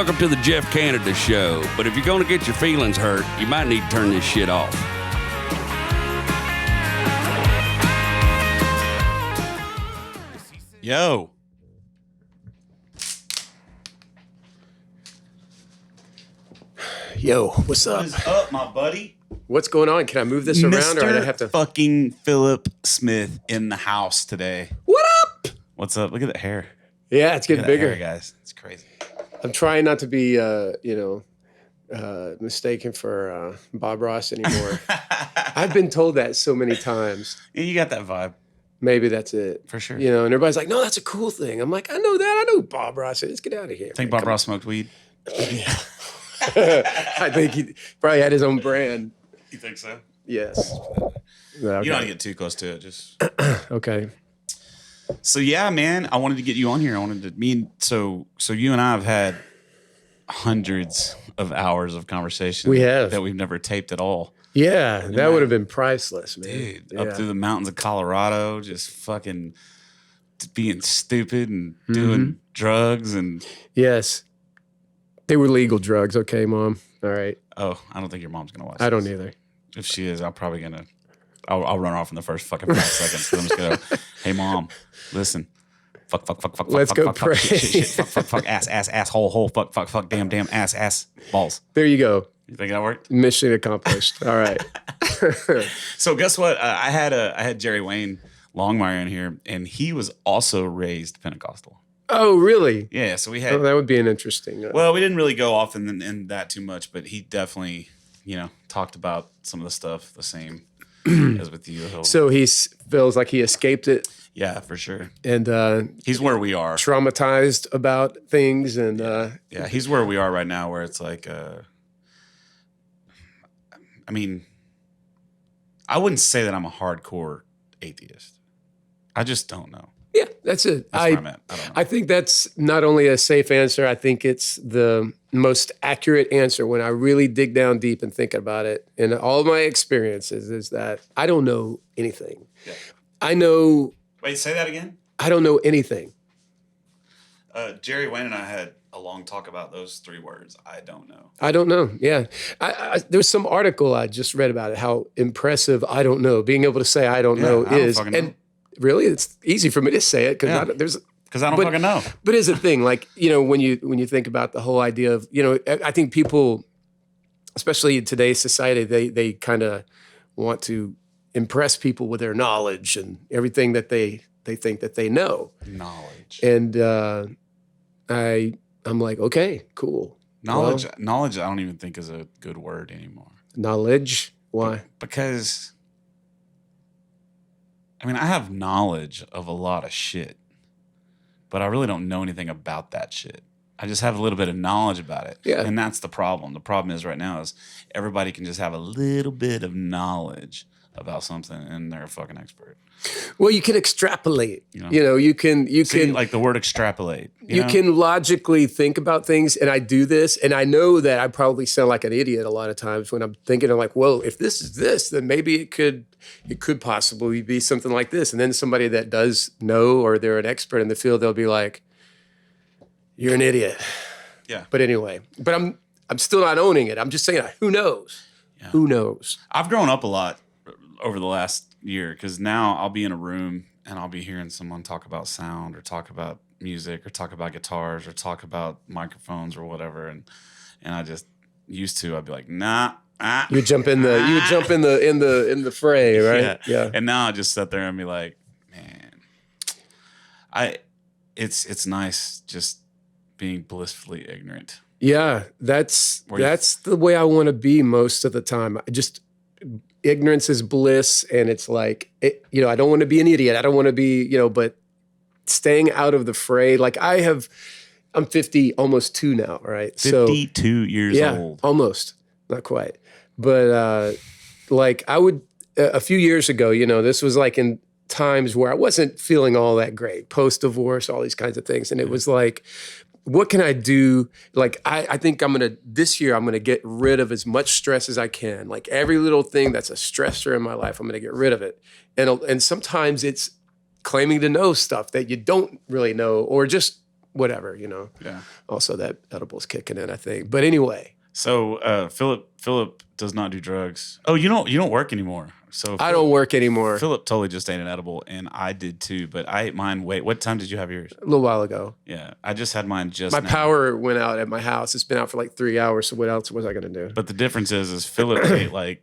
welcome to the Jeff Canada Show. But if you're going to get your feelings hurt, you might need to turn this shit off. Yo. Yo, what's up? What is up, my buddy? What's going on? Can I move this around, or do I have to? Fucking Philip Smith in the house today. What up? What's up? Look at that hair. Yeah, it's Look getting at that bigger, hair, guys. It's crazy. I'm trying not to be, mistaken for Bob Ross anymore. I've been told that so many times. Yeah, you got that vibe Maybe that's it. for sure. You know, and everybody's like, "No, that's a cool thing." I'm like, "I know that. I know who Bob Ross is. Let's get out of here." Think man. Bob Ross smoked weed? I think he probably had his own brand. You think so? Yes. You don't want to get too close to it. Just Okay. so yeah, man. I wanted to get you on here. I wanted to so you and I have had hundreds of hours of conversation. We have. that we've never taped at all. Yeah, that would have been priceless, man. Dude, Yeah. up through the mountains of Colorado, just fucking being stupid and doing drugs and Yes. They were legal drugs. Okay, Mom. All right. I don't think your mom's gonna watch. I don't this. either. If she is, I'll run off in the first fucking 5 seconds. So I'm just gonna, hey mom, listen, fuck, Let's fuck, go fuck, pray. shit, fuck, ass, hole, fuck, damn, ass, balls. There you go. You think that worked? Mission accomplished. All right. So guess what? I had Jerry Wayne Longmire in here, and he was also raised Pentecostal. Oh, really? Yeah, so we had. Oh, that would be an interesting. Well, we didn't really go off in that too much, but he definitely, talked about some of the stuff the same as with you. So he feels like he escaped it Yeah, for sure. and He's where we are. traumatized about things. And Yeah, he's where we are right now, where it's like, I mean, I wouldn't say that I'm a hardcore atheist. I just don't know. yeah, that's it. That's where I'm at. I don't know. I think that's not only a safe answer, I think it's the most accurate answer when I really dig down deep and think about it. And all my experiences is that I don't know anything. Yeah. I know, Wait, say that again? I don't know anything. Jerry Wayne and I had a long talk about those 3 words. I don't know. I don't know. Yeah. There's some article I just read about it, how impressive I don't know, being able to say I don't know I don't is. fucking know. And really, it's easy for me to say it because Yeah. there's. Because I don't But- fucking know. But it's a thing, like, when you think about the whole idea of, I think people, especially in today's society, they kind of want to impress people with their knowledge and everything that they think that they know. Knowledge. And I'm like, okay, cool. Knowledge. Well, Knowledge. I don't even think is a good word anymore. knowledge. Why? Because, I mean, I have knowledge of a lot of shit, but I really don't know anything about that shit. I just have a little bit of knowledge about it. Yeah. And that's the problem. The problem is right now is everybody can just have a little bit of knowledge about something and they're a fucking expert. Well, you can extrapolate. You know? You can See, like the word extrapolate. you know? can logically think about things, and I do this, and I know that I probably sound like an idiot a lot of times when I'm thinking. I'm like, well, if this is this, then maybe it could possibly be something like this. And then somebody that does know, or they're an expert in the field, they'll be like, "You're an idiot." Yeah. But anyway, I'm still not owning it. I'm just saying, who knows? Yeah. Who knows? I've grown up a lot over the last year because now I'll be in a room and I'll be hearing someone talk about sound or talk about music or talk about guitars or talk about microphones or whatever, and I just I'd be like, nah. You would jump in the fray, right? Yeah. And now I just sit there and be like, man, it's nice just being blissfully ignorant. Yeah, that's the way I want to be most of the time. Just ignorance is bliss, and it's like, I don't want to be an idiot. I don't want to be, but staying out of the fray. Like I'm 50, almost 2 now, right? 52 years yeah, old. almost, not quite. But like I would, a few years ago, this was like in times where I wasn't feeling all that great, post-divorce, all these kinds of things. And it was like, what can I do? Like, I think this year, I'm going to get rid of as much stress as I can. Like every little thing that's a stressor in my life, I'm going to get rid of it. And sometimes it's claiming to know stuff that you don't really know, or just whatever, Yeah. Also, that edible's kicking in, I think. But anyway, So Philip does not do drugs. Oh, you don't work anymore. So I don't work anymore. Philip totally just ate an edible, and I did too. But I ate mine. Wait, what time did you have yours? A little while ago. Yeah, I just had mine just. My now. power went out at my house. It's been out for like 3 hours. So what else was I going to do? But the difference is Philip ate like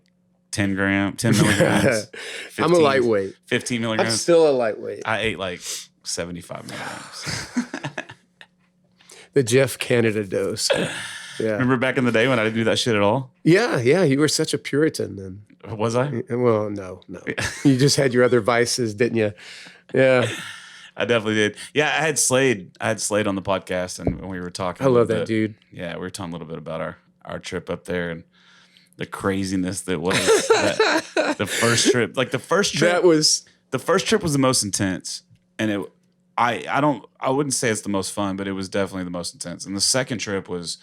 10 milligrams. 15, I'm a lightweight. 15 I'm milligrams. still a lightweight. I ate like 75 milligrams. The Jeff Canada dose. Yeah. Remember back in the day when I didn't do that shit at all? Yeah. You were such a Puritan then. Was I? Well, no. You just had your other vices, didn't you? Yeah. I definitely did. Yeah, I had Slade on the podcast, and we were talking. I love that dude. Yeah, we were talking a little bit about our trip up there and the craziness that was the first trip. Like the first trip was the most intense, and I wouldn't say it's the most fun, but it was definitely the most intense. And the second trip was,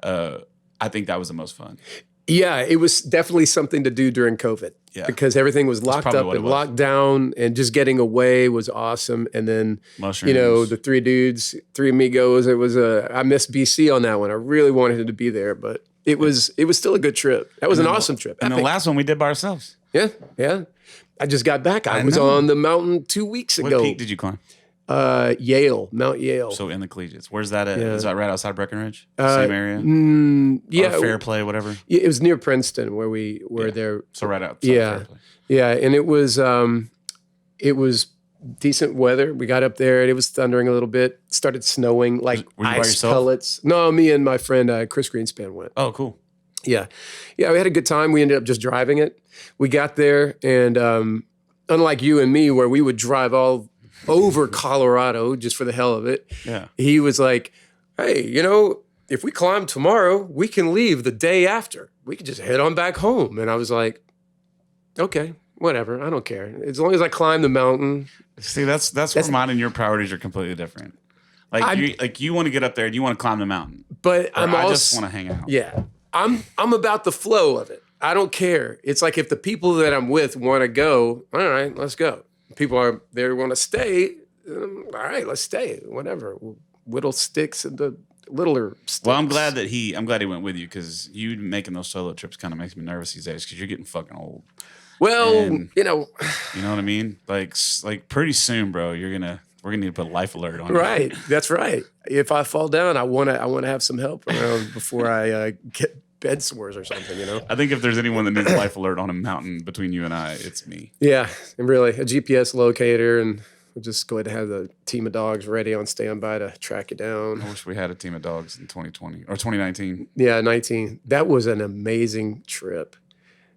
I think that was the most fun. Yeah, it was definitely something to do during COVID. Yeah. Because everything was locked up and locked down, and just getting away was awesome. And then, Mushrooms. The three amigos. It was I missed BC on that one. I really wanted to be there, but it was still a good trip. That was an awesome trip. And the last one we did by ourselves. Yeah. I just got back. I was on the mountain 2 weeks ago. What peak did you climb? Mount Yale. So in the collegiates. Where's that at? Yeah. Is that right outside Breckenridge? Same area? Yeah. Or Fairplay, whatever? It was near Princeton where we were there. So right outside Fairplay. Yeah. And it was decent weather. We got up there and it was thundering a little bit. It started snowing, like were you by ice yourself? pellets. No, me and my friend Chris Greenspan went. Oh, cool. Yeah. We had a good time. We ended up just driving it. We got there, and unlike you and me, where we would drive all over Colorado just for the hell of it, Yeah. he was like, hey, if we climb tomorrow, we can leave the day after. We can just head on back home. And I was like, okay, whatever. I don't care. As long as I climb the mountain. See, that's where mine and your priorities are completely different. Like you want to get up there and you want to climb the mountain. But I just want to hang out. Yeah. I'm about the flow of it. I don't care. It's like if the people that I'm with want to go, all right, let's go. People are there want to stay. All right, let's stay. Whatever. We'll whittle sticks into littler sticks. Well, I'm glad he went with you, because you making those solo trips kind of makes me nervous these days, because you're getting fucking old. Well, And, you know what I mean? Like pretty soon, bro, we're gonna need to put a life alert on. Right. That's right. If I fall down, I want to have some help around before I get bed sores or something, I think if there's anyone that needs a life alert on a mountain between you and I, it's me. Yeah, and really a GPS locator, and we'll just go ahead and have a team of dogs ready on standby to track you down. I wish we had a team of dogs in 2020 or 2019. Yeah, 19. That was an amazing trip.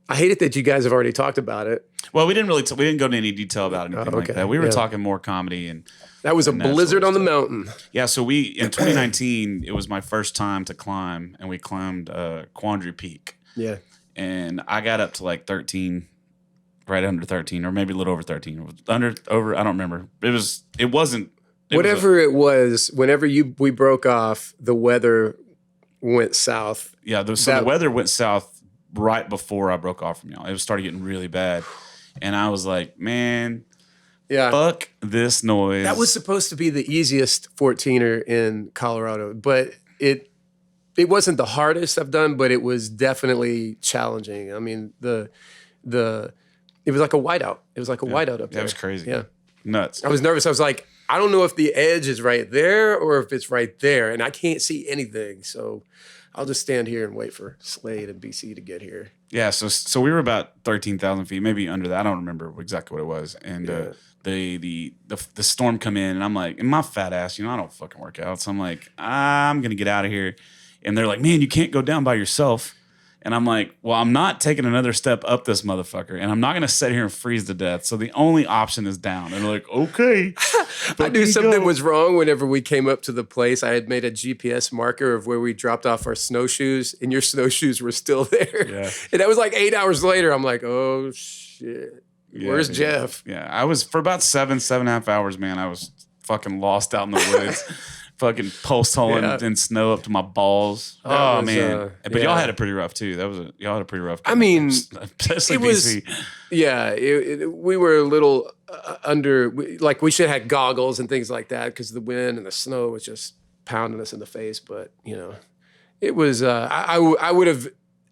I hate it that you guys have already talked about it. Well, we didn't we didn't go into any detail about anything like okay. that. We were Yeah. talking more comedy and That was a and that blizzard sort on of the stuff. mountain. Yeah, so in 2019, it was my first time to climb, and we climbed Quandary Peak. Yeah. And I got up to like 13, right under 13, or maybe a little over 13. Over, I don't remember. It wasn't. Whatever it was, whenever we broke off, the weather went south. Yeah, the weather went south right before I broke off from y'all. It started getting really bad. And I was like, man, Yeah. fuck this noise. That was supposed to be the easiest 14er in Colorado, but it wasn't the hardest I've done, but it was definitely challenging. I mean, it was like a whiteout. It was like a whiteout up there. That was crazy. Yeah. Nuts. I was nervous. I was like, I don't know if the edge is right there or if it's right there, and I can't see anything. So I'll just stand here and wait for Slade and BC to get here. Yeah, so we were about 13,000 feet, maybe under that. I don't remember exactly what it was. And the storm come in, and I'm like, and my fat ass, I don't fucking work out. So I'm like, I'm going to get out of here. And they're like, man, you can't go down by yourself. And I'm like, well, I'm not taking another step up this motherfucker, and I'm not going to sit here and freeze to death. So the only option is down. And they're like, okay. I knew something was wrong whenever we came up to the place. I had made a GPS marker of where we dropped off our snowshoes, and your snowshoes were still there. Yeah. And that was like 8 hours later. I'm like, oh, shit. Where's Jeff? Yeah, I was, for about 7.5 hours, man, I was fucking lost out in the woods. Fucking post holing in snow up to my balls. Oh man! But y'all had it pretty rough too. Y'all had a pretty rough. I mean, especially it was. BC. Yeah, we were a little under. We should have had goggles and things like that because the wind and the snow was just pounding us in the face. But you know, it was. I would have.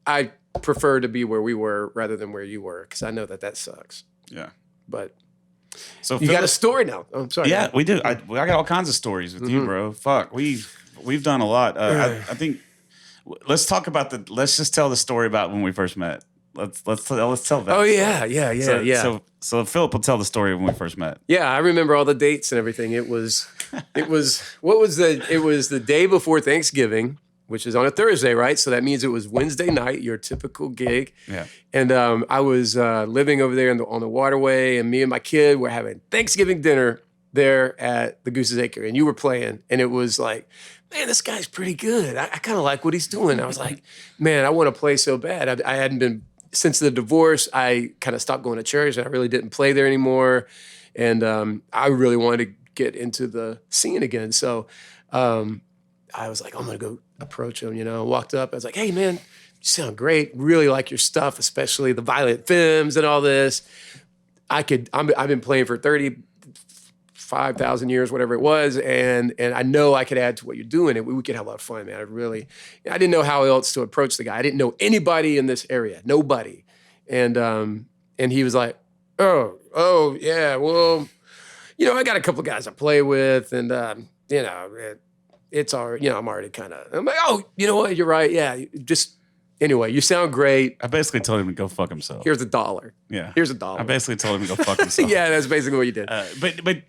I prefer to be where we were rather than where you were because I know that sucks. Yeah. But So you got a story now. Oh, I'm sorry. Yeah, we do. I got all kinds of stories with you, bro. Fuck, we've done a lot. I think let's talk about let's just tell the story about when we first met. Let's tell that. Oh yeah. So Philip will tell the story of when we first met. Yeah, I remember all the dates and everything. It was the day before Thanksgiving, which is on a Thursday, right? So that means it was Wednesday night, your typical gig. Yeah. And I was living over there on the waterway, and me and my kid were having Thanksgiving dinner there at the Goose's Acre, and you were playing, and it was like, man, this guy's pretty good. I kind of like what he's doing. I was like, man, I want to play so bad. I hadn't been, since the divorce, I kind of stopped going to church, and I really didn't play there anymore. And I really wanted to get into the scene again. So I was like, I'm going to go approach him, walked up. I was like, hey, man, you sound great. Really like your stuff, especially the Violent Femmes and all this. I've been playing for 35,000 years, whatever it was. And I know I could add to what you're doing, and we could have a lot of fun, man. I didn't know how else to approach the guy. I didn't know anybody in this area, nobody. And he was like, oh yeah, well, I got a couple of guys I play with, and it's already, I'm already I'm like, oh, you know what? You're right. Yeah. Anyway, you sound great. I basically told him to go fuck himself. Here's $1. Yeah. Here's $1. I basically told him to go fuck himself. Yeah, that's basically what you did. But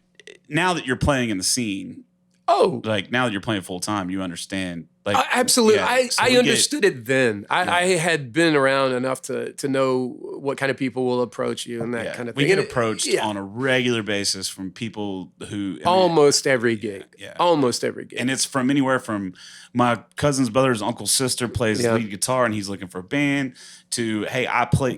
now that you're playing in the scene, like now that you're playing full time, you understand. Like absolutely, yeah, so I understood it then. I had been around enough to know what kind of people will approach you and that kind of thing. We get approached on a regular basis from people who almost every gig. Yeah, almost every gig, and it's from anywhere from my cousin's brother's uncle's sister plays lead guitar and he's looking for a band to hey,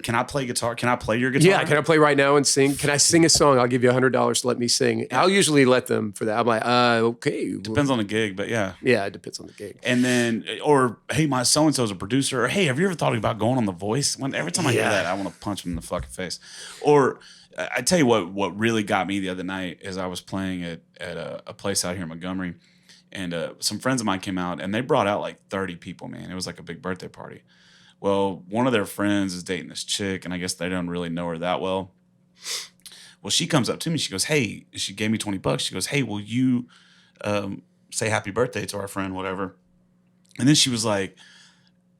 can I play guitar? Can I play your guitar? Yeah, can I play right now and sing? Can I sing a song? I'll give you $100 to let me sing. I'll usually let them for that. I'm like, okay. Depends on the gig, but yeah. Yeah, it depends on the gig. And then, or hey, my so-and-so's a producer. Or hey, have you ever thought about going on The Voice? Every time I hear that, I want to punch him in the fucking face. Or I tell you what really got me the other night is I was playing at a place out here in Montgomery, and some friends of mine came out, and they brought out like 30 people, man. It was like a big birthday party. Well, one of their friends is dating this chick, and I guess they don't really know her that well. Well, she comes up to me. She goes, hey, she gave me $20. She goes, hey, will you say happy birthday to our friend, whatever. And then she was like,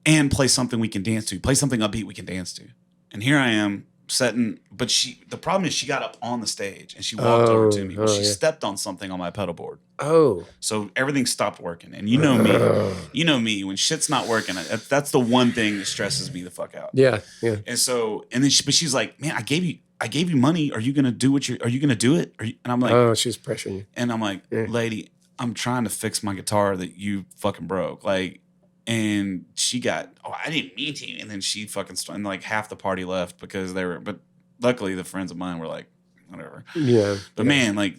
and play something we can dance to. Play something upbeat we can dance to. And here I am setting, but the problem is she got up on the stage and she walked over to me. She stepped on something on my pedal board. Oh. So everything stopped working. And you know me, when shit's not working, that's the one thing that stresses me the fuck out. Yeah, yeah. And then she's like, man, I gave you money. Are you going to do are you going to do it? And I'm like, oh, she's pressuring you. And I'm like, lady, I'm trying to fix my guitar that you fucking broke. Like, and she got, I didn't mean to. And then she fucking, and like half the party left because but luckily the friends of mine were like, whatever. Yeah. But man, like,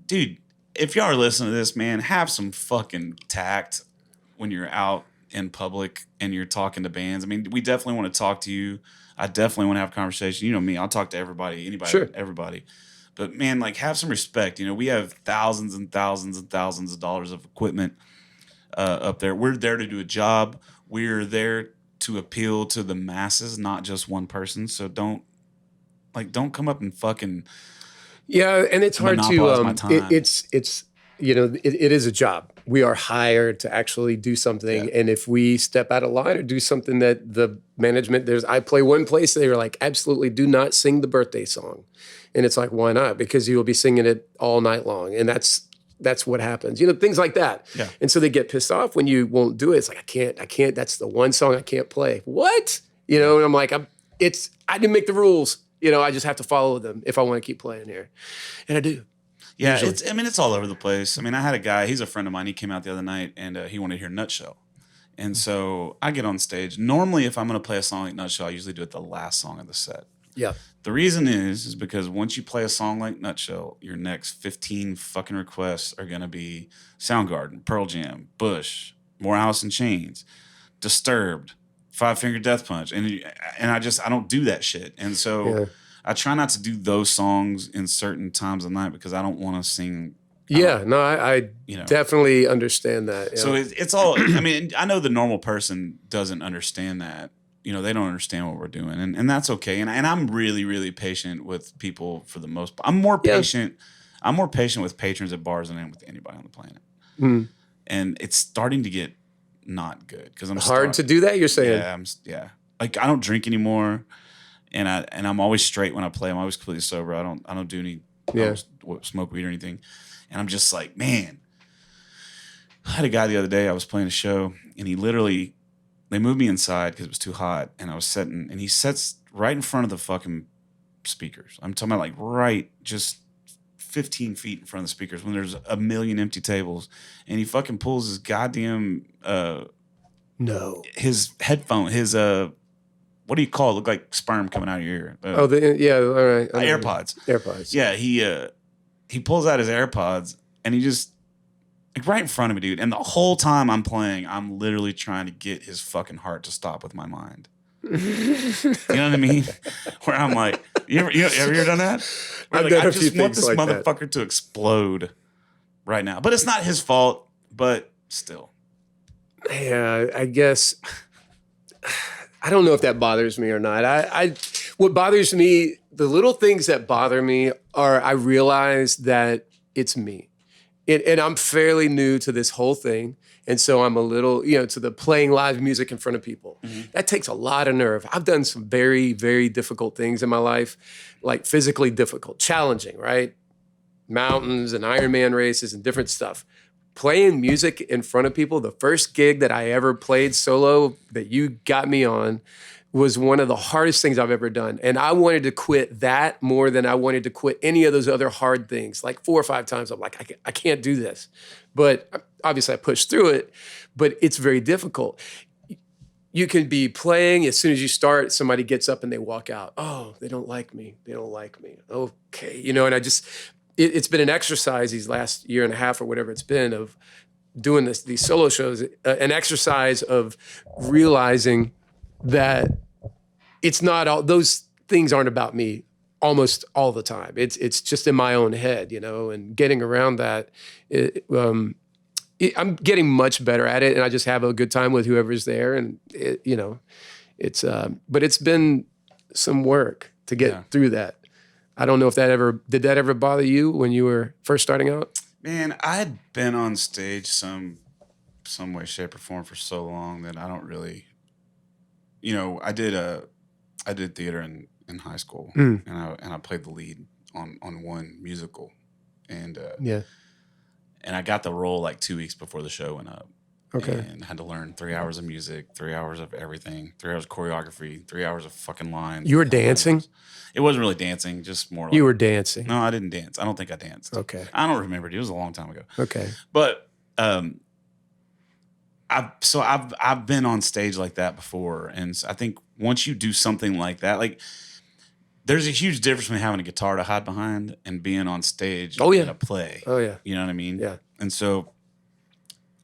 dude, if y'all are listening to this, man, have some fucking tact when you're out in public and you're talking to bands. I mean, we definitely want to talk to you. I definitely want to have a conversation. You know me, I'll talk to everybody, anybody, everybody. But man, like, have some respect. We have thousands and thousands and thousands of dollars of equipment up there. We're there to do a job. We're there to appeal to the masses, not just one person. So don't come up and fucking and it's hard to my time. It's it is a job. We are hired to actually do something, and if we step out of line or do something that the management I play one place, they were like, absolutely do not sing the birthday song. And it's like, why not? Because you will be singing it all night long. And that's what happens. Things like that. Yeah. And so they get pissed off when you won't do it. It's like, I can't, that's the one song I can't play. What? And I'm like, I didn't make the rules. I just have to follow them if I want to keep playing here. And I do. Yeah. It's all over the place. I had a guy, he's a friend of mine. He came out the other night and he wanted to hear Nutshell. And so I get on stage. Normally, if I'm going to play a song like Nutshell, I usually do it the last song of the set. Yeah. The reason is because once you play a song like Nutshell, your next 15 fucking requests are going to be Soundgarden, Pearl Jam, Bush, More Alice in Chains, Disturbed, Five Finger Death Punch. And I don't do that shit. And so I try not to do those songs in certain times of night because I don't want to sing Yeah, no, I You know. definitely understand that. Yeah. So it's all. I mean, I know the normal person doesn't understand that. You know, they don't understand what we're doing, and that's okay. And I'm really, really patient with people for the most part. I'm more patient. I'm more patient with patrons at bars than I am with anybody on the planet. Mm. And it's starting to get not good because I'm Hard to do that. You're saying, Yeah. Like I don't drink anymore, and I'm always straight when I play. I'm always completely sober. I don't do any. I don't smoke weed or anything. And I'm just like, man. I had a guy the other day. I was playing a show, and they moved me inside because it was too hot, and I was sitting, and he sits right in front of the fucking speakers. I'm talking about like right just 15 feet in front of the speakers when there's a million empty tables, and he fucking pulls his goddamn his headphone, his what do you call it? Look like sperm coming out of your ear. All right. AirPods. Yeah, he pulls out his AirPods, and he just like right in front of me, dude. And the whole time I'm playing, I'm literally trying to get his fucking heart to stop with my mind. You know what I mean? Where I'm like, have you ever done that? Where I've like, done I a few just want things this like that. motherfucker to explode right now. But it's not his fault, but still. Yeah, I guess I don't know if that bothers me or not. What bothers me, the little things that bother me are I realize that it's me. And I'm fairly new to this whole thing. And so I'm a little, to the playing live music in front of people. Mm-hmm. That takes a lot of nerve. I've done some very, very difficult things in my life, like physically difficult, challenging, right? Mountains and Ironman races and different stuff. Playing music in front of people, the first gig that I ever played solo that you got me on was one of the hardest things I've ever done. And I wanted to quit that more than I wanted to quit any of those other hard things. Like 4 or 5 times, I'm like, I can't do this. But obviously I pushed through it, but it's very difficult. You can be playing, as soon as you start, somebody gets up and they walk out. Oh, they don't like me. They don't like me. Okay. And I just, it's been an exercise these last year and a half or whatever it's been of doing these solo shows, an exercise of realizing that it's not all, those things aren't about me almost all the time. It's just in my own head, and getting around that. I'm getting much better at it, and I just have a good time with whoever's there. And it's but it's been some work to get through that. I don't know if did that ever bother you when you were first starting out? Man, I had been on stage some way, shape, or form for so long that I don't really, I did theater in high school, and I played the lead on one musical, and I got the role like 2 weeks before the show went up. Okay. And had to learn 3 hours of music, 3 hours of everything, 3 hours of choreography, 3 hours of fucking lines. You were dancing? It wasn't really dancing, just more like... You were dancing? No, I didn't dance. I don't think I danced. Okay. I don't remember. It was a long time ago. Okay. But I've been on stage like that before. And I think once you do something like that, like there's a huge difference between having a guitar to hide behind and being on stage in a play. Oh, yeah. You know what I mean? Yeah. And so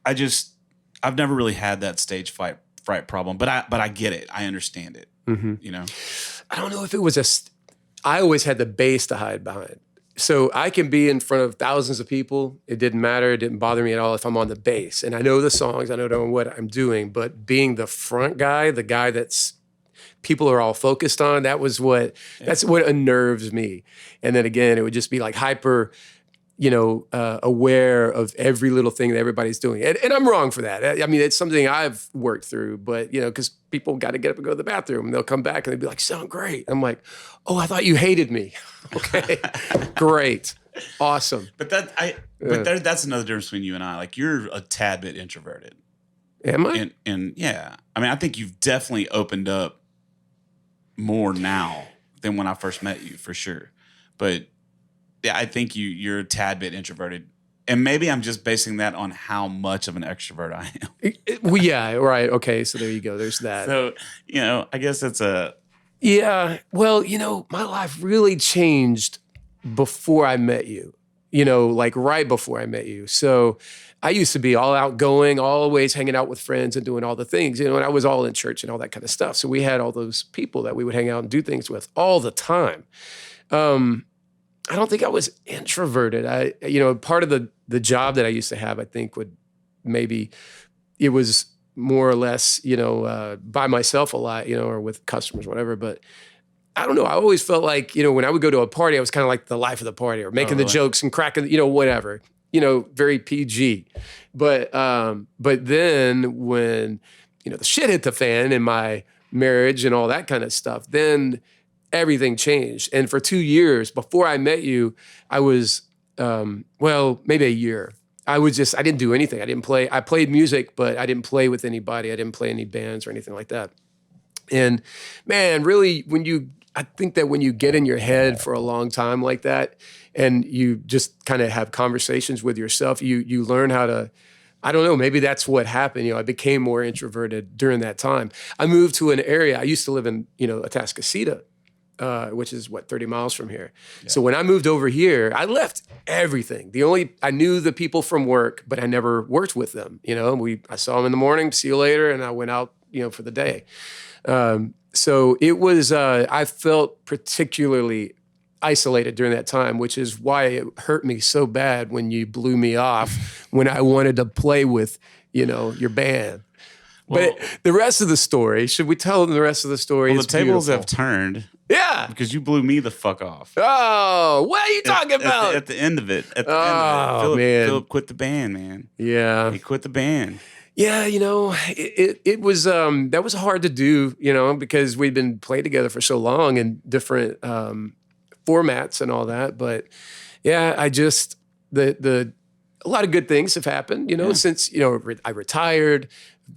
I've never really had that stage fright problem, but I get it. I understand it. Mm-hmm. I don't know if it was I always had the bass to hide behind. So I can be in front of thousands of people. It didn't matter. It didn't bother me at all if I'm on the bass. And I know the songs. I know what I'm doing. But being the front guy, the guy that's people are all focused on, that's what unnerves me. And then again, it would just be like hyper, aware of every little thing that everybody's doing. And I'm wrong for that. I mean, it's something I've worked through, but, because people got to get up and go to the bathroom. And they'll come back and they'll be like, sound great. I'm like, oh, I thought you hated me. Okay, great. Awesome. But that's another difference between you and I. Like, you're a tad bit introverted. Am I? And yeah. I mean, I think you've definitely opened up more now than when I first met you, for sure. But yeah, I think you're a tad bit introverted. And maybe I'm just basing that on how much of an extrovert I am. Well, yeah, right. Okay, so there you go. There's that. So, I guess it's a... Yeah, well, my life really changed before I met you, like right before I met you. So I used to be all outgoing, always hanging out with friends and doing all the things, and I was all in church and all that kind of stuff. So we had all those people that we would hang out and do things with all the time. I don't think I was introverted. Part of the job that I used to have, I think would maybe it was more or less, by myself a lot, or with customers, whatever. But I don't know. I always felt like, when I would go to a party, I was kind of like the life of the party or making the jokes and cracking, whatever, very PG. But then when, the shit hit the fan in my marriage and all that kind of stuff, then everything changed. And for 2 years before I met you, I was, maybe a year. I didn't do anything. I played music, but I didn't play with anybody. I didn't play any bands or anything like that. And man, really, I think that when you get in your head for a long time like that, and you just kind of have conversations with yourself, you learn how to, I don't know, maybe that's what happened. I became more introverted during that time. I moved to an area, I used to live in, Atascocita, which is 30 miles from here. Yeah. So when I moved over here, I left everything. I knew the people from work, but I never worked with them. I saw them in the morning, see you later, and I went out, for the day. So it was, I felt particularly isolated during that time, which is why it hurt me so bad when you blew me off when I wanted to play with, your band. Well, but the rest of the story, should we tell them the rest of the story? Well, the tables have turned. Yeah. Because you blew me the fuck off. Oh, what are you talking about? At the end of it. Philip quit the band, man. Yeah. He quit the band. Yeah, it was, that was hard to do, because we'd been playing together for so long in different formats and all that. But yeah, I just, a lot of good things have happened, since, I retired.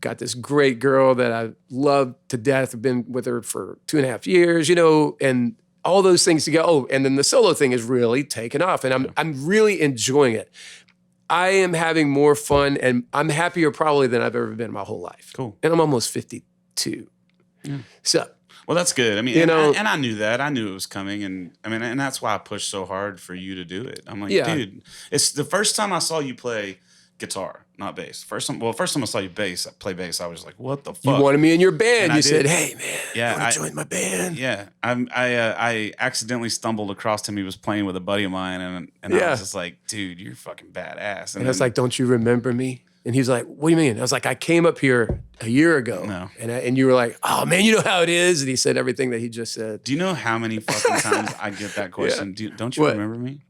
Got this great girl that I love to death. I've been with her for 2.5 years, and all those things to go. Oh, and then the solo thing is really taken off, and I'm really enjoying it. I am having more fun, and I'm happier probably than I've ever been in my whole life. Cool. And I'm almost 52. Yeah. So. Well, that's good. I mean, and I knew that. I knew it was coming, and that's why I pushed so hard for you to do it. I'm like, dude, it's the first time I saw you play guitar, not bass. First time I saw you play bass, I was like, what the fuck? You wanted me in your band. You said, hey, man, you want to join my band? Yeah. I accidentally stumbled across him. He was playing with a buddy of mine, and I was just like, dude, you're fucking badass. And I was like, don't you remember me? And he's like, what do you mean? I was like, I came up here a year ago. No. And you were like, oh, man, you know how it is? And he said everything that he just said. Do you know how many fucking times I get that question? Yeah. Don't you remember me?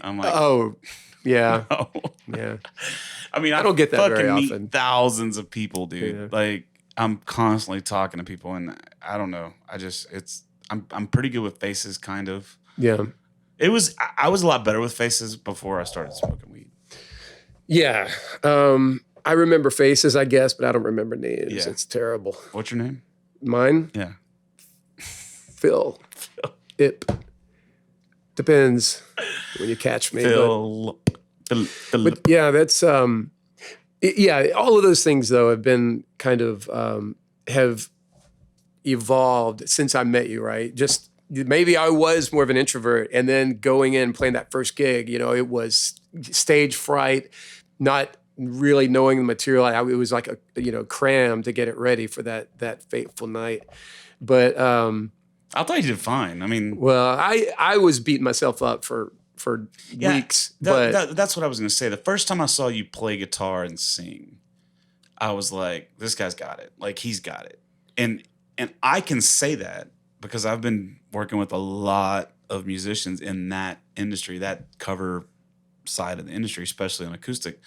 I'm like, oh, yeah. No. Yeah. I mean, I don't get that very often. Meet thousands of people, dude. Yeah. Like, I'm constantly talking to people, and I don't know. I'm pretty good with faces, kind of. Yeah. I was a lot better with faces before I started smoking weed. Yeah. I remember faces, I guess, but I don't remember names. Yeah. It's terrible. What's your name? Mine? Yeah. Phil. Ip. Depends when you catch me. Phil. But yeah, that's all of those things though have been kind of have evolved since I met you, right? Just maybe I was more of an introvert, and then going in playing that first gig, it was stage fright, not really knowing the material. It was like a cram to get it ready for that fateful night. But I thought you did fine. I mean, well, I was beating myself up for weeks. But that's what I was going to say. The first time I saw you play guitar and sing, I was like, this guy's got it. Like, he's got it. And I can say that because I've been working with a lot of musicians in that industry, that cover side of the industry, especially on acoustic.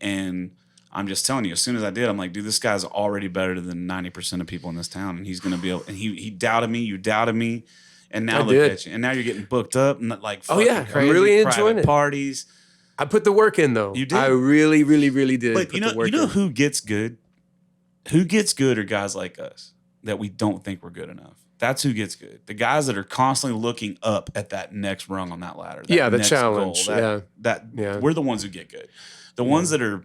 And I'm just telling you, as soon as I did, I'm like, dude, this guy's already better than 90% of people in this town. And he's going to be able, and he doubted me, you doubted me. And now look at you. And now you're getting booked up and like crazy, I'm really enjoying it. Parties. I put the work in though. You did. I really, really, really did. But you know who gets good? Who gets good are guys like us that we don't think we're good enough. That's who gets good. The guys that are constantly looking up at that next rung on that ladder. The challenge. Goal, we're the ones who get good. The ones that are,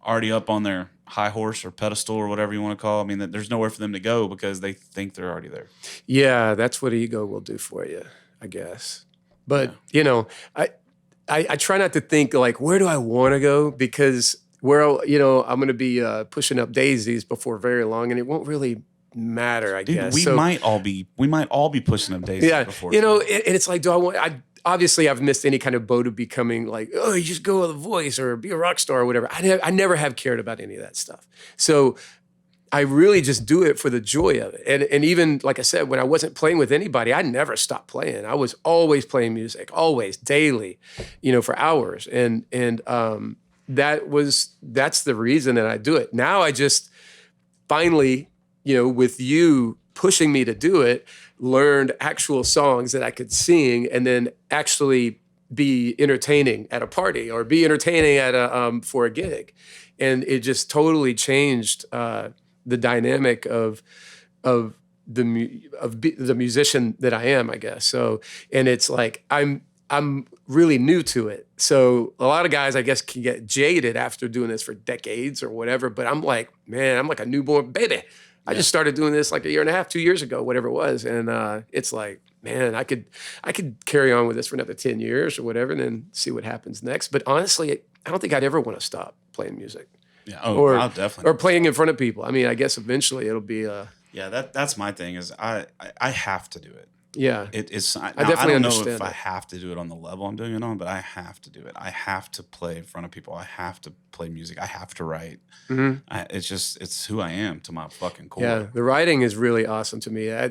already up on their high horse or pedestal or whatever you want to call it. I mean, there's nowhere for them to go because they think they're already there. Yeah, that's what ego will do for you, I guess. But, I try not to think like, where do I want to go? Because I'm going to be pushing up daisies before very long, and it won't really matter, I Dude, guess. we might all be pushing them days Yeah, before. you know, and it's like, do I want? Obviously I've missed any kind of boat of becoming like, oh, you just go with a voice or be a rock star or whatever. I never have cared about any of that stuff. So I really just do it for the joy of it. And even like I said, when I wasn't playing with anybody, I never stopped playing. I was always playing music, always, daily, for hours. And that's the reason that I do it. Now I just finally, with you pushing me to do it, learned actual songs that I could sing and then actually be entertaining at a party or be entertaining at for a gig. And it just totally changed the dynamic of the musician that I am, I guess. So, and it's like I'm really new to it. So a lot of guys, I guess, can get jaded after doing this for decades or whatever. But I'm like, man, I'm like a newborn baby. I just started doing this like a year and a half, 2 years ago, whatever it was. And it's like, man, I could carry on with this for another 10 years or whatever and then see what happens next. But honestly, I don't think I'd ever want to stop playing music. Yeah, I'll definitely. Or playing in front of people. I mean, I guess eventually it'll be yeah, that's my thing is I have to do it. Yeah. It's I definitely don't know understand if I it. have to do it on the level I'm doing it on, but I have to do it. I have to play in front of people. I have to play music. I have to write. Mhm. It's who I am to my fucking core. Yeah, the writing is really awesome to me. I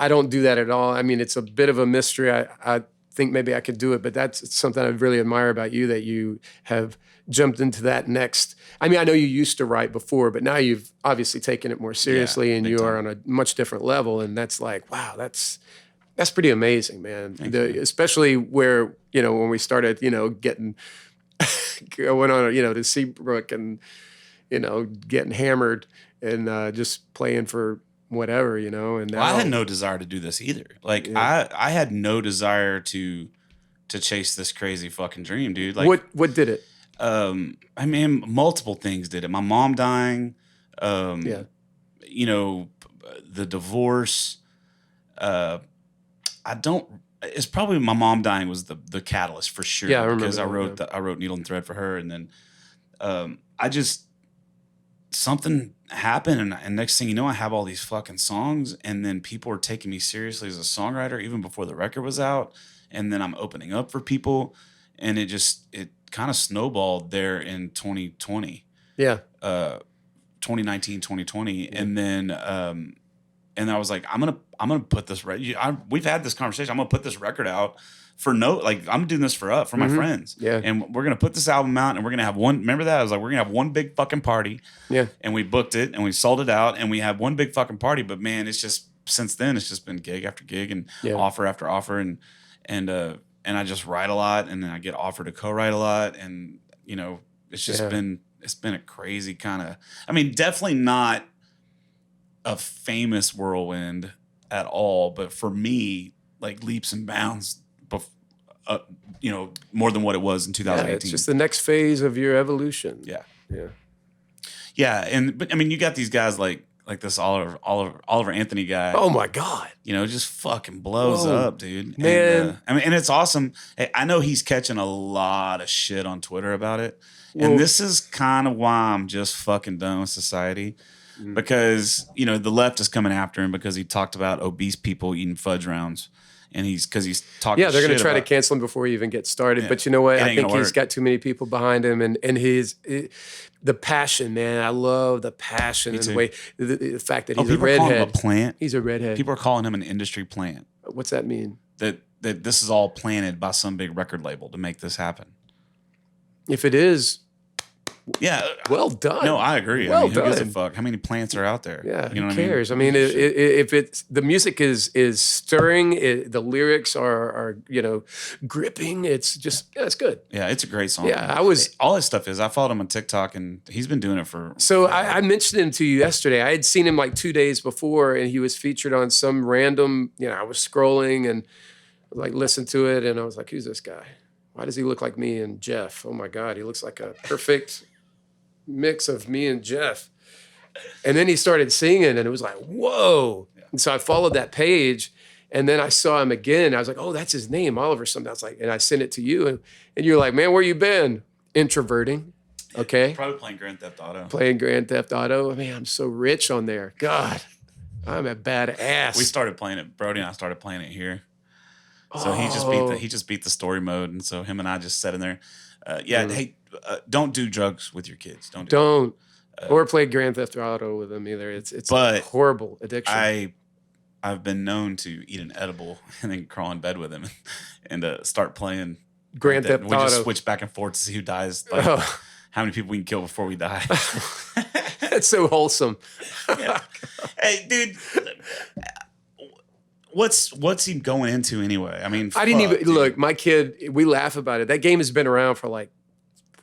don't do that at all. I mean, it's a bit of a mystery. I think maybe I could do it, but that's something I really admire about you, that you have jumped into that next. I mean, I know you used to write before, but now you've obviously taken it more seriously and big you are time. on a much different level. And that's like, wow, that's pretty amazing, man. Especially where, when we started, getting going on, to Seabrook and, getting hammered and just playing for whatever, and now Well, I had no desire to do this either. Like I had no desire to chase this crazy fucking dream, dude. Like what did it? I mean, multiple things did it. My mom dying, Yeah. The divorce. It's probably my mom dying was the catalyst for sure. Yeah, I remember because I that, wrote Needle and Thread for her, and then something happened, and next thing you know, I have all these fucking songs, and then people are taking me seriously as a songwriter even before the record was out, and then I'm opening up for people, and it kind of snowballed there in 2020. Yeah. 2019, 2020, and then I was like, I'm gonna put this we've had this conversation. I'm gonna put this record out for I'm doing this for my friends. Yeah. And we're gonna put this album out, and we're gonna have one. Remember that? I was like, we're gonna have one big fucking party. Yeah. And we booked it, and we sold it out, and we had one big fucking party. But man, it's just since then, it's just been gig after gig and offer after offer, and I just write a lot, and then I get offered to co-write a lot, and it's just been a crazy kind of. I mean, definitely not a famous whirlwind at all, but for me, like leaps and bounds, more than what it was in 2018. Yeah, it's just the next phase of your evolution. Yeah. Yeah. Yeah, but I mean, you got these guys like this Oliver Anthony guy. Oh my God. Just fucking blows Whoa. up, dude. Man. And it's awesome. I know he's catching a lot of shit on Twitter about it. Well- And this is kind of why I'm just fucking done with society. Because, the left is coming after him because he talked about obese people eating fudge rounds. And he's talking Yeah, they're going to shit try to about- cancel him before he even gets started. Yeah. But you know what? It I ain't think gonna he's work. got too many people behind him, and the passion, man. I love the passion and the too. way the fact that he's a people are calling him a redhead. plant. He's a redhead. People are calling him an industry plant. What's that mean? That this is all planted by some big record label to make this happen. If it is, Yeah. well done. No, I agree. Well who gives a done. fuck? How many plants are out there? Yeah, You know who what I mean? cares? I mean, if it's the music is stirring, the lyrics are gripping. It's just it's good. Yeah, it's a great song. Yeah, I was. All his stuff is. I followed him on TikTok, and he's been doing it for. So I mentioned him to you yesterday. I had seen him like 2 days before, and he was featured on some random. I was scrolling and like listened to it, and I was like, "Who's this guy? Why does he look like me and Jeff? Oh my God, he looks like a perfect mix of me and Jeff." And then he started singing, and it was like, "Whoa!" And so I followed that page, and then I saw him again. I was like, "Oh, that's his name, Oliver." Something. I was like, and I sent it to you, and you're like, "Man, where you been? Introverting." Okay. Probably playing Grand Theft Auto. Playing Grand Theft Auto. Man, I'm so rich on there. God, I'm a badass. We started playing it. Brody and I started playing it here. So Oh. he just beat the story mode, and so him and I just sat in there. Hey, don't do drugs with your kids. Don't. Or play Grand Theft Auto with them either. It's a But horrible addiction. I've been known to eat an edible and then crawl in bed with him and start playing Grand Theft We just Auto. switch back and forth to see who dies. Like, Oh, how many people we can kill before we die. that's so wholesome. Yeah. Hey, dude, what's he going into anyway? I mean, I didn't fuck, even dude. look. My kid, we laugh about it. That game has been around for like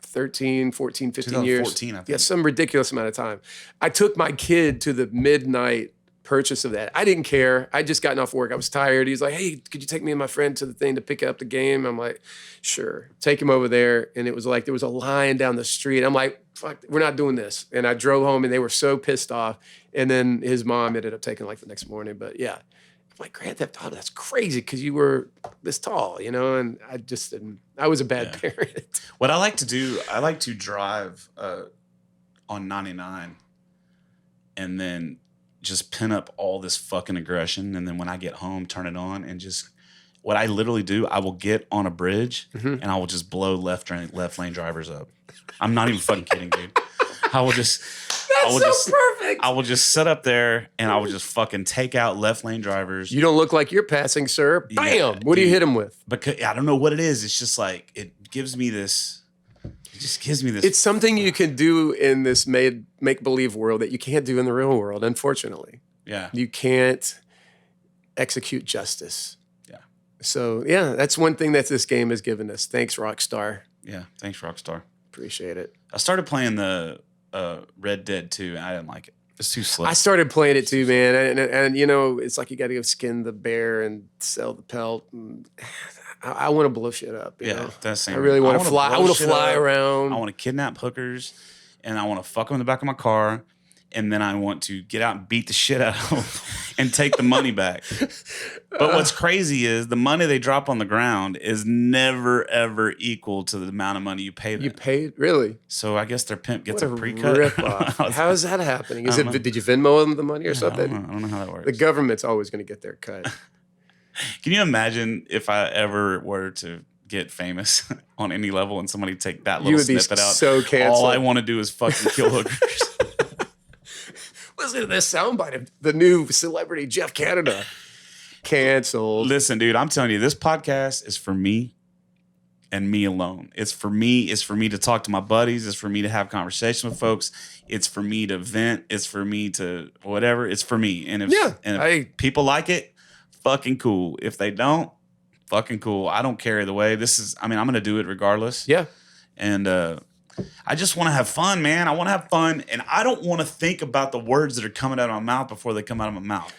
13, 14, 15 years. 2014, I think. Yeah, some ridiculous amount of time. I took my kid to the midnight purchase of that. I didn't care. I just gotten off work. I was tired. He's like, hey, could you take me and my friend to the thing to pick up the game? I'm like, sure. Take him over there. And it was like, there was a line down the street. I'm like, fuck, we're not doing this. And I drove home and they were so pissed off. And then his mom ended up taking like the next morning. But yeah, I'm like, Grand Theft Auto, that's crazy because you were this tall, you know? And I just didn't, I was a bad parent. What I like to do, I like to drive on 99 and then just pin up all this fucking aggression. And then when I get home, turn it on and just, what I literally do, I will get on a bridge and I will just blow left lane drivers up. I'm not even fucking kidding, dude. I will just, Perfect. I will just sit up there and I will just fucking take out left lane drivers. You don't look like you're passing, sir. Bam. Yeah, What do you dude. hit him with? Because I don't know what it is. It's just like, it gives me this, it just gives me this. It's something you can do in this make-believe world that you can't do in the real world, unfortunately. yeah. You can't execute justice. Yeah. So, yeah, that's one thing that this game has given us. Thanks, Rockstar. Yeah. Thanks, Rockstar. Appreciate it. I started playing the Red Dead 2 and I didn't like it. It's too slow. I started playing it too, man. And you know, it's like you got to go skin the bear and sell the pelt. And I want to blow shit up. You know? that's the I same. really want to fly. I blow want to shit fly up. around. I want to kidnap hookers and I want to fuck them in the back of my car. And then I want to get out and beat the shit out of them and take the money back. But what's crazy is the money they drop on the ground is never, ever equal to the amount of money you pay them. You paid? Really? So I guess their pimp gets What a a pre-cut. rip-off. How is that happening? I don't know. Did you Venmo them the money or I something? don't know how that works. The government's always going to get their cut. Can you imagine if I ever were to get famous on any level and somebody take that little You would be snippet out? so canceled. All I want to do is fucking kill hookers. Listen to this soundbite of the new celebrity Jeff Canada. Canceled. Listen, dude, I'm telling you, this podcast is for me and me alone. It's for me. It's for me to talk to my buddies. It's for me to have conversation with folks. It's for me to vent. It's for me to whatever. It's for me. And if people like it, fucking cool. If they don't, fucking cool. I don't care either way. I'm going to do it regardless. Yeah. And I just want to have fun, man. I want to have fun. And I don't want to think about the words that are coming out of my mouth before they come out of my mouth.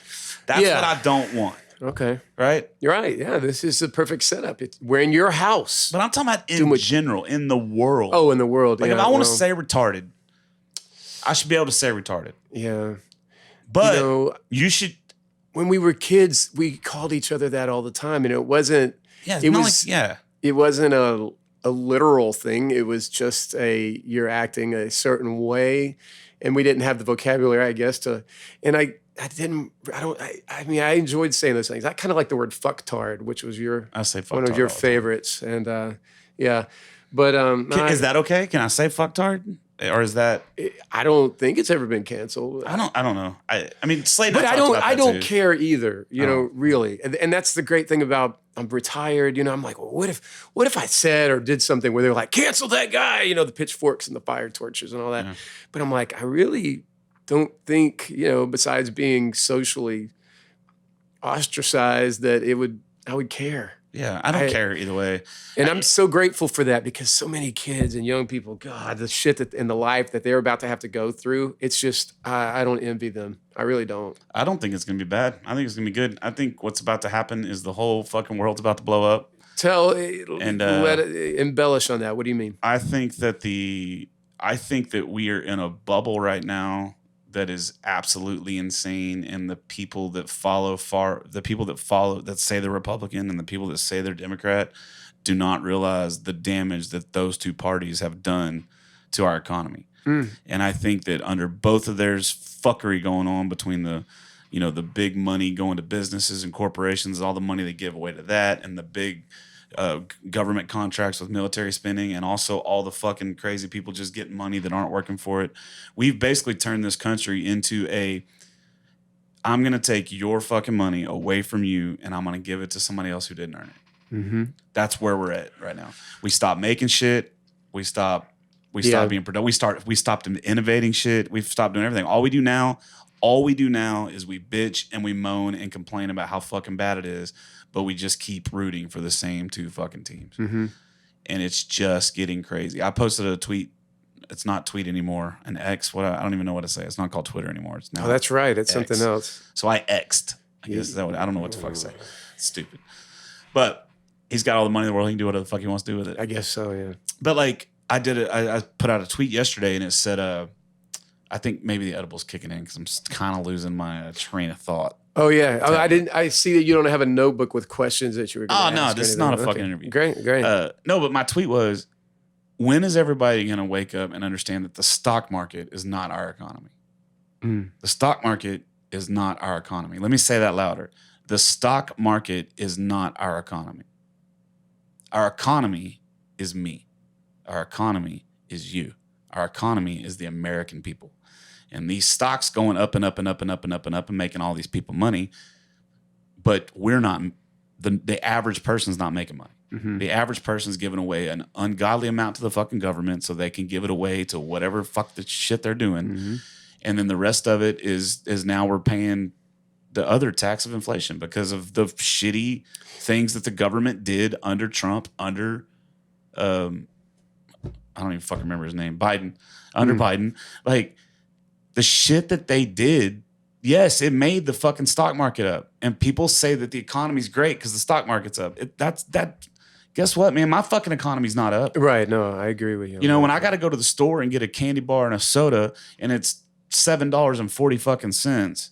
That's what I don't want. Okay. Right? You're right. Yeah, this is the perfect setup. We're in your house. But I'm talking about in general, in the world. Oh, in the world. Like yeah, if I want to say retarded, I should be able to say retarded. Yeah. But You know, you should. when we were kids, we called each other that all the time. And it wasn't, Yeah. it was, yeah. it wasn't a literal thing. It was just you're acting a certain way. And we didn't have the vocabulary, I guess, and I enjoyed saying those things. I kind of like the word fucktard, which was I say fucktard one of your all the time. favorites. And yeah, but Is that okay? Can I say fucktard? Or is that? I don't think it's ever been canceled. I don't know. I mean, Slade. But and I don't too. care either, you Oh. know, really. And that's the great thing about I'm retired, you know, I'm like, well, what if I said or did something where they're like, cancel that guy, you know, the pitchforks and the fire torches and all that. Yeah. But I'm like, I really don't think, you know, besides being socially ostracized that I would care. Yeah, I don't care either way. And I'm so grateful for that because so many kids and young people, God, the shit that in the life that they're about to have to go through, it's just, I don't envy them. I really don't. I don't think it's going to be bad. I think it's going to be good. I think what's about to happen is the whole fucking world's about to blow up. Let it embellish on that. What do you mean? I think that we are in a bubble right now that is absolutely insane, and the people that that say they're Republican and the people that say they're Democrat do not realize the damage that those two parties have done to our economy. And I think that under both of there's fuckery going on between the, you know, the big money going to businesses and corporations, all the money they give away to that, and the big government contracts with military spending, and also all the fucking crazy people just getting money that aren't working for it. We've basically turned this country into I'm going to take your fucking money away from you and I'm going to give it to somebody else who didn't earn it. Mm-hmm. That's where we're at right now. We stopped making shit. We stopped being productive. We stopped innovating shit. We've stopped doing everything. All we do now is we bitch and we moan and complain about how fucking bad it is, but we just keep rooting for the same two fucking teams. Mm-hmm. And it's just getting crazy. I posted a tweet. It's not tweet anymore. An X. I don't even know what to say. It's not called Twitter anymore. It's now. Oh, that's right. It's X. something else. So I X'd. I guess I don't know what to fuck say. It's stupid. But he's got all the money in the world. He can do whatever the fuck he wants to do with it. I guess so, yeah. But like I did it. I put out a tweet yesterday and it said, I think maybe the edible's kicking in because I'm kind of losing my train of thought. Oh yeah, I see that you don't have a notebook with questions that you were going to ask. Oh no, this is not a fucking interview. Great. No, but my tweet was, when is everybody going to wake up and understand that the stock market is not our economy? The stock market is not our economy. Let me say that louder. The stock market is not our economy. Our economy is me. Our economy is you. Our economy is the American people. And these stocks going up and up and up and up and up and up and making all these people money, but we're not, the average person's not making money. Mm-hmm. The average person's giving away an ungodly amount to the fucking government so they can give it away to whatever fuck the shit they're doing. Mm-hmm. And then the rest of it is now we're paying the other tax of inflation because of the shitty things that the government did under Trump, under, I don't even fucking remember his name, Biden, under Biden. Like, the shit that they did, yes, it made the fucking stock market up. And people say that the economy's great because the stock market's up. Guess what, man? My fucking economy's not up. Right. No, I agree with you. You know, when I got to go to the store and get a candy bar and a soda and it's $7.40 fucking cents,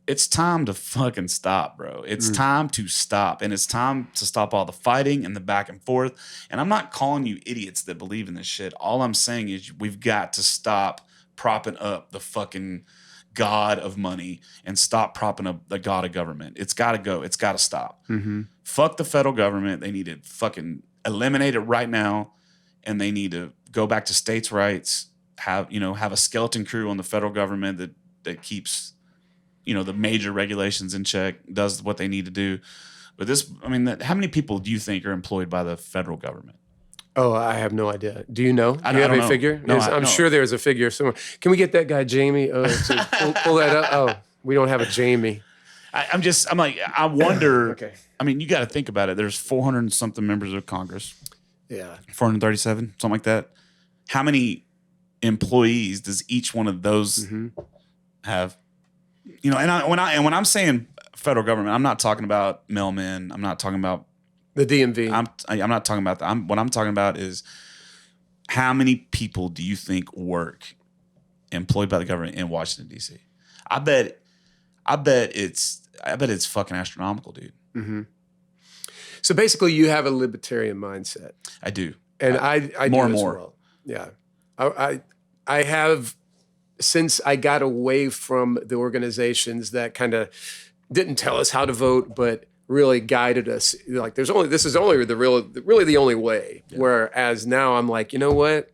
it's time to fucking stop, bro. It's time to stop. And it's time to stop all the fighting and the back and forth. And I'm not calling you idiots that believe in this shit. All I'm saying is we've got to stop propping up the fucking god of money and stop propping up the god of government. It's got to go. It's got to stop. Mm-hmm. Fuck the federal government. They need to fucking eliminate it right now, and they need to go back to states' rights. Have a skeleton crew on the federal government that keeps the major regulations in check, does what they need to do. But how many people do you think are employed by the federal government? Oh, I have no idea. Do you know? Do you have a figure? No, I'm sure there's a figure somewhere. Can we get that guy Jamie? To pull that up. Oh, we don't have a Jamie. I wonder. Okay. I mean, you got to think about it. There's 400 and something members of Congress. Yeah. 437, something like that. How many employees does each one of those have? When I'm saying federal government, I'm not talking about mailmen. I'm not talking about the DMV. I'm not talking about that. What I'm talking about is how many people do you think work employed by the government in Washington, D.C.? I bet it's fucking astronomical, dude. Mm-hmm. So basically, you have a libertarian mindset. I do, and I do more and as more. Well. Yeah, I have, since I got away from the organizations that kind of didn't tell us how to vote, but really guided us. Like, this is only the only way. Yeah. Whereas now I'm like, you know what?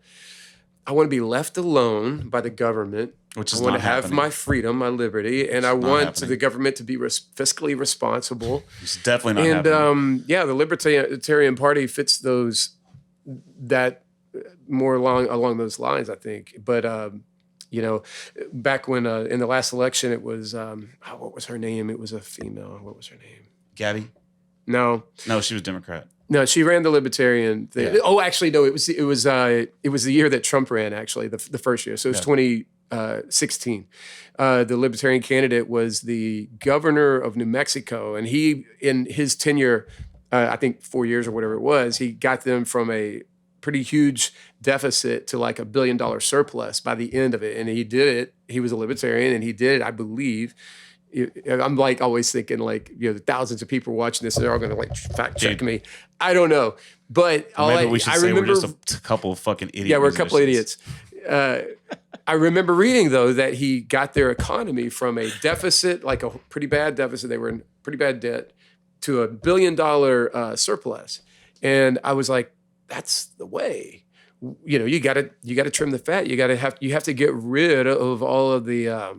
I want to be left alone by the government. Which is I want to have my freedom, my liberty, and I want the government to be fiscally responsible. It's definitely not happening. The Libertarian Party fits that more along those lines, I think. But back when in the last election, it was what was her name? It was a female. What was her name? Gabby? No, she was Democrat. No, she ran the Libertarian thing. Yeah. Oh, actually, no. It was the year that Trump ran. Actually, the first year. So it was 2016. The Libertarian candidate was the governor of New Mexico, and he, in his tenure, I think 4 years or whatever it was, he got them from a pretty huge deficit to like $1 billion surplus by the end of it. And he did it. He was a libertarian, and he did it, I believe, I'm like always thinking like, the thousands of people watching this, they're all going to like fact check Dude. me. I don't know, but Maybe we should I say remember, we're just a couple of fucking idiots. yeah, we're a couple idiots. I remember reading though that he got their economy from a deficit, like a pretty bad deficit. They were in pretty bad debt to $1 billion surplus, and I was like, that's the way. You got to trim the fat. You have to get rid of all of the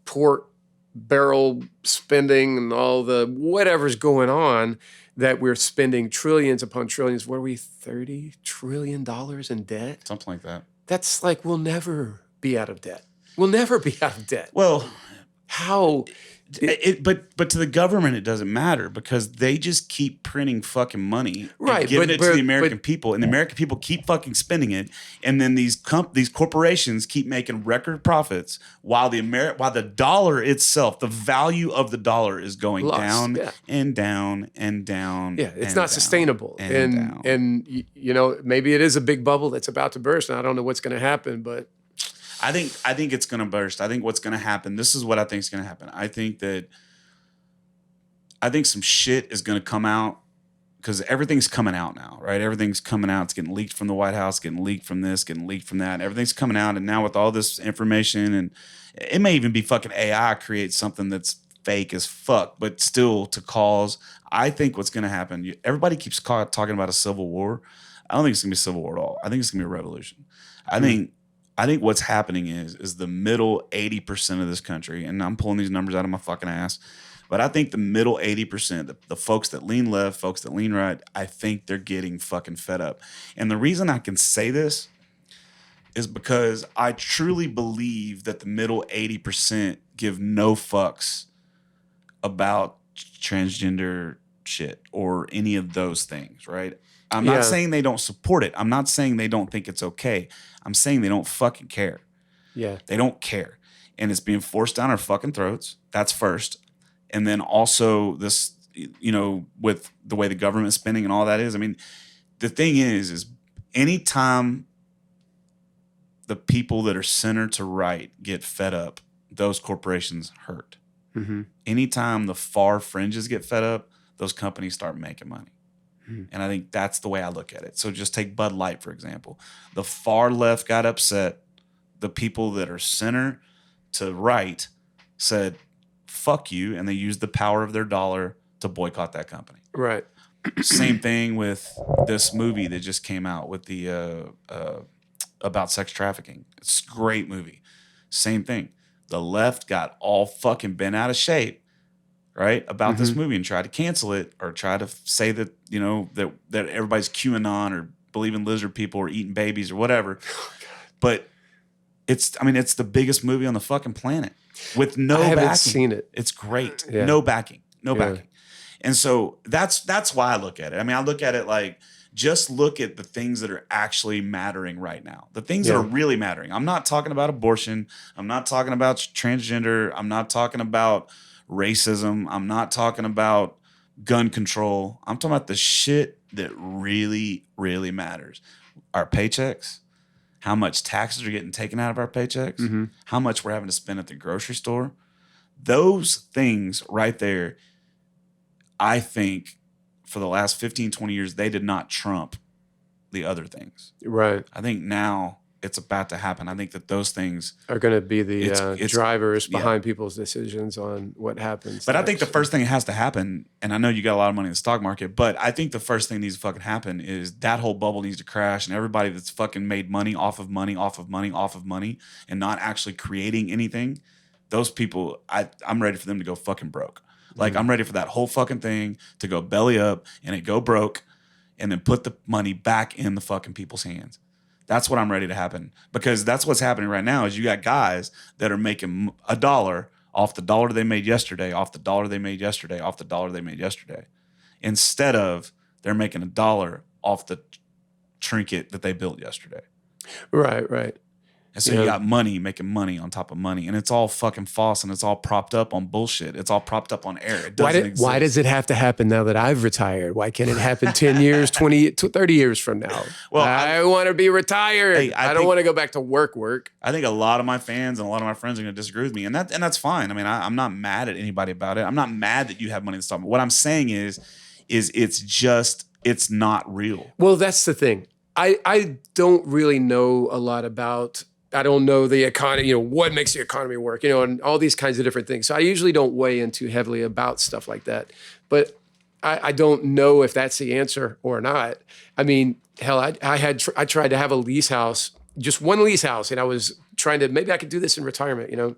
pork barrel spending and all the whatever's going on, that we're spending trillions upon trillions. What are we, $30 trillion in debt? Something like that. That's like, we'll never be out of debt. We'll never be out of debt. Well, How? but to the government it doesn't matter because they just keep printing fucking money, Right, and giving but- it to the but- American but- people, and the American people keep fucking spending it, and then these corporations keep making record profits while the dollar itself, the value of the dollar is going Lost, down yeah. and down and down. Yeah, it's and not down sustainable. and And down. maybe it is a big bubble that's about to burst, and I don't know what's going to happen, but I think it's going to burst. I think what's going to happen. This is what I think is going to happen. I think some shit is going to come out because everything's coming out now, right? Everything's coming out. It's getting leaked from the White House, getting leaked from this, getting leaked from that. Everything's coming out, and now with all this information, and it may even be fucking AI create something that's fake as fuck, but still to cause. I think what's going to happen. Everybody keeps talking about a civil war. I don't think it's going to be a civil war at all. I think it's going to be a revolution. I think what's happening is the middle 80% of this country, and I'm pulling these numbers out of my fucking ass, but I think the middle 80%, the folks that lean left, folks that lean right, I think they're getting fucking fed up. And the reason I can say this is because I truly believe that the middle 80% give no fucks about transgender shit or any of those things, right? I'm Yeah. not saying they don't support it. I'm not saying they don't think it's okay. I'm saying they don't fucking care. yeah. They don't care. And it's being forced down our fucking throats. That's first. And then also this, with the way the government's spending and all that is, I mean, the thing is anytime the people that are center to right get fed up, those corporations hurt. Mm-hmm. Anytime the far fringes get fed up, those companies start making money. Hmm. And I think that's the way I look at it. So just take Bud Light, for example. The far left got upset. The people that are center to right said, fuck you. And they used the power of their dollar to boycott that company. Right. Same thing with this movie that just came out with the about sex trafficking. It's a great movie. Same thing. The left got all fucking bent out of shape, right, about this movie and tried to cancel it or try to say that, that everybody's QAnon or believe in lizard people or eating babies or whatever. But it's the biggest movie on the fucking planet with no I haven't backing. seen it. It's great. Yeah. No backing. No Yeah. backing. And so that's why I look at it. I mean, I look at it like, just look at the things that are actually mattering right now. The things that Yeah. are really mattering. I'm not talking about abortion. I'm not talking about transgender. I'm not talking about racism. I'm not talking about gun control. I'm talking about the shit that really, really matters. Our paychecks, how much taxes are getting taken out of our paychecks, how much we're having to spend at the grocery store. Those things right there, I think for the last 15, 20 years, they did not trump the other things. Right. I think now it's about to happen. I think that those things, Are going to be the It's- drivers yeah. behind people's decisions on what happens. but I think the next. first thing that has to happen, and I know you got a lot of money in the stock market, but I think the first thing that needs to fucking happen is that whole bubble needs to crash, and everybody that's fucking made money off of money, off of money, off of money, and not actually creating anything, those people, I'm ready for them to go fucking broke. Like, I'm ready for that whole fucking thing to go belly up and it go broke and then put the money back in the fucking people's hands. That's what I'm ready to happen, because that's what's happening right now is you got guys that are making $1 off the dollar they made yesterday, off the dollar they made yesterday, off the dollar they made yesterday, instead of they're making $1 off the trinket that they built yesterday. Right. And so you got money making money on top of money, and it's all fucking false, and it's all propped up on bullshit. And it's all fucking false, and it's all propped up on air. It doesn't exist. Why does it have to happen now that I've retired? Why can't it happen 10 years, 20, 30 years from now? Well, I want to be retired. Hey, I don't want to go back to work. I think a lot of my fans and a lot of my friends are going to disagree with me, and that's fine. I mean, I'm not mad at anybody about it. I'm not mad that you have money to stop. What I'm saying is it's not real. Well, that's the thing. I don't really know a lot about, I don't know the economy, what makes the economy work, and all these kinds of different things. So I usually don't weigh in too heavily about stuff like that. But I don't know if that's the answer or not. I mean, hell, I tried to have a lease house, just one lease house, and I was trying to, maybe I could do this in retirement, It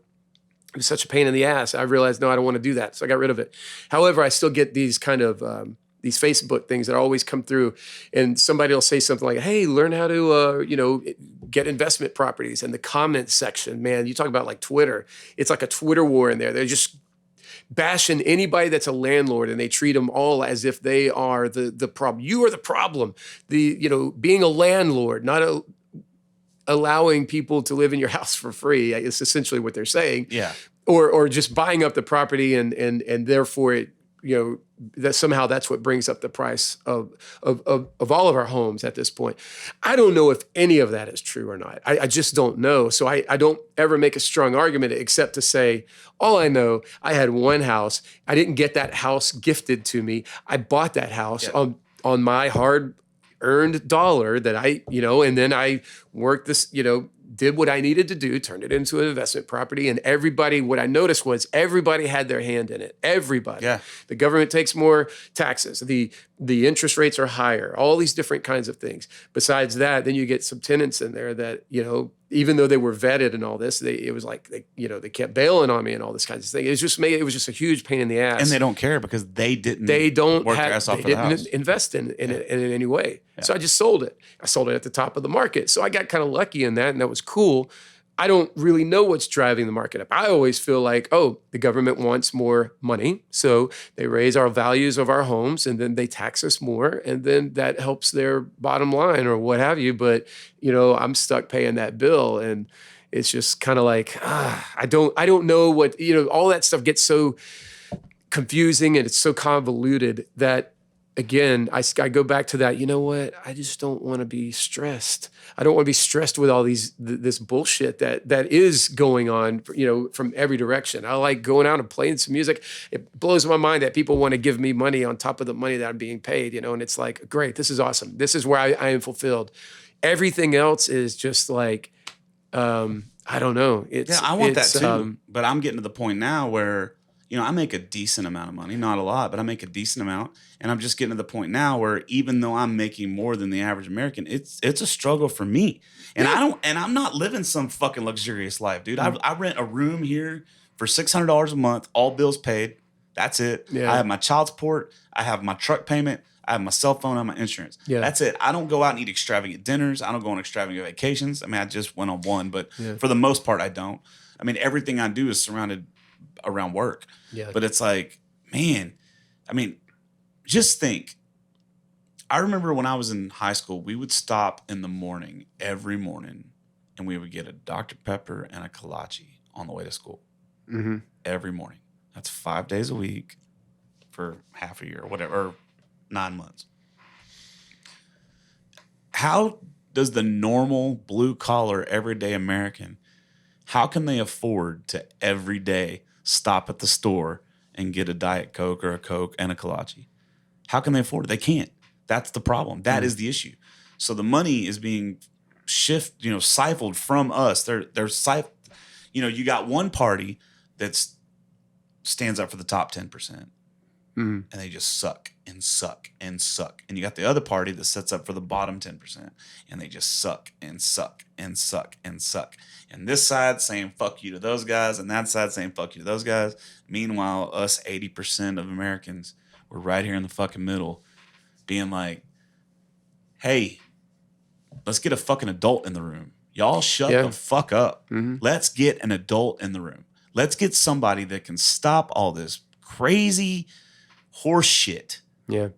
was such a pain in the ass. I realized, no, I don't want to do that. So I got rid of it. However, I still get these kind of, these Facebook things that always come through, and somebody will say something like, hey, learn how to, get investment properties. And the comments section, man, you talk about like Twitter. It's like a Twitter war in there. They're just bashing anybody that's a landlord, and they treat them all as if they are the problem. You are the problem. Being a landlord, not allowing people to live in your house for free is essentially what they're saying. Yeah. Or just buying up the property and therefore it, that somehow that's what brings up the price of all of our homes at this point. I don't know if any of that is true or not. I just don't know. So I don't ever make a strong argument except to say, all I know, I had one house. I didn't get that house gifted to me. I bought that house on my hard-earned dollar that and then I worked this, did what I needed to do, turned it into an investment property. And what I noticed was everybody had their hand in it. Everybody. Yeah. The government takes more taxes. The interest rates are higher, all these different kinds of things. Besides that, then you get some tenants in there that, even though they were vetted and all this, it was like, they kept bailing on me and all this kinds of thing. It was just a huge pain in the ass. And they don't care because they didn't work their ass off for the house. Invest in it in any way. Yeah. So I just sold it. I sold it at the top of the market. So I got kind of lucky in that, and that was cool. I don't really know what's driving the market up. I always feel like, the government wants more money, so they raise our values of our homes, and then they tax us more, and then that helps their bottom line or what have you. But I'm stuck paying that bill, and it's just kind of like I don't know what all that stuff gets so confusing and it's so convoluted that. Again, I go back to that. You know what? I just don't want to be stressed. I don't want to be stressed with all this bullshit that is going on, from every direction. I like going out and playing some music. It blows my mind that people want to give me money on top of the money that I'm being paid, and it's like, great, this is awesome. This is where I am fulfilled. Everything else is just like, I don't know. I want that too. But I'm getting to the point now where, I make a decent amount of money, not a lot, but I make a decent amount. And I'm just getting to the point now where even though I'm making more than the average American, it's a struggle for me. And I'm not living some fucking luxurious life, dude. I rent a room here for $600 a month, all bills paid. That's it. Yeah. I have my child support. I have my truck payment. I have my cell phone and my insurance. Yeah. That's it. I don't go out and eat extravagant dinners. I don't go on extravagant vacations. I mean, I just went on one, but for the most part, I don't. I mean, everything I do is surrounded around work. Yeah. But it's like, man, I mean, just think. I remember when I was in high school, we would stop in the morning, every morning, and we would get a Dr. Pepper and a kolache on the way to school. Mm-hmm. Every morning. That's 5 days a week for half a year or whatever, or 9 months. How does the normal blue-collar, everyday American, how can they afford to every day stop at the store and get a Diet Coke or a Coke and a kolache? How can they afford it? They can't. That's the problem. That is the issue. So the money is being siphoned from us. They're you got one party that stands up for the top 10%. And they just suck and suck and suck. And you got the other party that sets up for the bottom 10%, and they just suck and suck and suck and suck. And this side saying fuck you to those guys, and that side saying fuck you to those guys. Meanwhile, us 80% of Americans, we're right here in the fucking middle, being like, hey, let's get a fucking adult in the room. Y'all shut the fuck up. Mm-hmm. Let's get an adult in the room. Let's get somebody that can stop all this crazy horse shit. Yeah.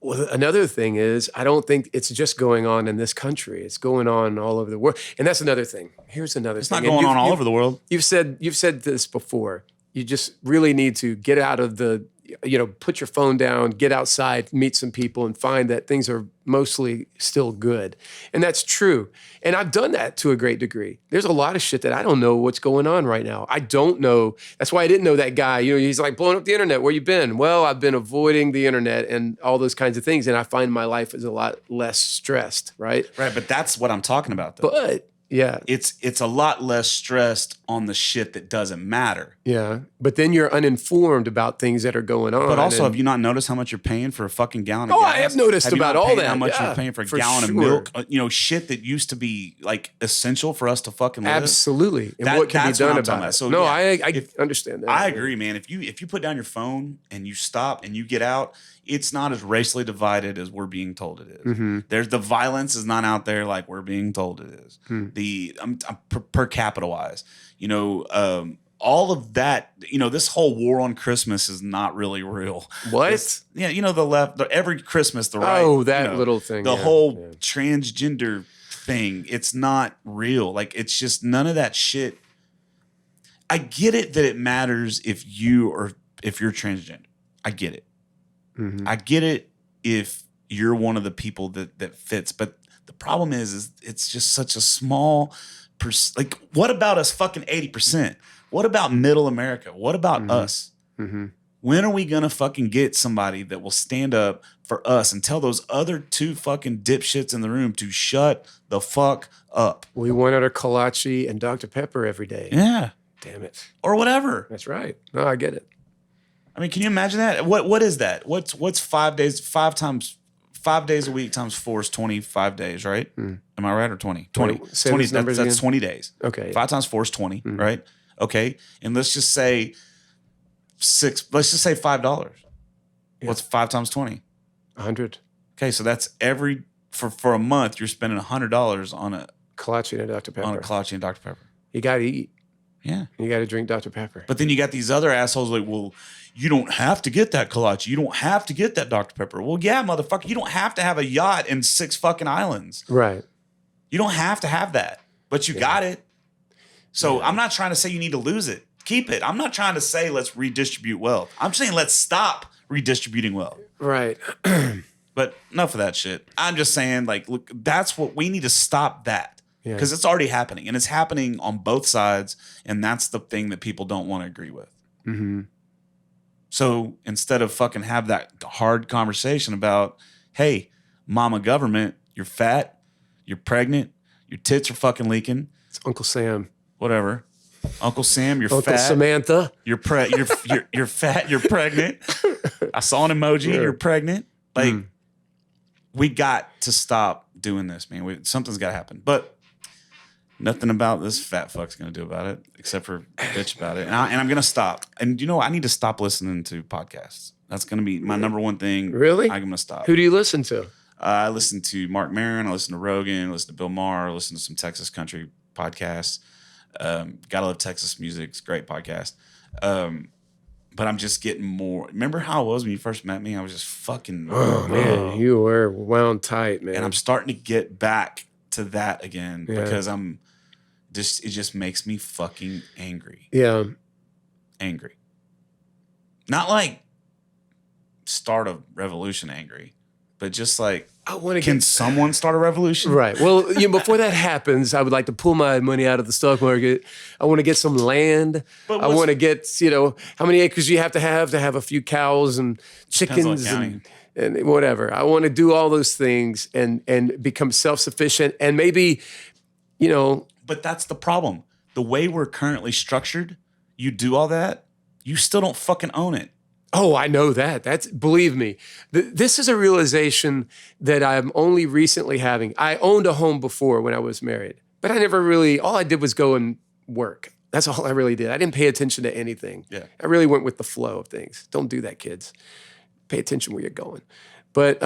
Well, another thing is, I don't think it's just going on in this country. It's going on all over the world. And that's another thing. Here's another It's thing. not going on all over the world. You've said this before. You just really need to get out of put your phone down, get outside, meet some people, and find that things are mostly still good. And that's true. And I've done that to a great degree. There's a lot of shit that I don't know what's going on right now. I don't know. That's why I didn't know that guy. He's like blowing up the internet. Where you been? Well, I've been avoiding the internet and all those kinds of things. And I find my life is a lot less stressed, right? Right, but that's what I'm talking about, though. But yeah. It's a lot less stressed on the shit that doesn't matter. Yeah. But then you're uninformed about things that are going on. But also, have you not noticed how much you're paying for a fucking gallon of gas? I have noticed you about not all paid that. How much Yeah, you're paying for a for gallon of sure. milk? Shit that used to be like essential for us to fucking live. Absolutely. And That- what can be that's what done I'm talking about it? So, no, yeah, I understand that. I agree, man. If you put down your phone and you stop and you get out, it's not as racially divided as we're being told it is. Mm-hmm. There's the violence is not out there like we're being told it is. Hmm. Per capita wise, all of that. This whole war on Christmas is not really real. What? The left. Every Christmas, the right. Oh, that little thing. The yeah, whole yeah. transgender thing. It's not real. Like it's just none of that shit. I get it that it matters if you're transgender. I get it. Mhm. I get it if you're one of the people that fits, but the problem is it's just such a small like what about us fucking 80%? What about middle America? What about us? Mhm. When are we gonna fucking get somebody that will stand up for us and tell those other two fucking dipshits in the room to shut the fuck up? We wanted a kolache and Dr. Pepper every day. Yeah. Damn it. Or whatever. That's right. No, I get it. I mean, can you imagine that? What is that? What's 5 days? 5 days a week times 4 is 25 days, right? Am I right or 20? 20. Say 20 those numbers that's again. 20 days. Okay. 5 times 4 is 20, right? Okay. And let's just say let's just say $5. Yeah. What's 5 times 20? 100. Okay, so that's for a month you're spending $100 on a Kolache and Dr. Pepper. kolache and Dr. Pepper. You got to eat. Yeah. You got to drink Dr. Pepper. But then you got these other assholes like, well, you don't have to get that kolache. You don't have to get that Dr. Pepper. Well, yeah, motherfucker, you don't have to have a yacht and 6 fucking islands. Right. You don't have to have that, but you got it. So I'm not trying to say you need to lose it. Keep it. I'm not trying to say let's redistribute wealth. I'm saying let's stop redistributing wealth. Right. But enough of that shit. I'm just saying, like, look, that's what we need to stop that. Yeah. Because it's already happening. And it's happening on both sides. And that's the thing that people don't want to agree with. Mm-hmm. So instead of fucking have that hard conversation about, hey, mama government, you're fat, you're pregnant, your tits are fucking leaking, It's Uncle Sam. whatever. Uncle Sam, you're Uncle fat. Samantha. You're fat, you're pregnant. I saw an emoji, Sure. you're pregnant. Like, we got to stop doing this, man. Something's got to happen. But nothing about this fat fuck's going to do about it except for bitch about it. And I'm going to stop. And I need to stop listening to podcasts. That's going to be my number one thing. Really? I'm going to stop. Who do you listen to? I listen to Mark Maron. I listen to Rogan. I listen to Bill Maher. I listen to some Texas country podcasts. Gotta Love Texas Music. It's a great podcast. But I'm just getting more. Remember how it was when you first met me? I was just fucking. Oh, man. You were wound tight, man. And I'm starting to get back to that again Yeah. because it just makes me fucking angry. Yeah. Angry. Not like start a revolution angry, but just like, I want to can someone start a revolution? Right. Well, before that happens, I would like to pull my money out of the stock market. I want to get some land. But I want to get, how many acres you have to have a few cows and chickens county. and whatever. I want to do all those things and become self-sufficient and maybe, But that's the problem. The way we're currently structured, you do all that, you still don't fucking own it. Oh, I know that. Believe me, this is a realization that I'm only recently having. I owned a home before when I was married, but I never really, all I did was go and work. That's all I really did. I didn't pay attention to anything. Yeah. I really went with the flow of things. Don't do that, kids. Pay attention where you're going. But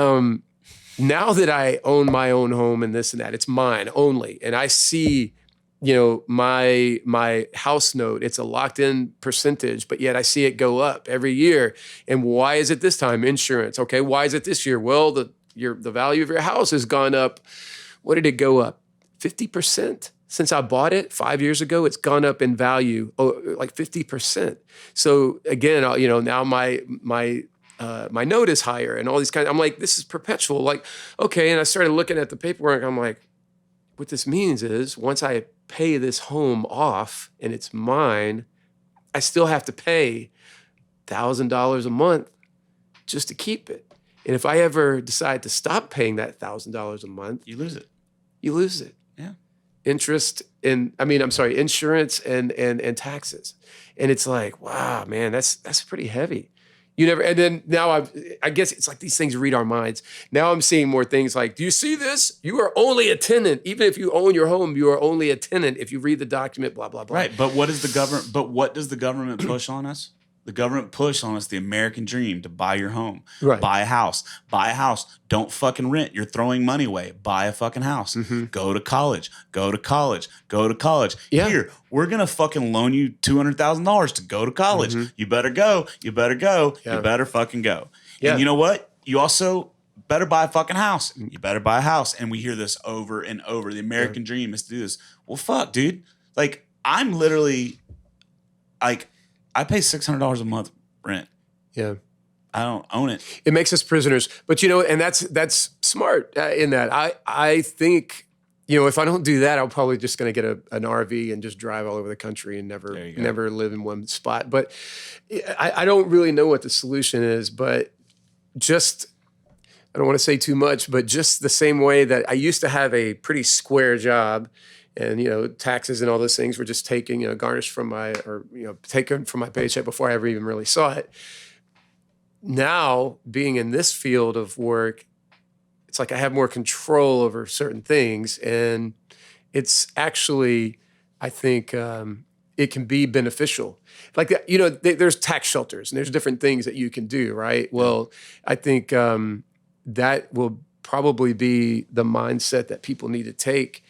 now that I own my own home and this and that, it's mine only. And I see you know, my house note, it's a locked in percentage, but yet I see it go up every year. And why is it this time? Insurance. Okay, why is it this year? Well, the value of your house has gone up. What did it go up? 50%. Since I bought it 5 years ago, it's gone up in value, like 50%. So again, you know, now my note is higher and all these I'm like, this is perpetual. Like, okay. And I started looking at the paperwork. I'm like, what this means is once I pay this home off and it's mine, I still have to pay $1,000 a month just to keep it. And if I ever decide to stop paying that $1,000 a month, You lose it. you lose it. Yeah. Insurance and taxes. And it's like, wow, man, that's pretty heavy. You never, and then now I guess it's like these things read our minds. Now I'm seeing more things like, do you see this? You are only a tenant. Even if you own your home, you are only a tenant. If you read the document, blah, blah, blah. Right. But what does the government push on us? The government push on us the American dream to buy your home, Right. buy a house, Don't fucking rent. You're throwing money away. Buy a fucking house. Go to college. Yeah. Here, we're going to fucking loan you $200,000 to go to college. You better go. You better fucking go. Yeah. And you know what? You also better buy a fucking house. You better buy a house. And we hear this over and over. The American dream is to do this. Well, fuck, dude. Like, I'm literally, like, I pay $600 a month rent. Yeah. I don't own it. It makes us prisoners. But, you know, and that's smart in that. I think, you know, if I don't do that, I'm probably just going to get an RV and just drive all over the country and never live in one spot. But I don't really know what the solution is, but just, I don't want to say too much, but just the same way that I used to have a pretty square job and, you know, taxes and all those things were just taken, you know, garnished from taken from my paycheck before I ever even really saw it. Now, being in this field of work, it's like I have more control over certain things. And it's actually, I think, it can be beneficial. Like, you know, there's tax shelters and there's different things that you can do, right? Well, I think that will probably be the mindset that people need to take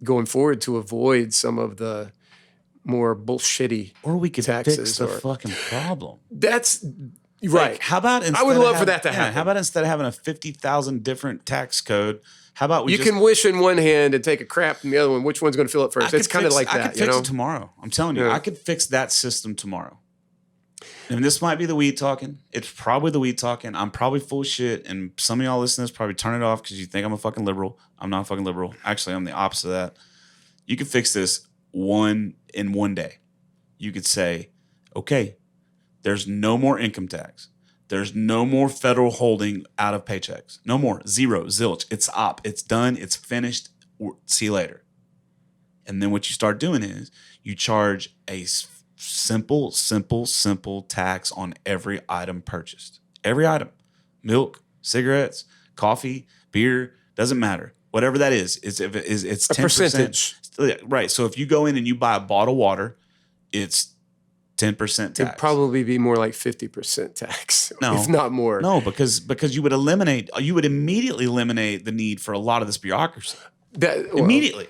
going forward to avoid some of the more bullshitty Or we could taxes fix the fucking problem. That's right. Like, how about I would love for that to happen. How about instead of having a 50,000 different tax code, how about you can wish in one hand and take a crap in the other one. Which one's going to fill it first? It's kind of like that. I could fix it tomorrow. I'm telling you, Yeah. I could fix that system tomorrow. And this might be the weed talking. It's probably the weed talking. I'm probably full of shit. And some of y'all listeners probably turn it off because you think I'm a fucking liberal. I'm not a fucking liberal. Actually, I'm the opposite of that. You could fix this in one day. You could say, okay, there's no more income tax. There's no more federal holding out of paychecks. No more. Zero. Zilch. It's op. It's done. It's finished. See you later. And then what you start doing is you charge a simple tax on every item purchased. Every item. Milk, cigarettes, coffee, beer, doesn't matter. Whatever that is, it's 10%. A percentage. Right. So if you go in and you buy a bottle of water, it's 10% tax. It'd probably be more like 50% tax, No. if not more. No, because you would immediately eliminate the need for a lot of this bureaucracy. Immediately.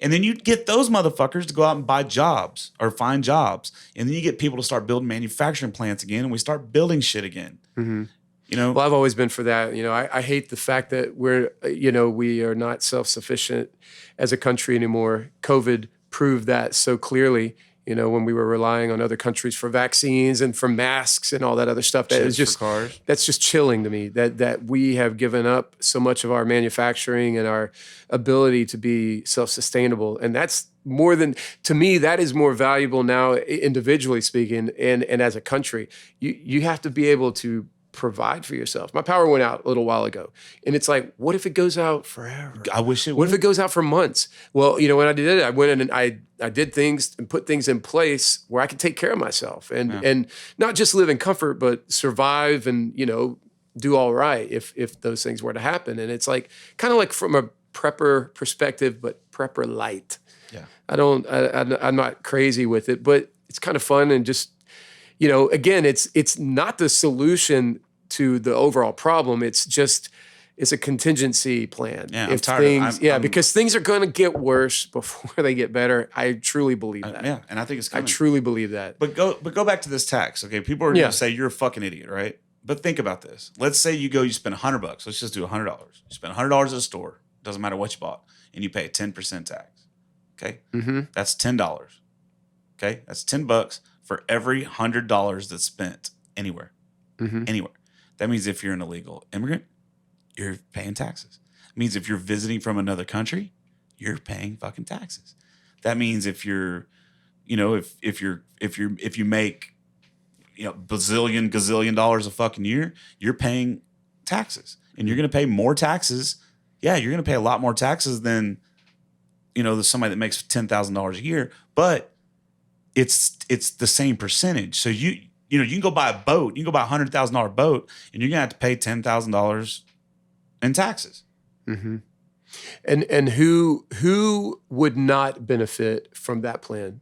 And then you'd get those motherfuckers to go out and buy jobs or find jobs. And then you get people to start building manufacturing plants again, and we start building shit again. Mm-hmm. You know? Well, I've always been for that. You know, I hate the fact that we are not self-sufficient as a country anymore. COVID proved that so clearly. You know, when we were relying on other countries for vaccines and for masks and all that other stuff, that is just cars. That's just chilling to me. That we have given up so much of our manufacturing and our ability to be self-sustainable, and that's more than, to me, that is more valuable now, individually speaking, and as a country. You have to be able to provide for yourself. My power went out a little while ago, and it's like, what if it goes out forever? I wish it would. What if it goes out for months? Well, you know, when I did it, I went in and I did things and put things in place where I could take care of myself and not just live in comfort, but survive and, you know, do all right if those things were to happen. And it's like, kind of like from a prepper perspective, but prepper light. Yeah. I'm not crazy with it, but it's kind of fun and just, you know, again, it's not the solution to the overall problem. It's it's a contingency plan. Yeah, I'm if tired of- things, I'm- because things are going to get worse before they get better. I truly believe that. Yeah, and I think it's I coming. truly believe that. But go back to this tax. Okay, people are Yeah. going to say you're a fucking idiot, right? But think about this. Let's say you spend $100. Let's just do $100. You spend $100 at a store. Doesn't matter what you bought, and you pay a 10% tax. Okay, that's $10. Okay, that's $10 for every $100 that's spent anywhere. Anywhere. That means if you're an illegal immigrant, you're paying taxes. It means if you're visiting from another country, you're paying fucking taxes. That means if you're, if you make, gazillion dollars a fucking year, you're paying taxes, and you're going to pay more taxes. Yeah, you're going to pay a lot more taxes than, somebody that makes $10,000 a year, but it's the same percentage. So you can go buy a boat, you can go buy $100,000 boat, and you're going to have to pay $10,000 in taxes. And who would not benefit from that plan?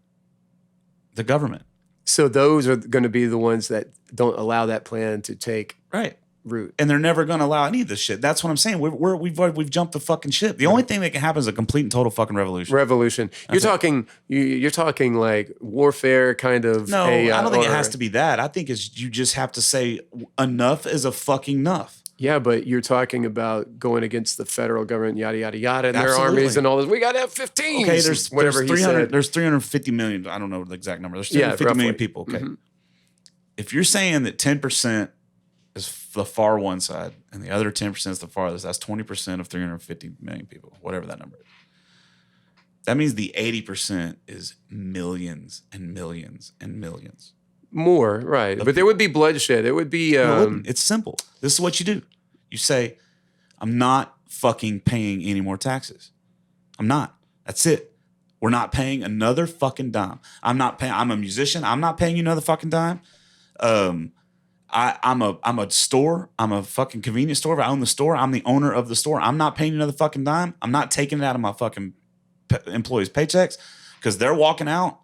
The government. So those are going to be the ones that don't allow that plan to take Right. root. And they're never going to allow any of this shit. That's what I'm saying. We've jumped the fucking ship. The only thing that can happen is a complete and total fucking revolution. You're talking like warfare kind of. No, I don't think it has to be that. I think you just have to say enough is a fucking enough. Yeah, but you're talking about going against the federal government, yada yada yada, and their Absolutely. armies and all this. We got to have 15. Okay, there's 300. said. There's 350 million. I don't know the exact number. There's Yeah, 350 million roughly. people. Okay, if you're saying that 10% is the far one side and the other 10% is the farthest, that's 20% of 350 million people, whatever that number is. That means the 80% is millions and millions and millions. More, right? But there would be bloodshed. It would be. No, it wouldn't. It's simple. This is what you do. You say, I'm not fucking paying any more taxes. I'm not. That's it. We're not paying another fucking dime. I'm a musician. I'm not paying you another fucking dime. I'm a store. I'm a fucking convenience store. If I own the store, I'm the owner of the store. I'm not paying you another fucking dime. I'm not taking it out of my fucking employees' paychecks because they're walking out.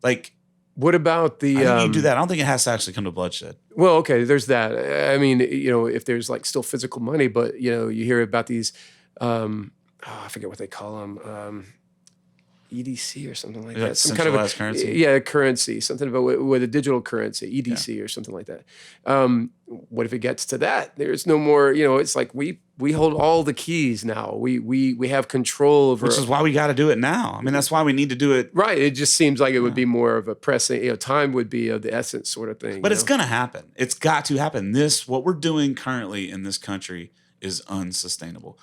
Like, what about the? I think you do that. I don't think it has to actually come to bloodshed. Well, okay, there's that. I mean, if there's like still physical money, but you hear about these. I forget what they call them. EDC or something like that. Some kind of centralized currency? Yeah, currency. Something about with a digital currency, EDC or something like that. What if it gets to that? There's no more. It's like we hold all the keys now. We have control over. Which is why we got to do it now. I mean, that's why we need to do it. Right. It just seems like it would be more of a pressing. Time would be of the essence, sort of thing. But it's going to happen. It's got to happen. What we're doing currently in this country is unsustainable.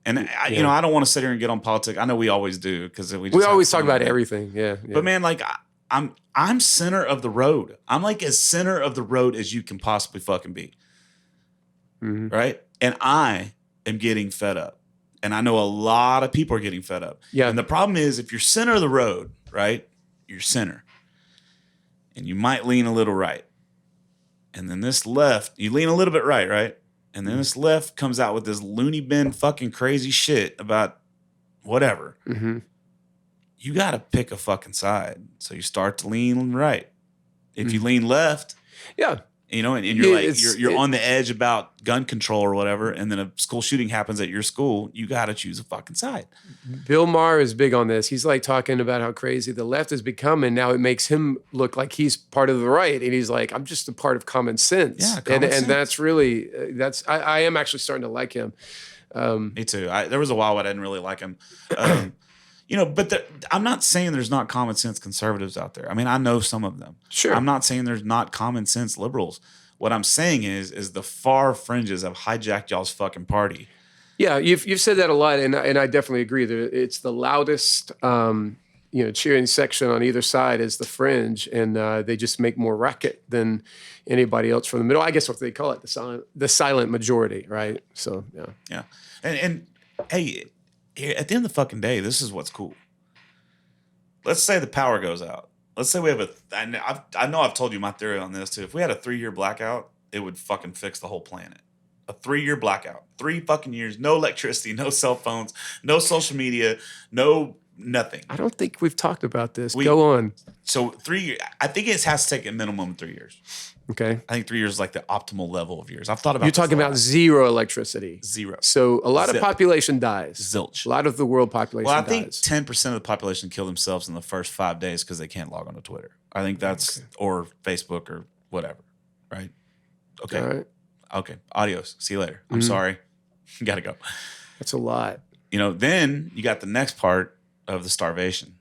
And I don't want to sit here and get on politics. I know we always do because we always talk about everything. Yeah. But man, like I'm center of the road. I'm like as center of the road as you can possibly fucking be. Right? And I am getting fed up. And I know a lot of people are getting fed up. Yeah. And the problem is if you're center of the road, right? You're center. And you might lean a little right. And then this left, you lean a little bit right? And then this left comes out with this loony bin fucking crazy shit about whatever. You got to pick a fucking side. So you start to lean right. If you lean left, Yeah. and you're on the edge about gun control or whatever, and then a school shooting happens at your school, you got to choose a fucking side. Bill Maher is big on this. He's like talking about how crazy the left has become, and now it makes him look like he's part of the right. And he's like, I'm just a part of common sense. Yeah, common sense. And that's really I am actually starting to like him. Me too. There was a while I didn't really like him. But I'm not saying there's not common sense conservatives out there. I mean, I know some of them. Sure. I'm not saying there's not common sense liberals. What I'm saying is the far fringes have hijacked y'all's fucking party. Yeah, you've said that a lot, and I definitely agree that it's the loudest, cheering section on either side is the fringe, and they just make more racket than anybody else from the middle. I guess what they call it, the silent majority, right? So Yeah, and hey, at the end of the fucking day, this is what's cool. Let's say the power goes out. Let's say we have I know I've told you my theory on this too. If we had a 3-year blackout, it would fucking fix the whole planet. A 3-year blackout. 3 fucking years, no electricity, no cell phones, no social media, no nothing. I don't think we've talked about this. We- Go on. So 3 years. I think it has to take a minimum of 3 years. Okay. I think 3 years is like the optimal level of years. I've thought about. You're this talking a about lot. zero electricity. Zero. So a lot Zip. of population dies. Zilch. A lot of the world population Well, I think dies. 10% of the population kill themselves in the first 5 days because they can't log onto Twitter. I think that's or Facebook or whatever. Right. Okay. All right. Okay. Adios. See you later. I'm sorry. Gotta go. That's a lot. Then you got the next part of the starvation.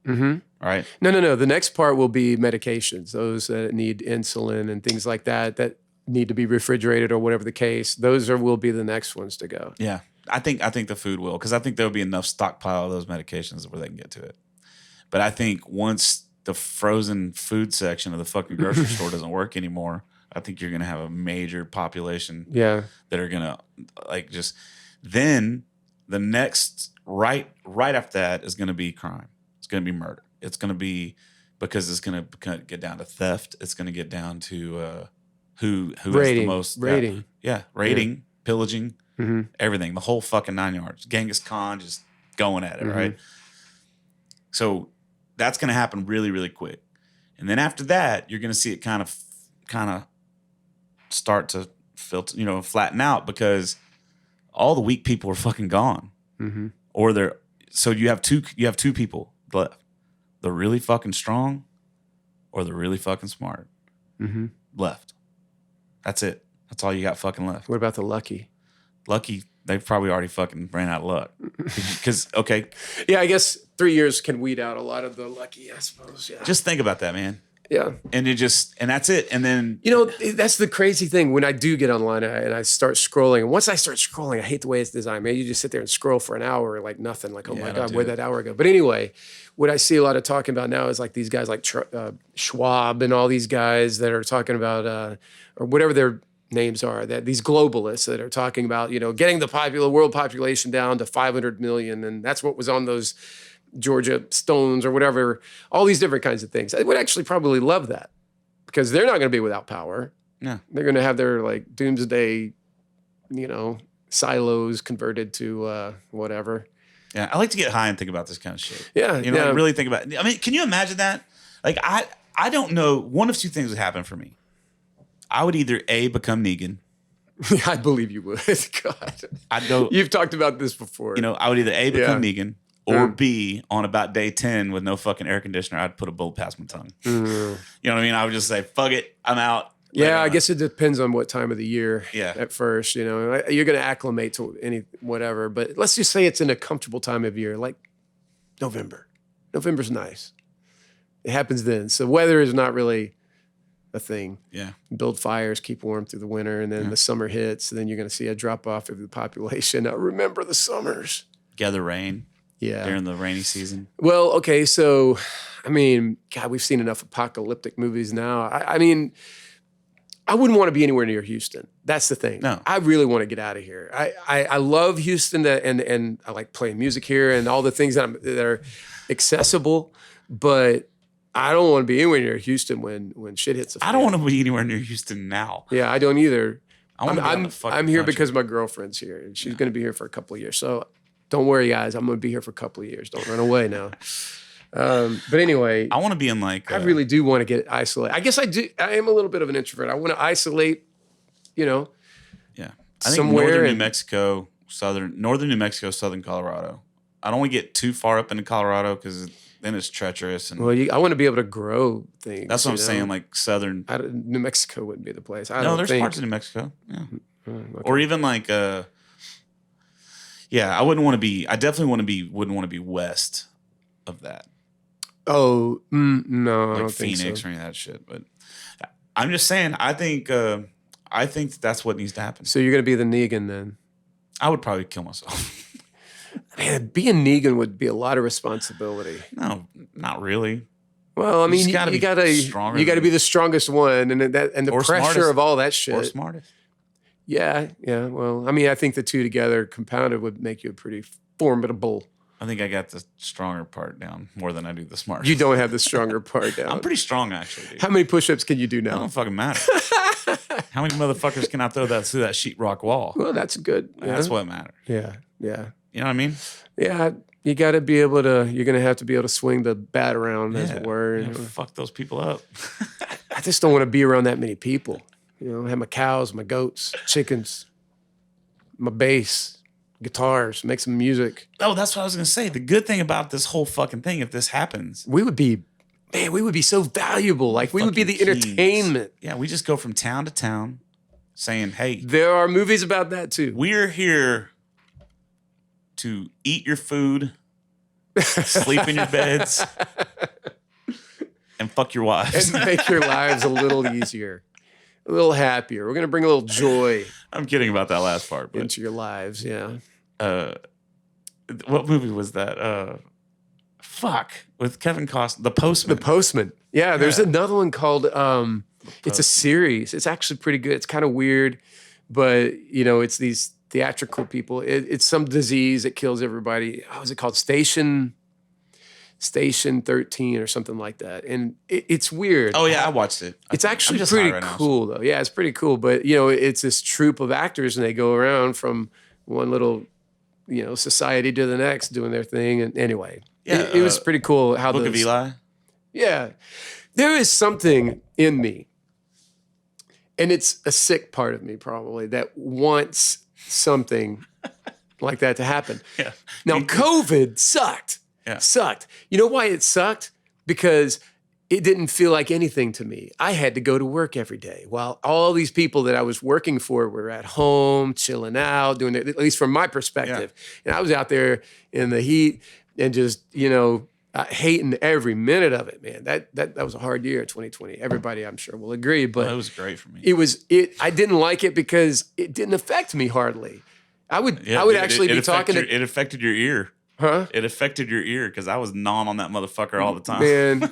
Mm-hmm. Right. No. The next part will be medications. Those that need insulin and things like that need to be refrigerated or whatever the case. Those will be the next ones to go. Yeah. I think the food will, because I think there'll be enough stockpile of those medications where they can get to it. But I think once the frozen food section of the fucking grocery store doesn't work anymore, I think you're gonna have a major population Yeah. that are gonna like just then the next right after that is gonna be crime. It's gonna be murder. It's gonna be because it's gonna get down to theft. It's gonna get down to who has the Raiding. most Raiding. Yeah, raiding, pillaging, Mm-hmm. everything, the whole fucking 9 yards. Genghis Khan just going at it, Mhm. right? So that's gonna happen really, really quick. And then after that, you're gonna see it kind of start to filter, flatten out, because all the weak people are fucking gone. Mm-hmm. Or so you have two people left. The really fucking strong or the really fucking smart Mm-hmm. left. That's it. That's all you got fucking left. What about the lucky? Lucky, they've probably already fucking ran out of luck. Because, okay, Yeah, I guess 3 years can weed out a lot of the lucky, I suppose. Yeah. just think about that, man. Yeah. And that's it. And then, That's the crazy thing. When I do get online and I start scrolling, and once I start scrolling, I hate the way it's designed. Man, you just sit there and scroll for an hour like nothing. Like, oh Yeah, my don't God, do where'd it. that hour go? But anyway, what I see a lot of talking about now is like these guys like Schwab and all these guys that are talking about, or whatever their names are, that these globalists that are talking about, getting the world population down to 500 million. And that's what was on those Georgia Stones or whatever, all these different kinds of things. I would actually probably love that, because they're not going to be without power. Yeah. They're going to have their like doomsday, silos converted to whatever. yeah, I like to get high and think about this kind of shit. Yeah. Like really think about it. I mean, can you imagine that? Like, I don't know. One of two things would happen for me. I would either A, become Negan. I believe you would. God. I'd go, You've talked about this before. I would either A, become Yeah. Negan, or B, on about day 10 with no fucking air conditioner, I'd put a bullet past my tongue. Mm. You know what I mean? I would just say, fuck it, I'm out. Yeah, Later I on. guess it depends on what time of the year. Yeah. At first, you're going to acclimate to any whatever. But let's just say it's in a comfortable time of year, like November. November's nice. It happens then. So weather is not really a thing. Yeah. Build fires, keep warm through the winter, and then the summer hits. And then you're going to see a drop off of the population. Now, remember the summers. Gather rain Yeah. during the rainy season. Well, okay, so I mean, God, we've seen enough apocalyptic movies now. I mean, I wouldn't want to be anywhere near Houston. That's the thing. No. I really want to get out of here. I love Houston and I like playing music here and all the things that are accessible, but I don't want to be anywhere near Houston when shit hits the fan. I don't want to be anywhere near Houston now. Yeah, I don't either. I want to be out of the fucking I'm here country. because my girlfriend's here and she's going to be here for a couple of years. So don't worry, guys. I'm going to be here for a couple of years. Don't run away now. But anyway, I want to be in like. I really do want to get isolated. I guess I do. I am a little bit of an introvert. I want to isolate, Yeah. I think somewhere northern New and- Mexico, northern New Mexico, southern Colorado. I don't want to get too far up into Colorado because then it's treacherous. And well, I want to be able to grow things. that's what I'm you know? saying. Like southern. New Mexico wouldn't be the place. I No, don't there's think. parts of New Mexico. Yeah. Okay. Or even like yeah, I wouldn't want to be. I definitely wouldn't want to be west of that, Oh no, I like don't think Phoenix so. or any of that shit. But I'm just saying. I think that's what needs to happen. So you're going to be the Negan then? I would probably kill myself. Man, being Negan would be a lot of responsibility. No, not really. Well, I mean, just you gotta be gotta stronger you gotta than- be the strongest one, and the Or pressure smartest. of all that Or shit. smartest. Yeah. Well, I mean, I think the two together compounded would make you a pretty formidable. I think I got the stronger part down more than I do the smart. You don't have the stronger part down. I'm pretty strong actually, dude. How many push-ups can you do It now? don't fucking matter. How many motherfuckers can I throw that through that sheetrock wall? Well, that's good. That's what matters. Yeah. You know what I mean? Yeah. you got to be able to. You're gonna have to be able to swing the bat around, as it were. Yeah, fuck those people up. I just don't want to be around that many people. You know, I have my cows, my goats, chickens, my bass, guitars, make some music. Oh, that's what I was gonna say. The good thing about this whole fucking thing, if this happens, We would be so valuable. Like we would be the fucking kings. entertainment. Yeah, we just go from town to town saying, hey, There are movies about that too. we're here to eat your food, sleep in your beds, and fuck your wives. And make your lives a little easier, a little happier. We're gonna bring a little joy I'm kidding about that last part, but into your lives. Yeah. what movie was that? Fuck, with Kevin Costner, The Postman. The Postman. Yeah, there's Yeah. another one called it's a series. It's actually pretty good. It's kind of weird, but you know, it's these theatrical people. It's some disease that kills everybody. How is it called? Station 13 or something like that. And it's weird. Oh yeah, I watched it. It's I'm actually just pretty high right now, so- cool though. Yeah, it's pretty cool. But you know, it's this troupe of actors and they go around from one little, you know, society to the next doing their thing. And anyway, Yeah, it was pretty cool how Book of those- Eli. Yeah. There is something in me, and it's a sick part of me probably, that wants something like that to happen. Yeah. Now, COVID sucked. Yeah. Sucked. You know why it sucked? Because it didn't feel like anything to me. I had to go to work every day while all these people that I was working for were at home, chilling out, doing it, at least from my perspective. And I was out there in the heat and just, you know, hating every minute of it, man. That was a hard year, 2020. Everybody, I'm sure, will agree. But That was great for me. I didn't like it because it didn't affect me hardly. I would Yeah, actually be talking to It affected your ear. huh? It affected your ear because I was gnawing on that motherfucker all the time. Man,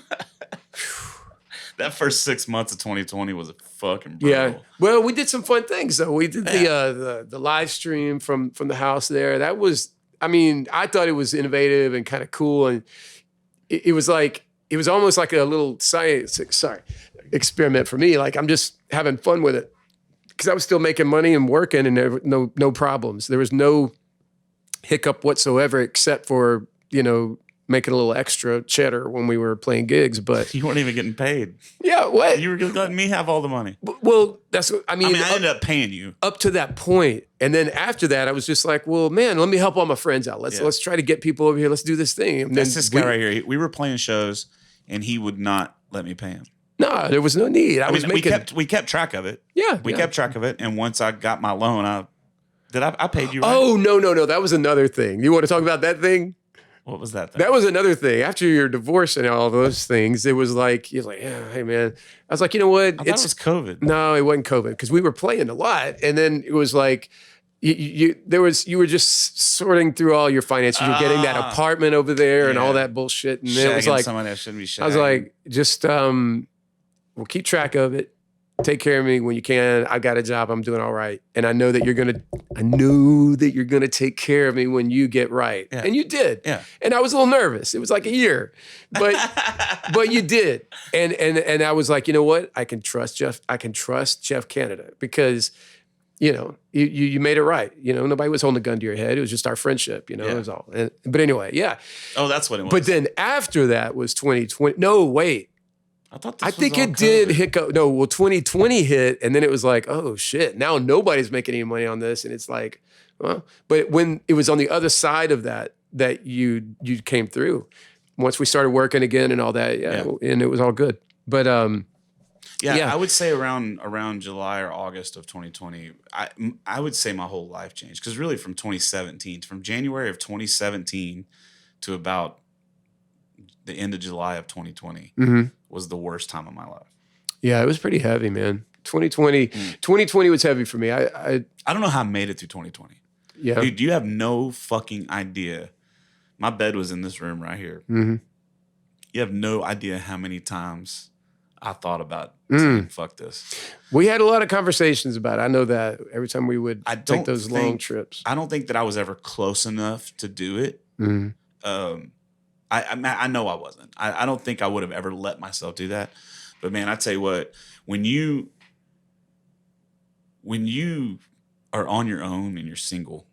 That first 6 months of 2020 was a fucking brutal. yeah. Well, we did some fun things though. We did the live stream from the house there. That was, I mean, I thought it was innovative and kind of cool, and it was like it was almost like a little science experiment for me. Like I'm just having fun with it because I was still making money and working, and there were no problems. There was no hiccup whatsoever, except for, you know, making a little extra cheddar when we were playing gigs. But You weren't even getting paid. yeah, what? You were letting me have all the money. Well, that's what I mean. I ended up paying you. Up to that point, and then after that, I was just like, well, man, let me help all my friends out. Let's try to get people over here. Let's do this thing. And That's then this guy right here. We were playing shows, and he would not let me pay him. No, there was no need. I was mean, making. we kept track of it. Yeah, We yeah. kept track of it, and once I got my loan, I paid you. Right? Oh no, that was another thing. You want to talk about that thing? What was that? That was another thing. After your divorce and all those things, it was like you're like, yeah, hey man. I was like, you know what? I thought it was COVID. No, it wasn't COVID because we were playing a lot, and then it was like you were just sorting through all your finances. You're getting that apartment over there and all Yeah. that bullshit, and then it was Shagging like somebody that shouldn't be shagging. I was like, just we'll keep track of it. Take care of me when you can. I got a job. I'm doing all right, and I know that you're gonna take care of me when you get right, Yeah. and you did. Yeah. And I was a little nervous. It was like a year, but but you did, and I was like, you know what? I can trust Jeff. I can trust Jeff Canada because, you know, you made it right. You know, nobody was holding a gun to your head. It was just our friendship. You know, it was all. But anyway, yeah. oh, that's what it was. But then after that was 2020. No, wait. I thought I think it did hiccup. No, well, 2020 hit, and then it was like, oh shit! Now nobody's making any money on this, and it's like, well, but when it was on the other side of that you came through, once we started working again and all that, yeah. And it was all good. But Yeah, I would say around July or August of 2020, I would say my whole life changed because really from 2017, from January of 2017 to about the end of July of 2020 was the worst time of my life. yeah, it was pretty heavy, man. 2020 was heavy for me. I don't know how I made it through 2020. Yeah. Dude, you have no fucking idea. My bed was in this room right here. Mm-hmm. You have no idea how many times I thought about saying, fuck this. We had a lot of conversations about it. I know that every time we would I take don't those long think- trips. I don't think that I was ever close enough to do it. I know I wasn't. I don't think I would have ever let myself do that. But man, I tell you what, when you are on your own and you're single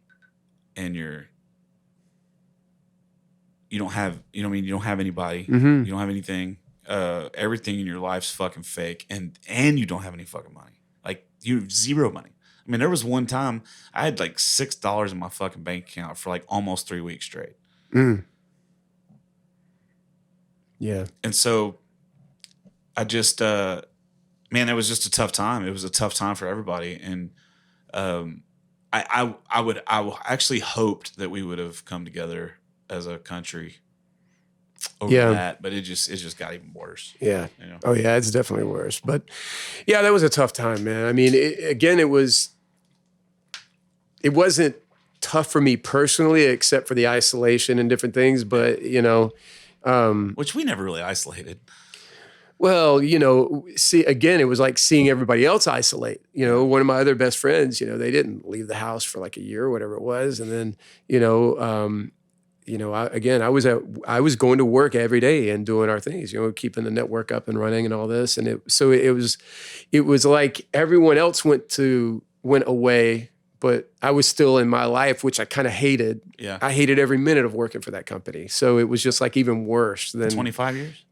and you don't have, you know what I mean? You don't have anybody. Mm-hmm. You don't have anything. Everything in your life's fucking fake, and you don't have any fucking money. Like, you have zero money. I mean, there was one time I had like $6 in my fucking bank account for like almost 3 weeks straight. Mm. Yeah. And so I just, man, it was just a tough time. It was a tough time for everybody. And I actually hoped that we would have come together as a country over that, but it just got even worse. Yeah. You know? Oh yeah, it's definitely worse. But yeah, that was a tough time, man. I mean, it wasn't tough for me personally, except for the isolation and different things. But you know, which we never really isolated. well, you know, see, again, it was like seeing everybody else isolate. You know, one of my other best friends, you know, they didn't leave the house for like a year or whatever it was, and then, I was going to work every day and doing our things, you know, keeping the network up and running and all this, and it was like everyone else went away, but I was still in my life, which I kind of hated. Yeah, I hated every minute of working for that company, so it was just like even worse than 25 years.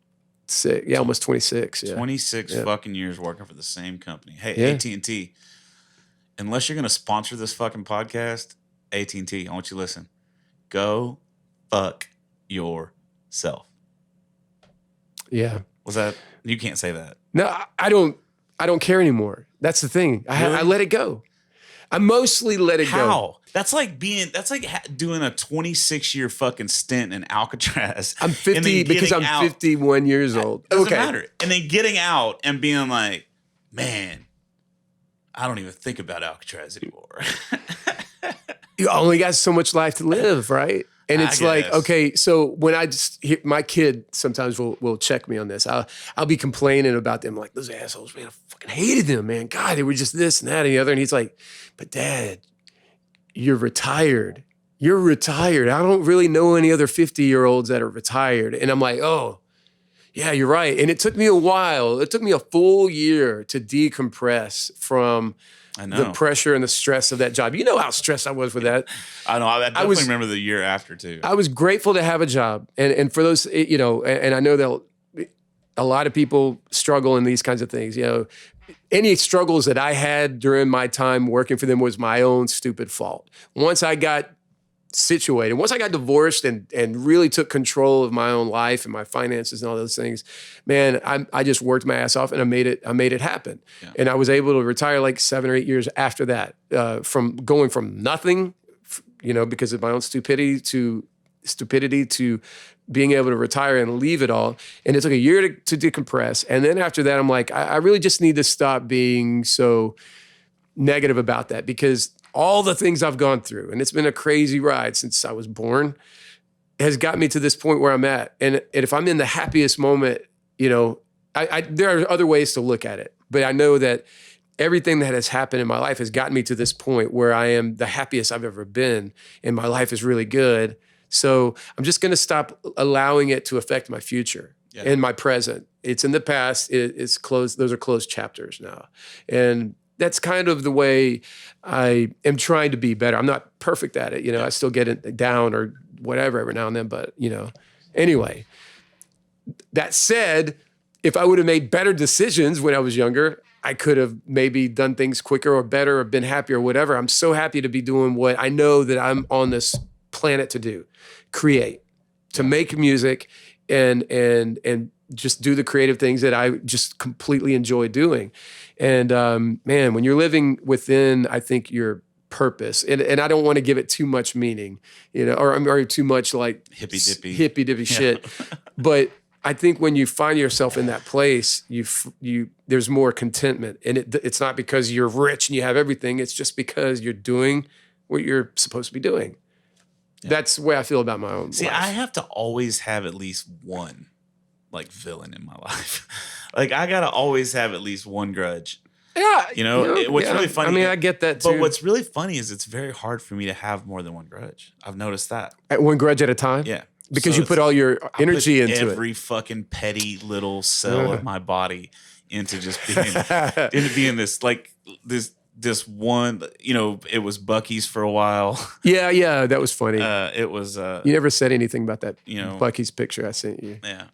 Almost 26. Yeah. 26 fucking years working for the same company. Hey, Yeah. AT&T, unless you're going to sponsor this fucking podcast, AT&T, I want you to listen. Go fuck yourself. Yeah. Was that? You can't say that. No, I don't care anymore. That's the thing. Really? I let it go. I mostly let it go. How? That's like doing a 26-year fucking stint in Alcatraz. I'm 50 because I'm 51 years old. Doesn't matter. And then getting out and being like, man, I don't even think about Alcatraz anymore. You only got so much life to live, right? And it's like, okay, so when my kid sometimes will check me on this. I'll be complaining about them, like, those assholes, man, I fucking hated them, man. God, they were just this and that and the other. And he's like, but Dad, you're retired. You're retired. I don't really know any other 50-year-olds that are retired. And I'm like, oh, yeah, you're right. And it took me a while. It took me a full year to decompress from the pressure and the stress of that job. You know how stressed I was with that. I know. I definitely remember the year after too. I was grateful to have a job. And for those, you know, and I know that a lot of people struggle in these kinds of things. You know, any struggles that I had during my time working for them was my own stupid fault. Once I got situated, once I got divorced and really took control of my own life and my finances and all those things, man, I just worked my ass off and I made it happen. Yeah. And I was able to retire like 7 or 8 years after that, from going from nothing, you know, because of my own stupidity to being able to retire and leave it all. And it took a year to decompress. And then after that, I'm like, I really just need to stop being so negative about that, because all the things I've gone through, and it's been a crazy ride since I was born, has got me to this point where I'm at. And if I'm in the happiest moment, you know, there are other ways to look at it, but I know that everything that has happened in my life has gotten me to this point where I am the happiest I've ever been, and my life is really good. So I'm just going to stop allowing it to affect my future and my present. It's in the past. It's closed. Those are closed chapters now. And that's kind of the way I am trying to be better. I'm not perfect at it. You know, I still get it down or whatever every now and then, but you know, anyway, that said, if I would have made better decisions when I was younger, I could have maybe done things quicker or better or been happier or whatever. I'm so happy to be doing what I know that I'm on this planet to do, create, to make music and just do the creative things that I just completely enjoy doing. And man, when you're living within, I think, your purpose, and I don't want to give it too much meaning, you know, or too much like hippy dippy shit. But I think when you find yourself in that place, there's more contentment, and it's not because you're rich and you have everything. It's just because you're doing what you're supposed to be doing. Yeah. That's the way I feel about my own life. I have to always have at least one like villain in my life. Like I gotta always have at least one grudge. Yeah, you know what's really funny. I mean, I get that too. But what's really funny is it's very hard for me to have more than one grudge. I've noticed that. One grudge at a time. Yeah, because you put all your energy into every fucking petty little cell of my body into just being into being this this one, it was Buc-ee's for a while. Yeah, that was funny. It was you never said anything about that know, Buc-ee's picture I sent you. yeah.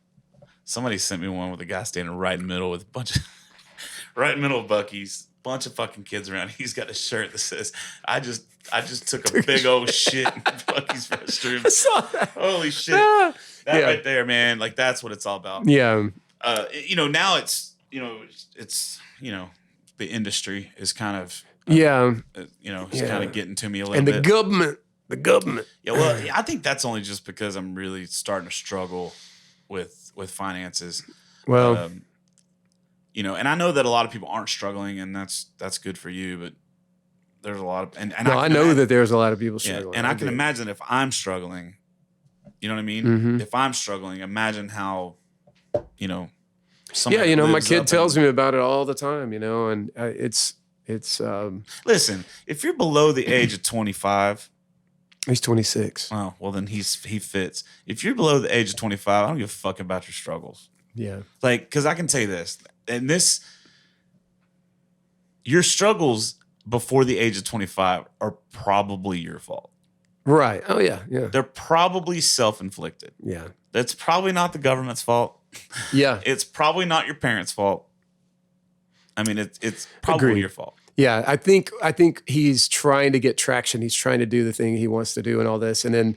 Somebody sent me one with a guy standing right in the middle with a bunch of right in the middle of Buc-ee's, bunch of fucking kids around. He's got a shirt that says, I just took a big old shit in Buc-ee's restroom. I saw that. Holy shit. Ah. That right there, man. Like, that's what it's all about. Yeah. Now it's the industry is kind of, it's kind of getting to me a little and bit. The government. Yeah, well, I think that's only just because I'm really starting to struggle with finances. Well, and I know that a lot of people aren't struggling, and that's good for you, but there's a lot of, and no, I know that there's a lot of people struggling. Yeah, and I can imagine if I'm struggling, you know what I mean? Mm-hmm. If I'm struggling, imagine how, my kid tells me about it all the time, and it's listen, if you're below the age of 25, he's 26. oh, well then he fits. If you're below the age of 25, I don't give a fuck about your struggles. Yeah. Like, because I can tell you this, and your struggles before the age of 25 are probably your fault. Right. Oh yeah. They're probably self-inflicted. Yeah. That's probably not the government's fault. Yeah. It's probably not your parents' fault. I mean, it's probably Agreed. your fault. Yeah, I think he's trying to get traction. He's trying to do the thing he wants to do and all this, and then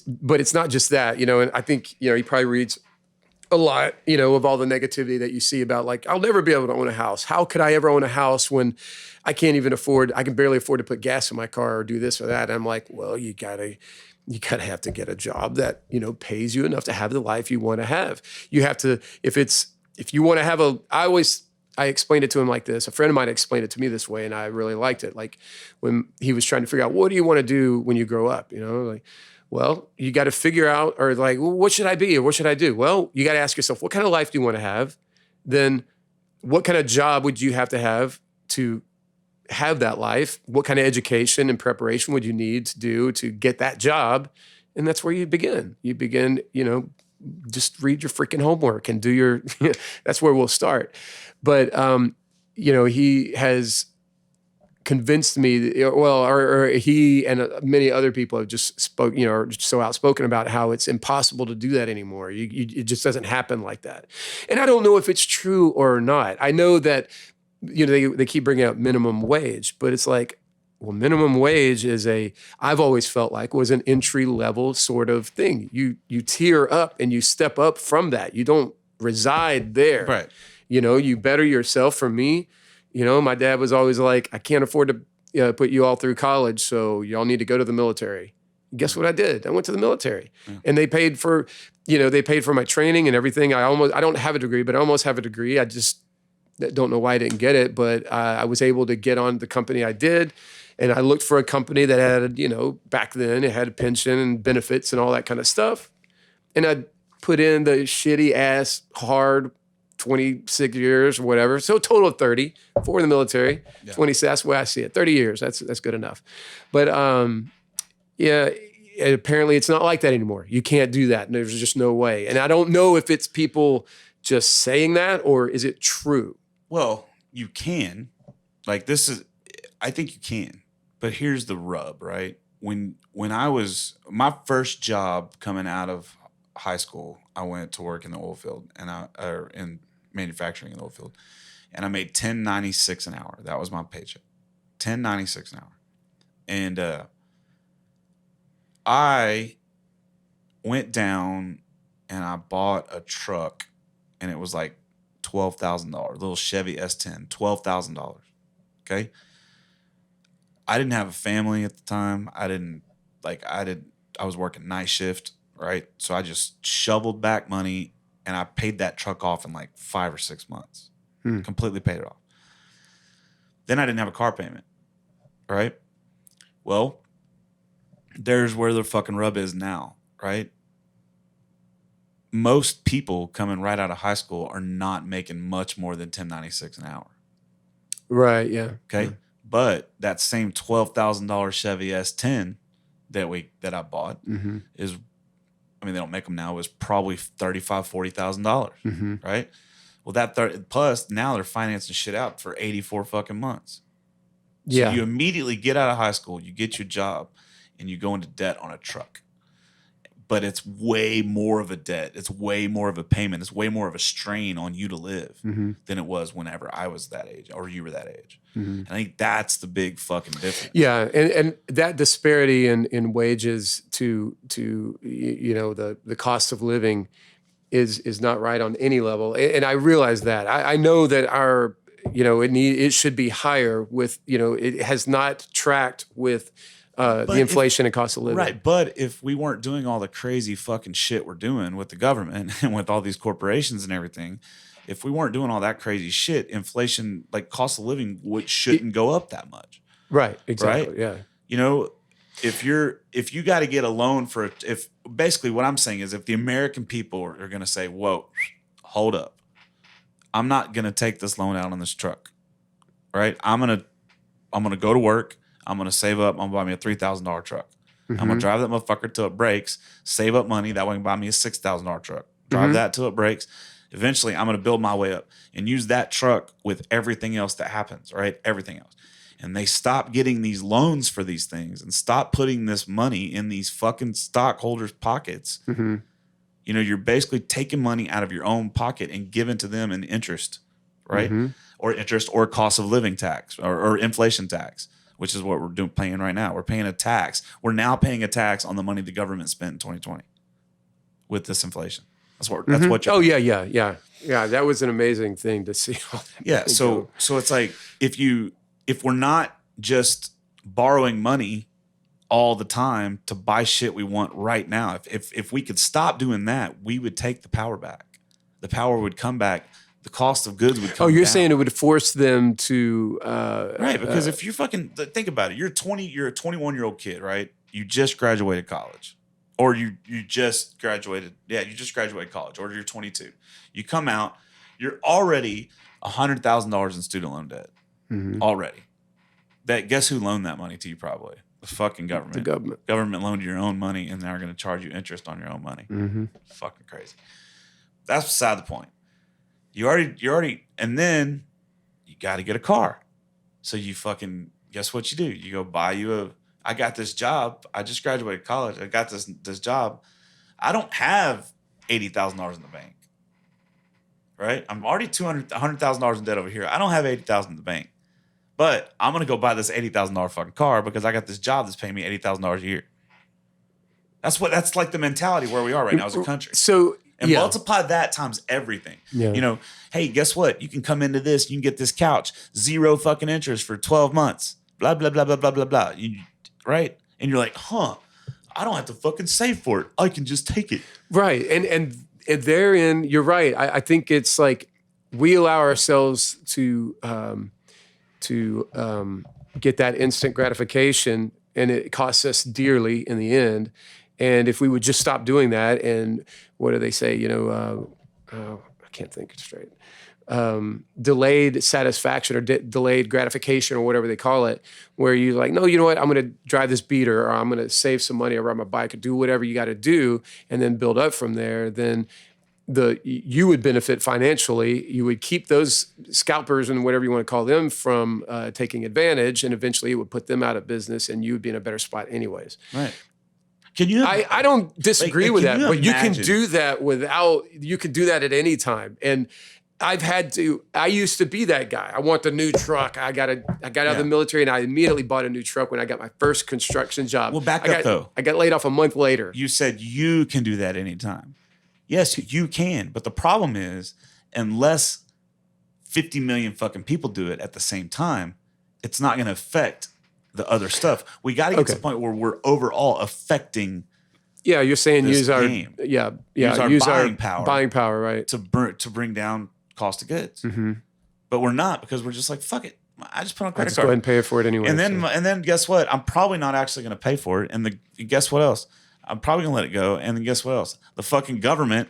but it's not just that, and I think, he probably reads a lot, of all the negativity that you see about, like, I'll never be able to own a house. How could I ever own a house when I can barely afford to put gas in my car or do this or that? And I'm like, well, you gotta have to get a job that, pays you enough to have the life you want to have. You have to, if you want to have I explained it to him like this. A friend of mine explained it to me this way, and I really liked it. Like, when he was trying to figure out, what do you want to do when you grow up? Like, well, you got to figure out, or like, well, what should I be or what should I do? Well, you got to ask yourself, what kind of life do you want to have? Then what kind of job would you have to have that life? What kind of education and preparation would you need to do to get that job? And that's where you begin. You begin, just read your freaking homework and do that's where we'll start. But, he has convinced me, or he and many other people have just are so outspoken about how it's impossible to do that anymore. It just doesn't happen like that. And I don't know if it's true or not. I know that, they keep bringing up minimum wage, but it's like, well, minimum wage I've always felt like was an entry level sort of thing. You tier up and you step up from that. You don't reside there. Right. You better yourself. For me, my dad was always like, I can't afford to put you all through college, so y'all need to go to the military. Guess what I did? I went to the military, and they paid for my training and everything. I don't have a degree, but I almost have a degree. I just don't know why I didn't get it, but I was able to get on the company I did. And I looked for a company that had, back then it had a pension and benefits and all that kind of stuff. And I put in the shitty ass, hard 26 years or whatever. So a total of 30 for the military. Yeah. 20, that's the way I see it. 30 years, that's good enough. But apparently it's not like that anymore. You can't do that. And there's just no way. And I don't know if it's people just saying that or is it true? Well, you can. I think you can. But here's the rub, right? When I was, my first job coming out of high school, I went to work in the oil field or in manufacturing in the oil field, and I made $10.96 an hour. That was my paycheck, $10.96 an hour. And I went down and I bought a truck, and it was like $12,000, little Chevy S10, $12,000. Okay. I didn't have a family at the time. I was working night shift, right? So I just shoveled back money and I paid that truck off in like 5 or 6 months. Completely paid it off. Then I didn't have a car payment, right? Well, there's where the fucking rub is now, right? Most people coming right out of high school are not making much more than $10.96 an hour. Right, yeah. Okay. Yeah. But that same $12,000 Chevy S10 that I bought is, they don't make them now, was probably $35,000, $40,000, right? Well, that plus now they're financing shit out for 84 fucking months. So Yeah. you immediately get out of high school, you get your job, and you go into debt on a truck. But it's way more of a debt. It's way more of a payment. It's way more of a strain on you to live Mm-hmm. than it was whenever I was that age or you were that age. Mm-hmm. And I think that's the big fucking difference. Yeah, and that disparity in wages to the cost of living is not right on any level, and I realize that. I know that our it should be higher with it has not tracked with the inflation and cost of living. Right. But if we weren't doing all the crazy fucking shit we're doing with the government and with all these corporations and everything, if we weren't doing all that crazy shit, inflation, like cost of living, shouldn't go up that much. Right. Exactly. Right? Yeah. You know, if you got to get a loan for if basically what I'm saying is if the American people are going to say, whoa, hold up, I'm not going to take this loan out on this truck. Right. I'm going to go to work. I'm going to save up. I'm going to buy me a $3,000 truck. Mm-hmm. I'm going to drive that motherfucker till it breaks, save up money. That way I can buy me a $6,000 truck. Drive that till it breaks. Eventually, I'm going to build my way up and use that truck with everything else that happens, right? Everything else. And they stop getting these loans for these things and stop putting this money in these fucking stockholders' pockets. Mm-hmm. You know, you're basically taking money out of your own pocket and giving to them in interest, right? Mm-hmm. Or interest or cost of living tax or inflation tax, which is what we're paying right now. We're paying a tax. We're now paying a tax on the money the government spent in 2020 with this inflation. That's what you're Oh yeah. That was an amazing thing to see. Yeah. So it's like if we're not just borrowing money all the time to buy shit we want right now, if we could stop doing that, we would take the power back. The power would come back. The cost of goods would come Oh, you're down. saying it would force them to Right, because if you fucking think about it, you're a 21-year-old kid, right? You just graduated college. Or you just graduated. Yeah, you just graduated college. Or you're 22. You come out, you're already $100,000 in student loan debt. Mhm. Already. Guess who loaned that money to you probably? The fucking government. The government. Government loaned you your own money and they're going to charge you interest on your own money. Mm-hmm. Fucking crazy. That's beside the point. You already, and then you got to get a car. So you fucking, guess what you do? You go buy I got this job. I just graduated college. I got this job. I don't have $80,000 in the bank. Right? I'm already $100,000 in debt over here. I don't have $80,000 in the bank. But I'm going to go buy this $80,000 fucking car because I got this job that's paying me $80,000 a year. That's like the mentality where we are right now as a country. So And multiply that times everything. Yeah. You know, hey, guess what? You can come into this. You can get this couch, 0 fucking interest for 12 months. Blah, blah, blah, blah, blah, blah, blah. Right? And you're like, I don't have to fucking save for it. I can just take it. Right. And therein, you're right. I think it's like we allow ourselves to get that instant gratification, and it costs us dearly in the end. And if we would just stop doing that, and what do they say? I can't think it straight. Delayed satisfaction or delayed gratification or whatever they call it, where you're like, no, you know what? I'm going to drive this beater, or I'm going to save some money, or ride my bike, or do whatever you got to do, and then build up from there. Then you would benefit financially. You would keep those scalpers and whatever you want to call them from taking advantage, and eventually it would put them out of business, and you would be in a better spot anyways. Right. Can you? I don't disagree with that, but you can imagine? do that you can do that at any time. And I used to be that guy. I want the new truck. I got out of the military and I immediately bought a new truck when I got my first construction job. Well, back up though. I got laid off a month later. You said you can do that anytime. Yes, you can. But the problem is, unless 50 million fucking people do it at the same time, it's not going to affect the other stuff. We got to get to the point where we're overall affecting. Yeah, you're saying this use our game. use buying our power. buying power, right? to bring down cost of goods. Mm-hmm. But we're not, because we're just like, fuck it. I just put on I'll credit just go card. ahead and pay for it anyway. And then guess what? I'm probably not actually going to pay for it. And guess what else? I'm probably going to let it go. And then guess what else? The fucking government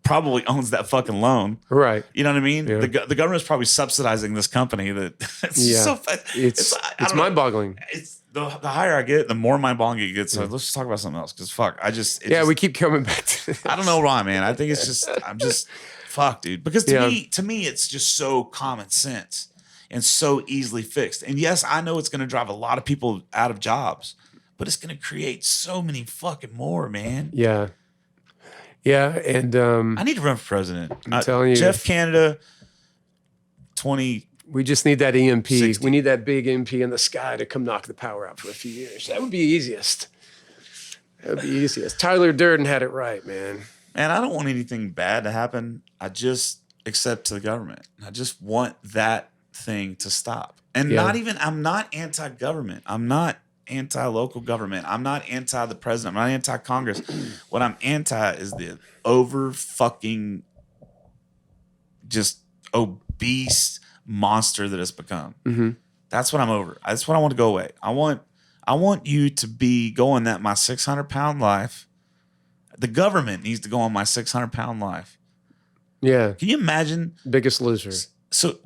probably owns that fucking loan. Right. You know what I mean? Yeah. The government's probably subsidizing this company that it's so It's I don't know. mind-boggling. It's the higher I get, the more mind-boggling it gets. So let's just talk about something else, because fuck, We keep coming back to this. I don't know why, man. I think it's just fuck, dude. Because to me, it's just so common sense. and so easily fixed. And yes, I know it's going to drive a lot of people out of jobs, but it's going to create so many fucking more, man. Yeah. Yeah. And I need to run for president. I'm telling you. Jeff Canada, 20. we just need that EMP. 60. We need that big EMP in the sky to come knock the power out for a few years. That would be easiest. That would be easiest. Tyler Durden had it right, man. Man, I don't want anything bad to happen. I just accept to the government. I just want that thing to stop. And I'm not anti-government. I'm not anti-local government. I'm not anti the president. I'm not anti-Congress. What I'm anti is the over fucking just obese monster that it's become. Mm-hmm. That's what I'm over. That's what I want to go away. I want you to be going that my 600-pound life. The government needs to go on my 600-pound life. Yeah. Can you imagine? Biggest Loser. So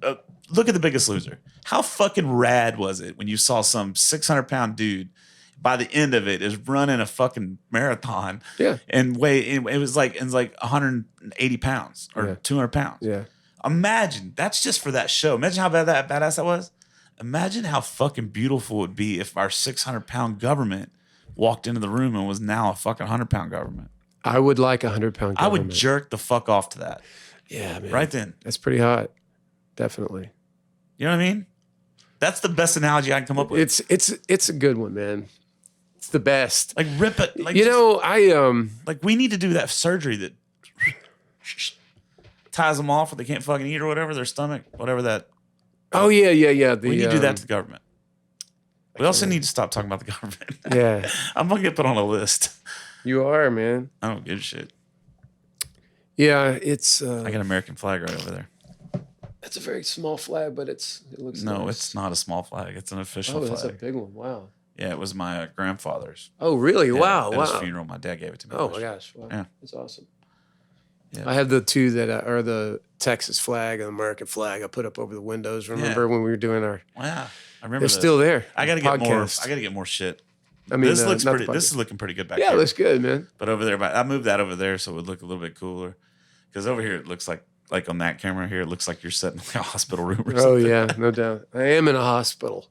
look at The Biggest Loser. How fucking rad was it when you saw some 600-pound dude by the end of it is running a fucking marathon? Yeah. And it was like 180 pounds or 200 pounds. Yeah. Imagine that's just for that show. Imagine how badass that was. Imagine how fucking beautiful it would be if our 600-pound government walked into the room and was now a fucking 100-pound government. I would like 100-pound government. I would jerk the fuck off to that. Yeah, man. Right then. That's pretty hot. Definitely. You know what I mean? That's the best analogy I can come up with. It's a good one, man. It's the best. Like rip it. Like like we need to do that surgery that ties them off, or they can't fucking eat or whatever, their stomach, whatever that. Oh yeah. We need to do that to the government. We also need to stop talking about the government. Yeah. I'm gonna get put on a list. You are, man. I don't give a shit. Yeah, it's. I got an American flag right over there. It's a very small flag, but it looks. No, nice. it's not a small flag. It's an official Oh, flag. that's a big one. Wow. Yeah, it was my grandfather's. Oh, really? Yeah, wow. At Wow. his funeral, my dad gave it to me. Oh my gosh. Wow. Yeah. That's awesome. Yeah. I have the two that are the Texas flag and the American flag I put up over the windows. Remember when we were doing our. Wow. I remember. They're still there. I got to get more. Podcast. I got to get more shit. I mean, this looks not the pretty. This podcast. is looking pretty good back Yeah, here. it looks good, man. But over there, I moved that over there so it would look a little bit cooler. Because over here, it looks like on that camera here, it looks like you're sitting in a hospital room or something. Oh yeah, no doubt. I am in a hospital.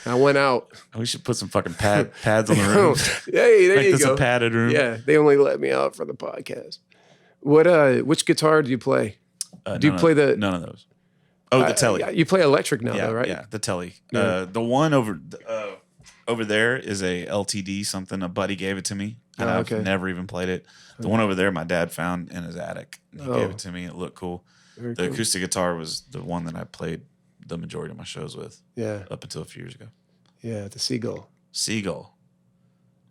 I went out. We should put some fucking pads on the room. Hey, there Make you this go. a padded room. Yeah, they only let me out for the podcast. Which guitar do you play? Do you play the none of those? Oh, the Telly. You play electric now, Yeah, though, right? yeah, the Telly. Yeah. The one over there is a LTD something. A buddy gave it to me, and Oh, I've okay. never even played it. The one over there, my dad found in his attic. He Oh. gave it to me. It looked cool. Very The cool. acoustic guitar was the one that I played the majority of my shows with Yeah, up until a few years ago. yeah, the Seagull. Seagull.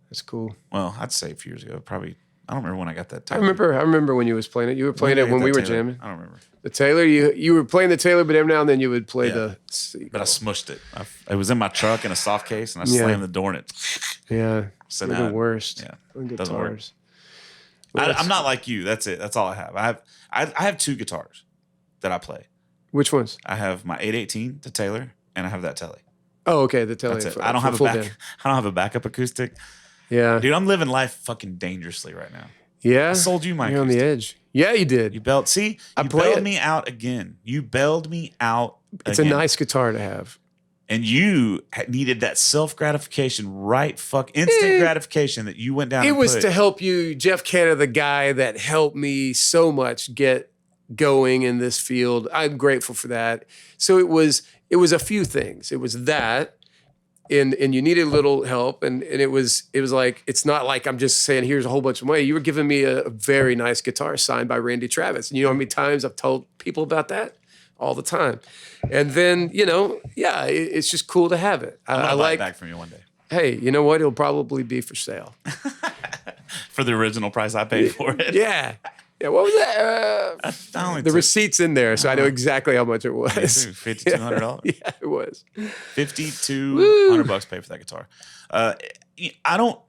That's cool. Well, I'd say a few years ago. Probably. I don't remember when I got that. I Taylor. remember when you was playing it. You were playing did I it get when that we were Taylor? jamming. I don't remember. The Taylor, you were playing the Taylor, but every now and then you would play Yeah. the Seagull. But I smushed it. It was in my truck in a soft case, and I Yeah. slammed the door in it. Yeah, So they're now- the worst. yeah, on doesn't work. guitars. Well, I'm not like you. That's it. That's all I have. I have two guitars that I play. Which ones? I have my 818, the Taylor, and I have that Telly. Oh, okay, the Taylor. That's it. I don't have a full back. band. I don't have a backup acoustic, Yeah, dude. I'm living life fucking dangerously right now. yeah. I sold you my You're on the acoustic. edge. Yeah, you did. You bailed. See, I you play bailed it. me out again. You bailed me out. It's again. a nice guitar to have. And you needed that self gratification, right? Instant gratification that you went down. It and was put. to help you, Jeff Canada, the guy that helped me so much get going in this field. I'm grateful for that. So it was a few things. It was that, and you needed a little help, and it was like, it's not like I'm just saying here's a whole bunch of money. You were giving me a very nice guitar signed by Randy Travis, and you know how many times I've told people about that? All the time. And then, it's just cool to have it. I'm I gonna buy it like, back from you one day hey, you know what? It'll probably be for sale. for the original price I paid for it. Yeah. Yeah, what was that? I only The took receipt's in there, so I know exactly how much it was. $5,200. Yeah, it was. $5,200 pay for that guitar. I don't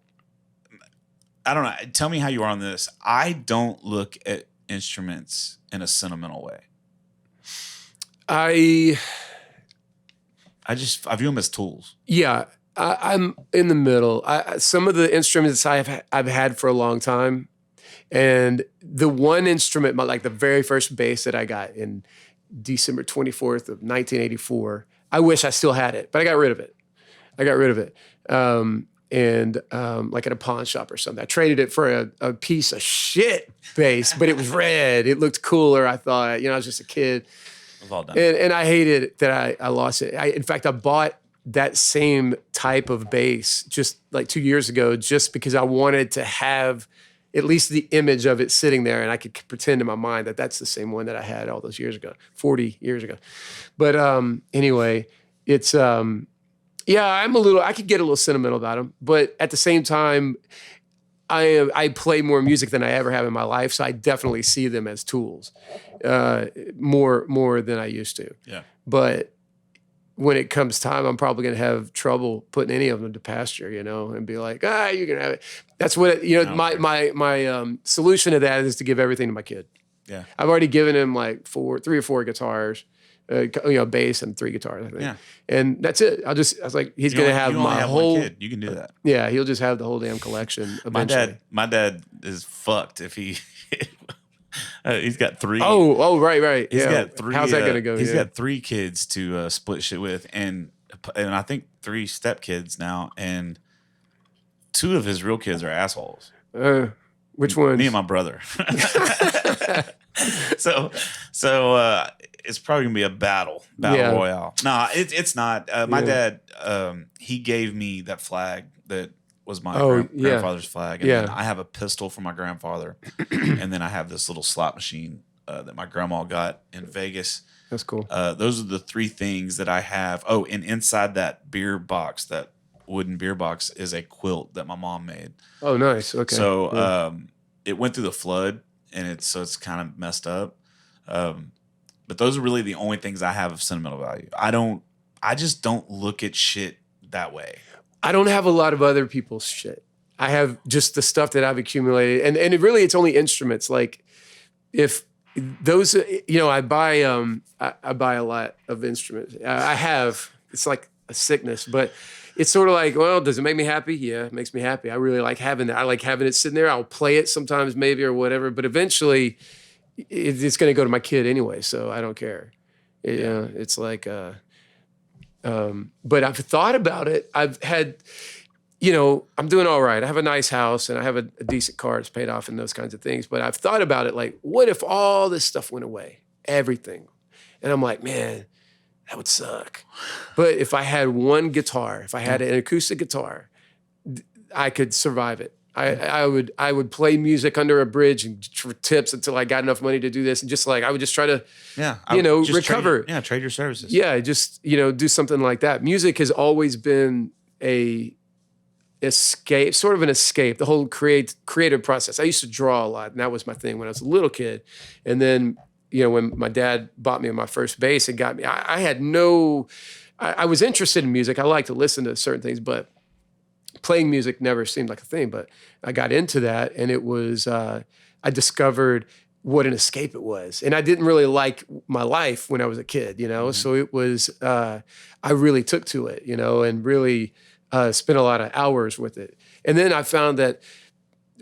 know. Tell me how you are on this. I don't look at instruments in a sentimental way. I view them as tools. I'm in the middle. Some of the instruments I've had for a long time, and the one instrument, like the very first bass that I got in December 24th of 1984. I wish I still had it, but I got rid of it. Like at a pawn shop or something. I traded it for a piece of shit bass, but it was red. It looked cooler, I thought. I was just a kid. It was all done. And I hated that I lost it. In fact, I bought that same type of bass just like 2 years ago, just because I wanted to have at least the image of it sitting there, and I could pretend in my mind that that's the same one that I had all those years ago, 40 years ago. But anyway, it's I could get a little sentimental about them, but at the same time, I play more music than I ever have in my life, so I definitely see them as tools, more than I used to. Yeah. But when it comes time, I'm probably going to have trouble putting any of them to pasture, and be like, you can have it. That's what, my solution to that is to give everything to my kid. Yeah. I've already given him like 3 or 4 guitars, bass and 3 guitars, I think. Yeah. And that's it. I was like, he's going to have my whole one kid. You can do that. Yeah, he'll just have the whole damn collection eventually. My dad is fucked if he he's got 3. Oh, right. He's got 3. How's that going to go? He's got 3 kids to split shit with, and I think 3 stepkids now, and 2 of his real kids are assholes. Which ones? Me and my brother. So it's probably gonna be a battle royale. No, it's not. My dad, he gave me that flag that was my grandfather's flag, and then I have a pistol from my grandfather, and then I have this little slot machine that my grandma got in Vegas. That's cool. Those are the 3 things that I have. Oh, and inside that beer box, that wooden beer box, is a quilt that my mom made. Oh, nice. Okay. So it went through the flood, and it's kind of messed up. But those are really the only things I have of sentimental value. I just don't look at shit that way. I don't have a lot of other people's shit. I have just the stuff that I've accumulated, and it's only instruments. Like if those, I buy a lot of instruments. It's like a sickness, but it's sort of like, well, does it make me happy? Yeah, it makes me happy. I really like having that. I like having it sitting there. I'll play it sometimes maybe or whatever, but eventually it's going to go to my kid anyway, so I don't care. It's like, but I've thought about it. I've had, I'm doing all right. I have a nice house and I have a decent car. It's paid off and those kinds of things. But I've thought about it like, what if all this stuff went away? Everything. And I'm like, man, that would suck. But if I had one guitar, if I had an acoustic guitar, I could survive it. I would play music under a bridge and for tips until I got enough money to do this, and just like I would just try to, recover. Trade your services. Yeah, just do something like that. Music has always been a escape, sort of an escape. The whole creative process. I used to draw a lot, and that was my thing when I was a little kid. And then when my dad bought me my first bass and got me, I was interested in music. I like to listen to certain things, but playing music never seemed like a thing. But I got into that, and it was, I discovered what an escape it was. And I didn't really like my life when I was a kid, Mm-hmm. So it was, I really took to it, and really spent a lot of hours with it. And then I found that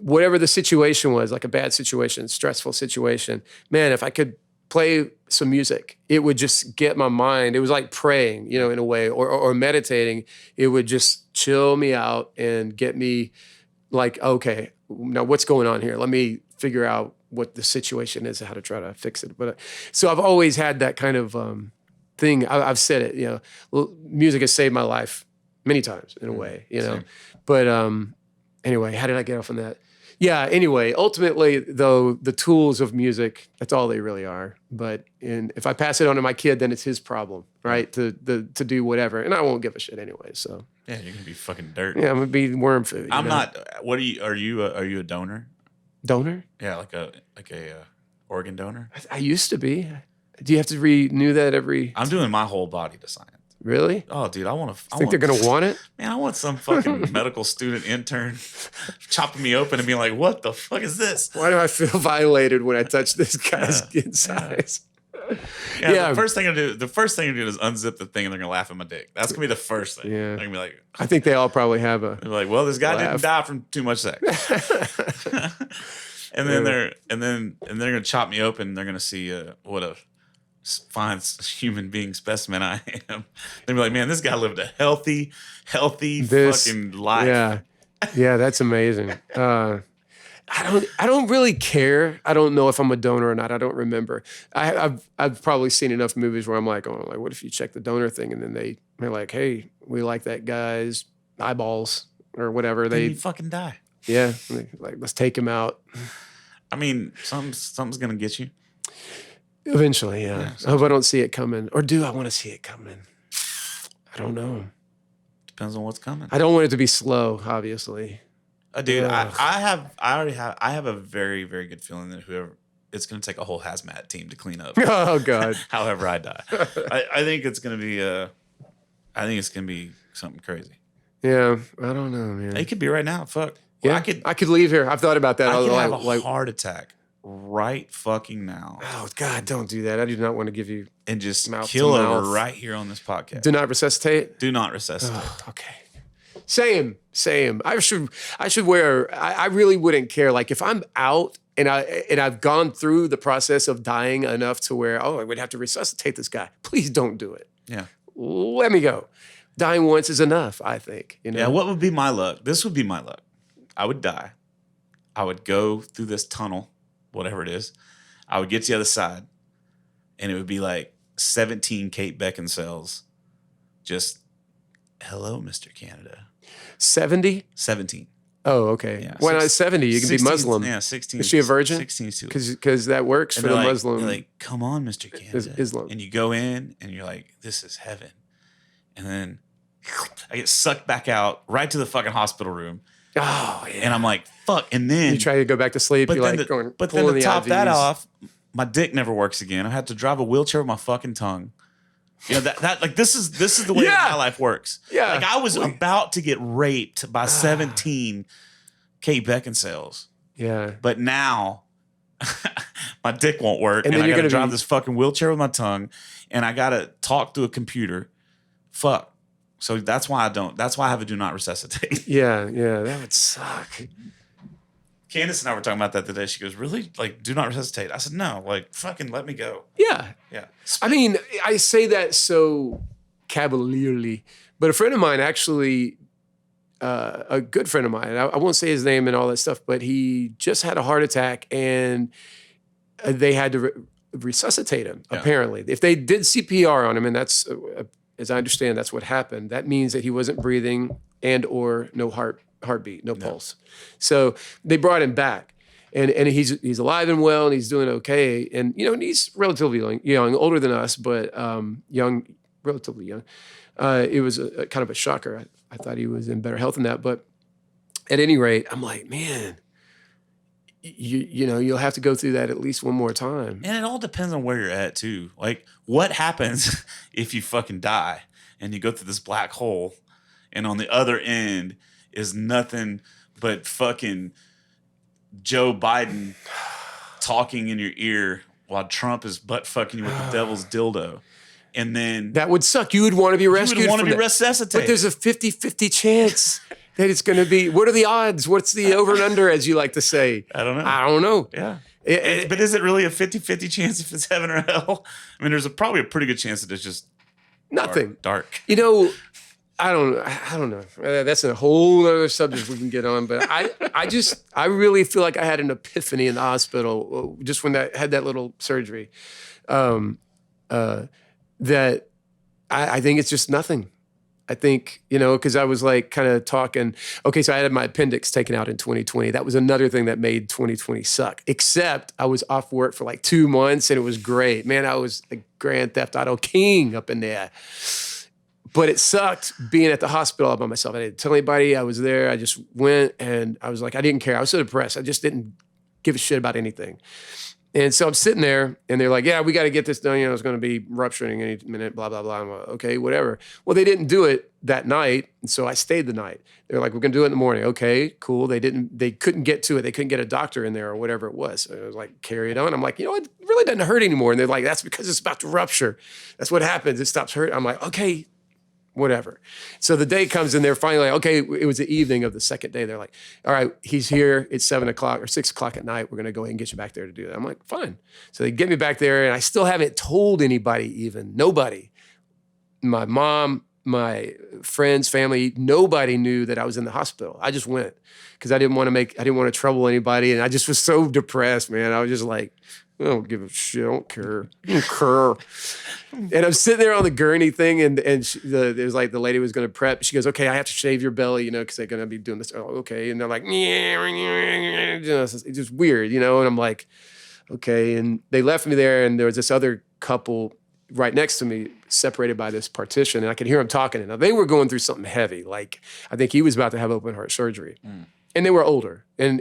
whatever the situation was, like a bad situation, stressful situation, man, if I could play some music, it would just get my mind. It was like praying, in a way, or meditating. It would just chill me out and get me like, okay, now what's going on here? Let me figure out what the situation is and how to try to fix it. But so I've always had that kind of thing. I've said it, music has saved my life many times in a way, Same. But anyway, how did I get off on that? Yeah, anyway, ultimately, though, the tools of music, that's all they really are. But if I pass it on to my kid, then it's his problem, right? To do whatever. And I won't give a shit anyway, so. Yeah, you're going to be fucking dirt. Yeah, I'm going to be worm food. I'm not. What are you a donor? Donor? Yeah, like a organ donor? I used to be. Do you have to renew that every... I'm doing my whole body to science. Really? Oh, dude, I want to. Think they're gonna want it? Man, I want some fucking medical student intern chopping me open and being like, "What the fuck is this? Why do I feel violated when I touch this guy's skin size?" Yeah. The first thing I do is unzip the thing, and they're gonna laugh at my dick. That's gonna be the first thing. Yeah. They're gonna be like, I think they all probably have a. They're like, well, this guy didn't die from too much sex. And then they're gonna chop me open. And they're gonna see what a fine human being specimen I am, they'd be like, man, this guy lived a healthy fucking life. Yeah, that's amazing. I don't really care. I don't know if I'm a donor or not. I don't remember. I've probably seen enough movies where I'm like, what if you check the donor thing and then they're like, hey, we like that guy's eyeballs or whatever. Then you fucking die. Yeah, like let's take him out. I mean, something's gonna get you. Eventually, yeah. I hope I don't see it coming. Or do I want to see it coming? I don't know. Depends on what's coming. I don't want it to be slow, obviously. Dude, I have a very, very good feeling that it's going to take a whole hazmat team to clean up. Oh God! However I die, I think it's going to be something crazy. Yeah, I don't know, man. It could be right now. Fuck. Yeah, I could leave here. I've thought about that. I could have a heart attack right fucking now. Oh God, don't do that. I do not want to give you and just mouth kill to over mouth. right here on this podcast. Do not resuscitate. Do not resuscitate. Oh, okay. Same. I should wear. I really wouldn't care. Like if I'm out and I've gone through the process of dying enough to where I would have to resuscitate this guy. Please don't do it. Yeah. Let me go. Dying once is enough. I think. You know. Yeah. What would be my luck? This would be my luck. I would die. I would go through this tunnel, whatever it is. I would get to the other side, and it would be like 17 Kate Beckinsales. Just hello, Mr. Canada. 70? 17. Oh, okay. Yeah, When I was 70, you can 16, be Muslim. Yeah, 16. Is she a virgin? 16 too. Because that works And for the they're like, Muslim. they're like, come on, Mr. Canada. Islam. And you go in, and you're like, this is heaven. And then I get sucked back out right to the fucking hospital room. Oh, yeah. And I'm like, fuck. And then You try to go back to sleep. You're like going, but then pulling to the top that IVs. off, my dick never works again. I had to drive a wheelchair with my fucking tongue. You know, that like this is the way Yeah. my life works. Yeah. Like I was about to get raped by 17 Kate Beckinsales. Yeah. But now my dick won't work. And And, then I you're gotta gonna drive be- this fucking wheelchair with my tongue. And I gotta talk through a computer. Fuck. So that's why I have a do not resuscitate. Yeah. That would suck. Candace and I were talking about that today. She goes, really? Like, do not resuscitate. I said, no, like, fucking let me go. Yeah. Yeah. I mean, I say that so cavalierly, but a friend of mine actually, a good friend of mine, I won't say his name and all that stuff, but he just had a heart attack and they had to resuscitate him, Yeah. apparently. If they did CPR on him, and that's, as I understand, that's what happened, that means that he wasn't breathing and or no heartbeat, no pulse. So they brought him back. And he's alive and well, and he's doing okay. And and he's relatively young, older than us, but young, relatively young. It was a kind of a shocker. I thought he was in better health than that. But at any rate, I'm like, man, you'll have to go through that at least one more time. And it all depends on where you're at, too. Like, what happens if you fucking die and you go through this black hole and on the other end is nothing but fucking Joe Biden talking in your ear while Trump is butt fucking you with the devil's dildo. And then That would suck. You would want to be rescued. you would want to from be that. resuscitated. But there's a 50-50 chance that it's going to be. What are the odds? What's the over and under, as you like to say? I don't know. I don't know. Yeah. But is it really a 50-50 chance if it's heaven or hell? I mean, there's probably a pretty good chance that it's just Nothing. dark. I don't know. That's a whole other subject we can get on. But I really feel like I had an epiphany in the hospital just when I had that little surgery. That I think it's just nothing. I think, because I was like kind of talking, okay, so I had my appendix taken out in 2020. That was another thing that made 2020 suck, except I was off work for like 2 months and it was great. Man, I was a Grand Theft Auto king up in there. But it sucked being at the hospital all by myself. I didn't tell anybody I was there. I just went and I was like, I didn't care. I was so depressed. I just didn't give a shit about anything. And so I'm sitting there and they're like, yeah, we got to get this done. It's going to be rupturing any minute, blah, blah, blah. I'm like, okay, whatever. Well, they didn't do it that night. And so I stayed the night. They're like, we're going to do it in the morning. Okay, cool. They couldn't get to it. They couldn't get a doctor in there or whatever it was. So I was like, carry it on. I'm like, it really doesn't hurt anymore. And they're like, that's because it's about to rupture. That's what happens. It stops hurting. I'm like, okay, whatever. So the day comes and they're finally like, okay, it was the evening of the second day. They're like, all right, he's here. It's 7 o'clock or 6 o'clock at night. We're going to go ahead and get you back there to do that. I'm like, fine. So they get me back there and I still haven't told anybody even, nobody. My mom, my friends, family, nobody knew that I was in the hospital. I just went because I didn't want to trouble anybody. And I just was so depressed, man. I was just like, I don't give a shit. I don't care. I don't care. And I'm sitting there on the gurney thing, and it was like the lady was going to prep. She goes, okay, I have to shave your belly, because they're going to be doing this. Oh, okay. And they're like, it's just weird, And I'm like, okay. And they left me there, and there was this other couple right next to me, separated by this partition, and I could hear them talking. And now they were going through something heavy. Like, I think he was about to have open heart surgery. And they were older. And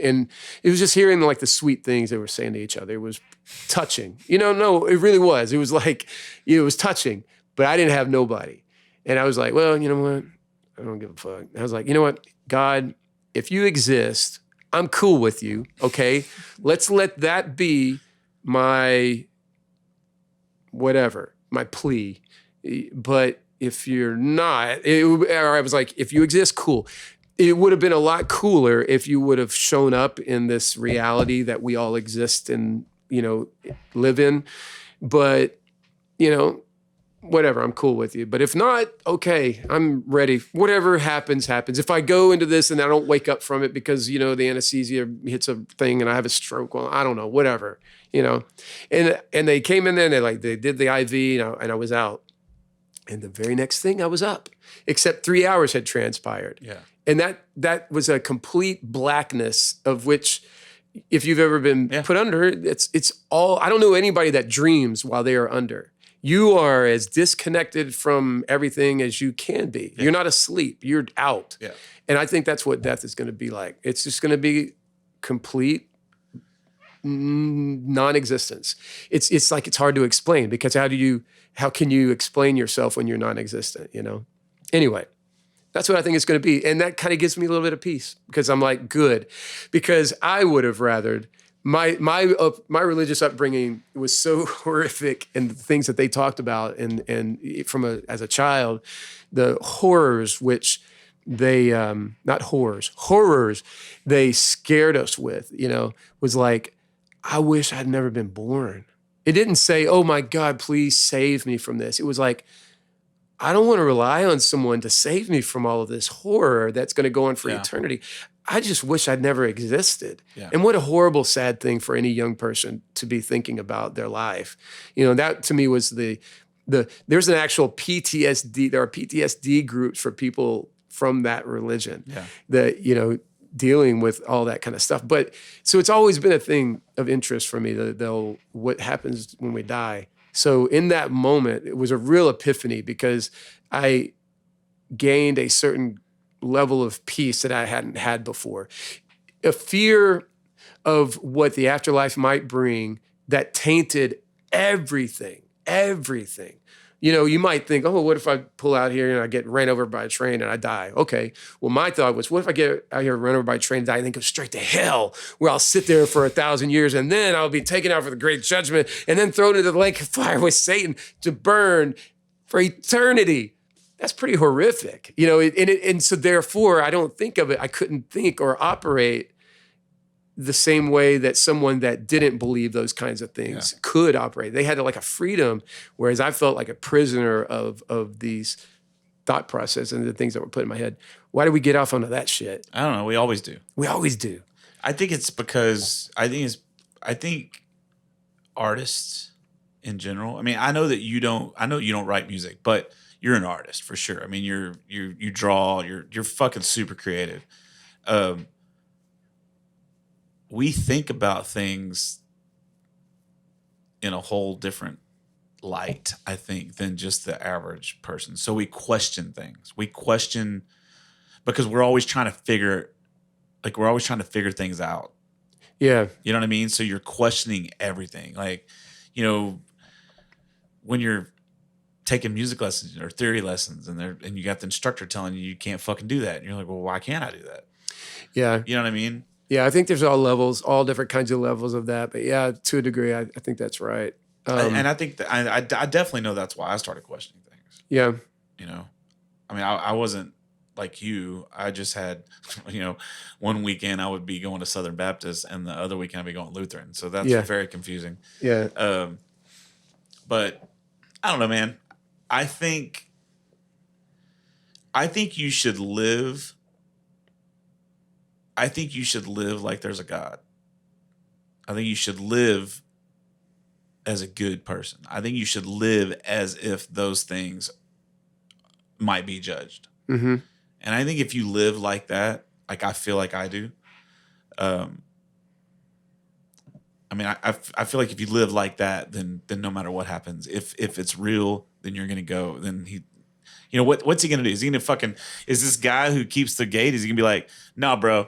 it was just hearing like the sweet things they were saying to each other. It was touching. No, it really was. It was like, it was touching, but I didn't have nobody. And I was like, well, you know what? I don't give a fuck. I was like, you know what? God, if you exist, I'm cool with you, okay? Let's let that be my whatever, my plea. But if you're not, or I was like, if you exist, cool. It would have been a lot cooler if you would have shown up in this reality that we all exist and, live in. But, whatever, I'm cool with you. But if not, okay, I'm ready. Whatever happens, happens. If I go into this and I don't wake up from it because, the anesthesia hits a thing and I have a stroke, well, I don't know, whatever, And they came in there and they did the IV and I was out. And the very next thing I was up, except 3 hours had transpired. Yeah. And that was a complete blackness of which, if you've ever been put under, it's all, I don't know anybody that dreams while they are under. You are as disconnected from everything as you can be. Yeah. You're not asleep, you're out. Yeah. And I think that's what death is going to be like. It's just going to be complete non-existence. It's like, it's hard to explain because how can you explain yourself when you're non-existent, Anyway, that's what I think it's going to be. And that kind of gives me a little bit of peace because I'm like, good. Because I would have rathered, my religious upbringing was so horrific, and the things that they talked about and as a child, the horrors which they, not horrors they scared us with, was like, I wish I'd never been born. It didn't say, oh my God, please save me from this. It was like, I don't want to rely on someone to save me from all of this horror that's going to go on for eternity. I just wish I'd never existed. Yeah. And what a horrible, sad thing for any young person to be thinking about their life. That to me was there's an actual PTSD. There are PTSD groups for people from that religion that, dealing with all that kind of stuff. But so it's always been a thing of interest for me, what happens when we die. So in that moment, it was a real epiphany because I gained a certain level of peace that I hadn't had before. A fear of what the afterlife might bring that tainted everything. You might think, oh, what if I pull out here and I get ran over by a train and I die? Okay. Well, my thought was, what if I get out here run over by a train and die and then go straight to hell, where I'll sit there for 1,000 years and then I'll be taken out for the great judgment and then thrown into the lake of fire with Satan to burn for eternity. That's pretty horrific, and so therefore I don't think of it. I couldn't think or operate the same way that someone that didn't believe those kinds of things could operate. They had like a freedom, whereas I felt like a prisoner of these thought processes and the things that were put in my head. Why did we get off onto that shit? I don't know. We always do. We always do. I think it's because I think artists in general. I mean, I know you don't write music, but you're an artist for sure. I mean, you draw. You're fucking super creative. We think about things in a whole different light, I think, than just the average person. So we question things. We question because we're always trying to figure things out. Yeah. You know what I mean? So you're questioning everything. Like, when you're taking music lessons or theory lessons and you got the instructor telling you can't fucking do that. And you're like, well, why can't I do that? Yeah. You know what I mean? Yeah, I think there's all different kinds of levels of that. But yeah, to a degree, I think that's right. And I think that I definitely know that's why I started questioning things. Yeah. I mean, I wasn't like you. I just had, one weekend I would be going to Southern Baptist and the other weekend I'd be going Lutheran. So that's very confusing. Yeah. But I don't know, man. I think you should live. I think you should live like there's a God. I think you should live as a good person. I think you should live as if those things might be judged. Mm-hmm. And I think if you live like that, like I feel like I do, I mean, I feel like if you live like that, then no matter what happens, if it's real, then you're gonna go. Then what's he gonna do? Is he gonna is this guy who keeps the gate? Is he gonna be like, no, bro,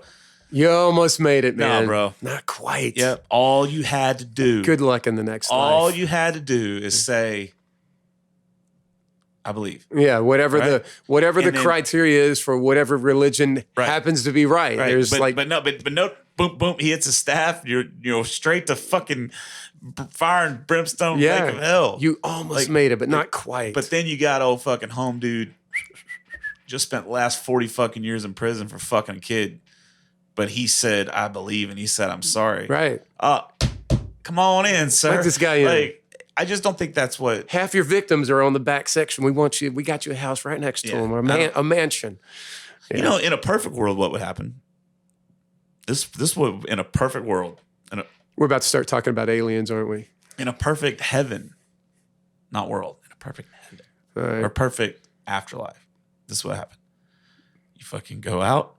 you almost made it, man. No, bro, not quite. Yep. All you had to do. Good luck in the next life. All you had to do is say, I believe. Yeah, whatever right? the criteria is for whatever religion happens to be right. There's but no, boom, boom. He hits a staff. You're straight to fucking fire and brimstone, lake of hell. You almost made it, but not quite. But then you got old fucking home dude. Just spent the last 40 fucking years in prison for fucking a kid. But he said, I believe, and he said, I'm sorry. Right. Come on in, sir. Let this guy in. I just don't think that's what. Half your victims are on the back section. We got you a house right next to them, or a mansion. Yeah. In a perfect world, what would happen? This would, in a perfect world. We're about to start talking about aliens, aren't we? In a perfect heaven, not world, in a perfect heaven. Right. Or perfect afterlife. This is what happened. You fucking go out.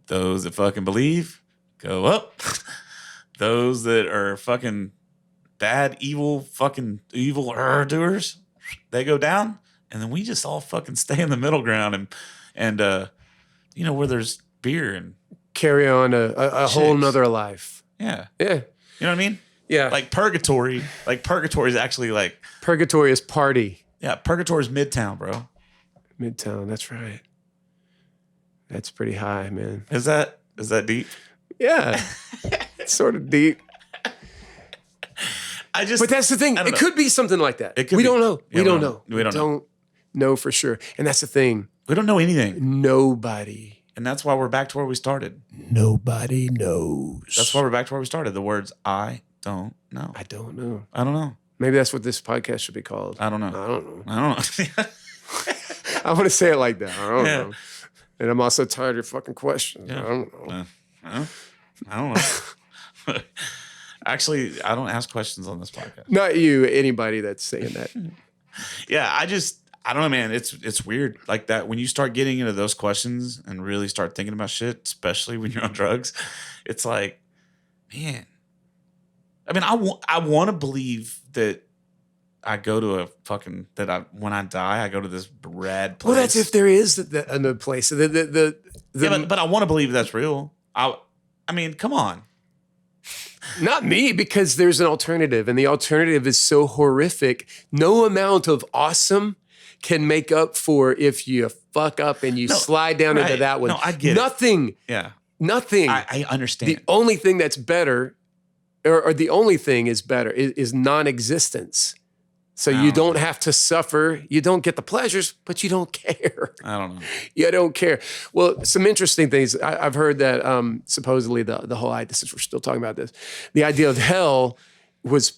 Those that fucking believe go up. Those that are fucking bad, evil doers, they go down. And then we just all fucking stay in the middle ground and where there's beer and carry on a whole nother life. Yeah. Yeah. You know what I mean? Yeah. Like purgatory. Like purgatory is actually like. Purgatory is party. Yeah. Purgatory is Midtown, bro. Midtown. That's right. That's pretty high, man. Is that deep? Yeah. It's sort of deep. But that's the thing. It could be something like that. We don't know. Yeah, we don't know. We don't know for sure. And that's the thing. We don't know anything. Nobody. And that's why we're back to where we started. Nobody knows. That's why we're back to where we started. The words, I don't know. I don't know. I don't know. Maybe that's what this podcast should be called. I don't know. I don't know. I don't know. I want to say it like that. I don't know. And I'm also tired of your fucking questions. Yeah. I don't know. I don't know. Actually, I don't ask questions on this podcast. Not you, anybody that's saying that. Yeah, I don't know, man. It's weird like that. When you start getting into those questions and really start thinking about shit, especially when you're on drugs, it's like, man. I mean, I want to believe that I go to a fucking when I die, I go to this rad place. Well, that's if there is another place. But I want to believe that's real. I mean, come on. Not me, because there's an alternative, and the alternative is so horrific. No amount of awesome can make up for if you fuck up and you slide down into that one. No, I get nothing. It. Yeah. Nothing. I understand. The only thing that's better, or the only thing is better, is non-existence. So you don't have to suffer. You don't get the pleasures, but you don't care. I don't know. You don't care. Well, some interesting things. I've heard that supposedly the whole idea, since we're still talking about this, the idea of hell was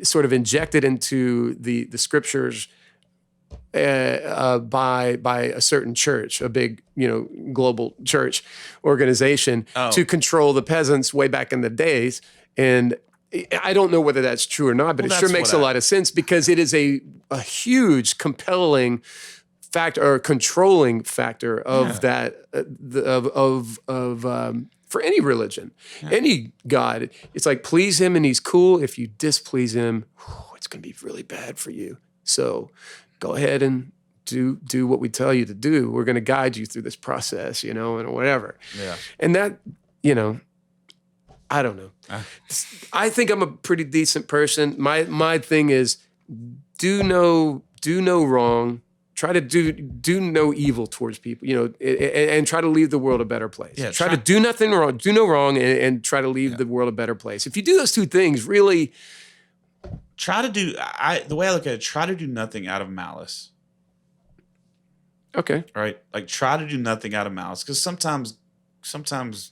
sort of injected into the scriptures by a certain church, a big global church organization, to control the peasants way back in the days. And I don't know whether that's true or not, but it sure makes a lot of sense, because it is a huge compelling factor or controlling factor of that for any religion, any God. It's like, please him and he's cool. If you displease him, it's going to be really bad for you. So go ahead and do what we tell you to do. We're going to guide you through this process, and whatever. Yeah. And that, I don't know. I think I'm a pretty decent person. My thing is do no wrong. Try to do no evil towards people, and try to leave the world a better place. Yeah, try to do nothing wrong, do no wrong, and try to leave the world a better place. If you do those two things, really try to do. The way I look at it, try to do nothing out of malice. Okay. right? Like try to do nothing out of malice, because sometimes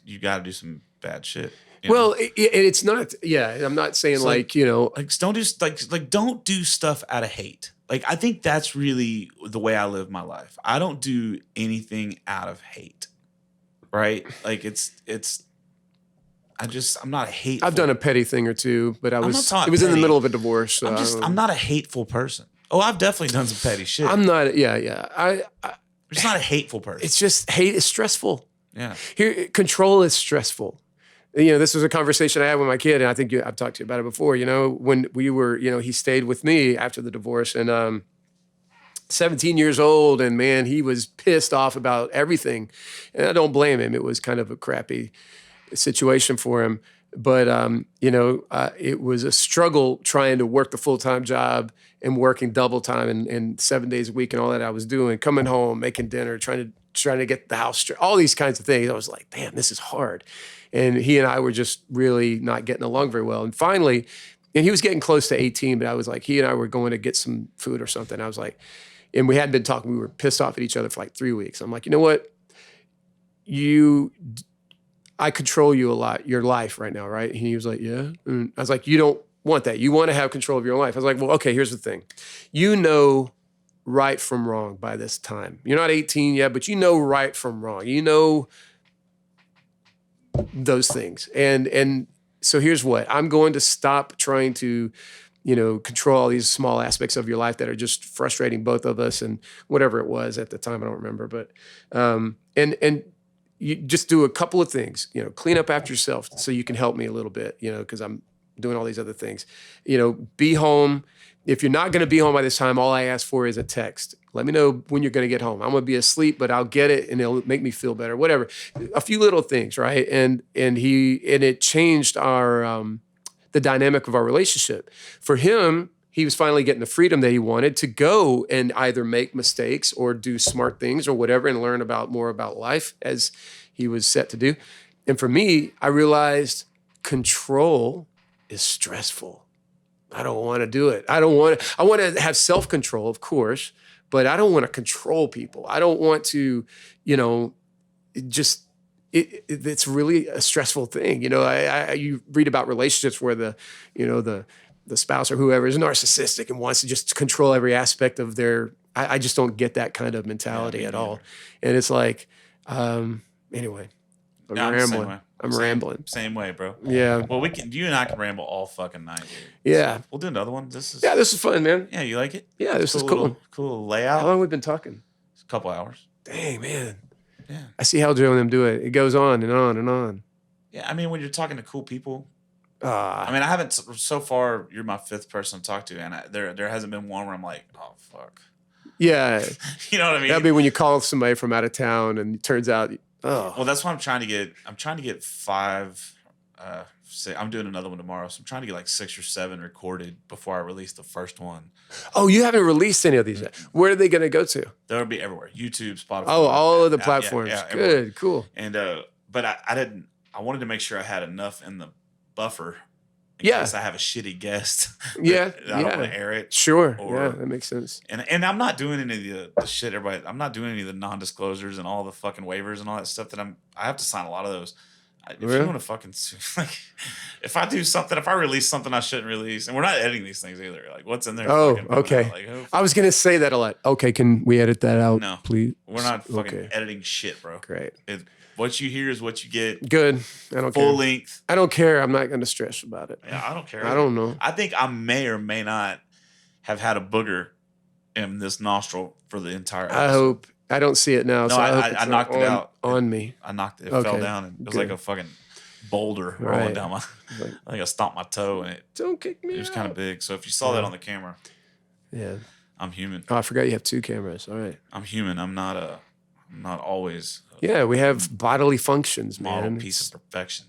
you got to do some bad shit. you know? Well, it's not. Yeah, I'm not saying It's like, you know. like don't do stuff out of hate. Like I think that's really the way I live my life. I don't do anything out of hate, right? Like I'm not a hateful. I've done a petty thing or two, but not talking it was in the petty. middle of a divorce. So I'm not a hateful person. Oh, I've definitely done some petty shit. I'm not. Yeah. I'm just not a hateful person. It's just hate is stressful. Yeah. Here, control is stressful. You know, this was a conversation I had with my kid, and I think I've talked to you about it before. You know, when we were, you know, he stayed with me after the divorce, and 17 years old, and man, he was pissed off about everything, and I don't blame him. It was kind of a crappy situation for him, but you know, it was a struggle trying to work the full-time job and working double time and 7 days a week and all that I was doing, coming home, making dinner, trying to get the house straight, all these kinds of things. I was like, damn, this is hard. And he and I were just really not getting along very well. And finally, and he was getting close to 18, but I was like, he and I were going to get some food or something. I was like, and we hadn't been talking. We were pissed off at each other for like 3 weeks. I'm like, you know what? I control you a lot, your life right now, right? And he was like, yeah. And I was like, you don't want that. You want to have control of your own life. I was like, well, okay, here's the thing. You know right from wrong by this time. You're not 18 yet, but you know right from wrong. You know those things. And so here's what. I'm going to stop trying to, you know, control all these small aspects of your life that are just frustrating both of us and whatever it was at the time, I don't remember. But and you just do a couple of things, you know, clean up after yourself so you can help me a little bit, you know, because I'm doing all these other things. You know, be home. If you're not going to be home by this time, all I ask for is a text. Let me know when you're going to get home. I'm going to be asleep, but I'll get it and it'll make me feel better, whatever. A few little things, right? And it changed our the dynamic of our relationship. For him, he was finally getting the freedom that he wanted to go and either make mistakes or do smart things or whatever and learn more about life as he was set to do. And for me, I realized control is stressful. I don't want to do it. I want to have self-control, of course, but I don't want to control people. I don't want to, you know, it's really a stressful thing. You know, you read about relationships where the spouse or whoever is narcissistic and wants to just control every aspect of their, I just don't get that kind of mentality at all. And it's like, anyway, I'm rambling. Same way, bro. Yeah. Well, you and I can ramble all fucking night, dude. Yeah. So we'll do another one. This is fun, man. Yeah, you like it? Yeah, this is cool. Cool layout. How long have we been talking? It's a couple hours. Dang, man. Yeah. I see how Joe and them do it. It goes on and on and on. Yeah, I mean, when you're talking to cool people, I mean, I haven't so far. You're my fifth person to talk to, and there hasn't been one where I'm like, oh fuck. Yeah. You know what I mean? That'd be when you call somebody from out of town, and it turns out, Well, that's what I'm trying to get. I'm trying to get 5. I'm doing another one tomorrow, so I'm trying to get like 6 or 7 recorded before I release the first one. Oh, you haven't released any of these yet. Where are they going to go to? They'll be everywhere: YouTube, Spotify. Oh, all of the platforms. Yeah, good, cool. And but I didn't. I wanted to make sure I had enough in the buffer. In case I have a shitty guest. Yeah, I don't want to air it. Sure. Yeah, that makes sense. And I'm not doing any of the shit. Everybody, I'm not doing any of the non-disclosures and all the fucking waivers and all that stuff that I have to sign a lot of those. If you want to fucking like, if I release something I shouldn't release, and we're not editing these things either. Like, what's in there? Oh, okay. Like, I was gonna say that a lot. Okay, can we edit that out? No, please. We're not fucking editing shit, bro. Great. What you hear is what you get. Good. I don't care. Full length. I don't care. I'm not gonna stress about it. Yeah, I don't care. I don't know. I think I may or may not have had a booger in this nostril for the entire episode. I hope. I don't see it now. No, so I knocked it out on me. I knocked it. It fell down, and it was like a fucking boulder rolling down my. I think I stomped my toe, and don't kick me. It was kind of big. So if you saw that on the camera, yeah, I'm human. Oh, I forgot you have 2 cameras. All right, I'm human. I'm not always. Yeah, we have bodily functions, model man. Piece of perfection.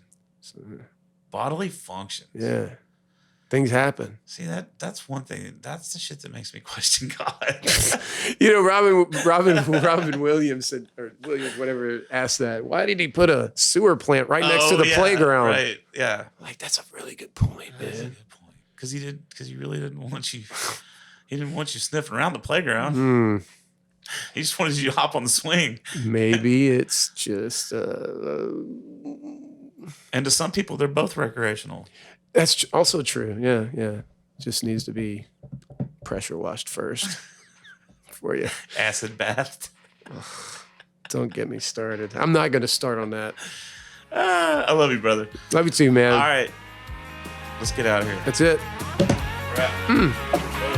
Bodily functions. Yeah, things happen. See that's one thing. That's the shit that makes me question God. You know, Robin Williams said, or Williams, whatever, asked that. Why did he put a sewer plant right next to the playground? Right. Yeah. Like, that's a really good point, man. That's a good point. Because he really didn't want you. He didn't want you sniffing around the playground. He just wanted you to hop on the swing. Maybe it's just And to some people, they're both recreational. that's also true. Yeah, yeah. Just needs to be pressure washed first for you. Acid bathed. Don't get me started. I'm not going to start on that. I love you, brother. Love you too, man. All right. Let's get out of here. That's it. Wrap.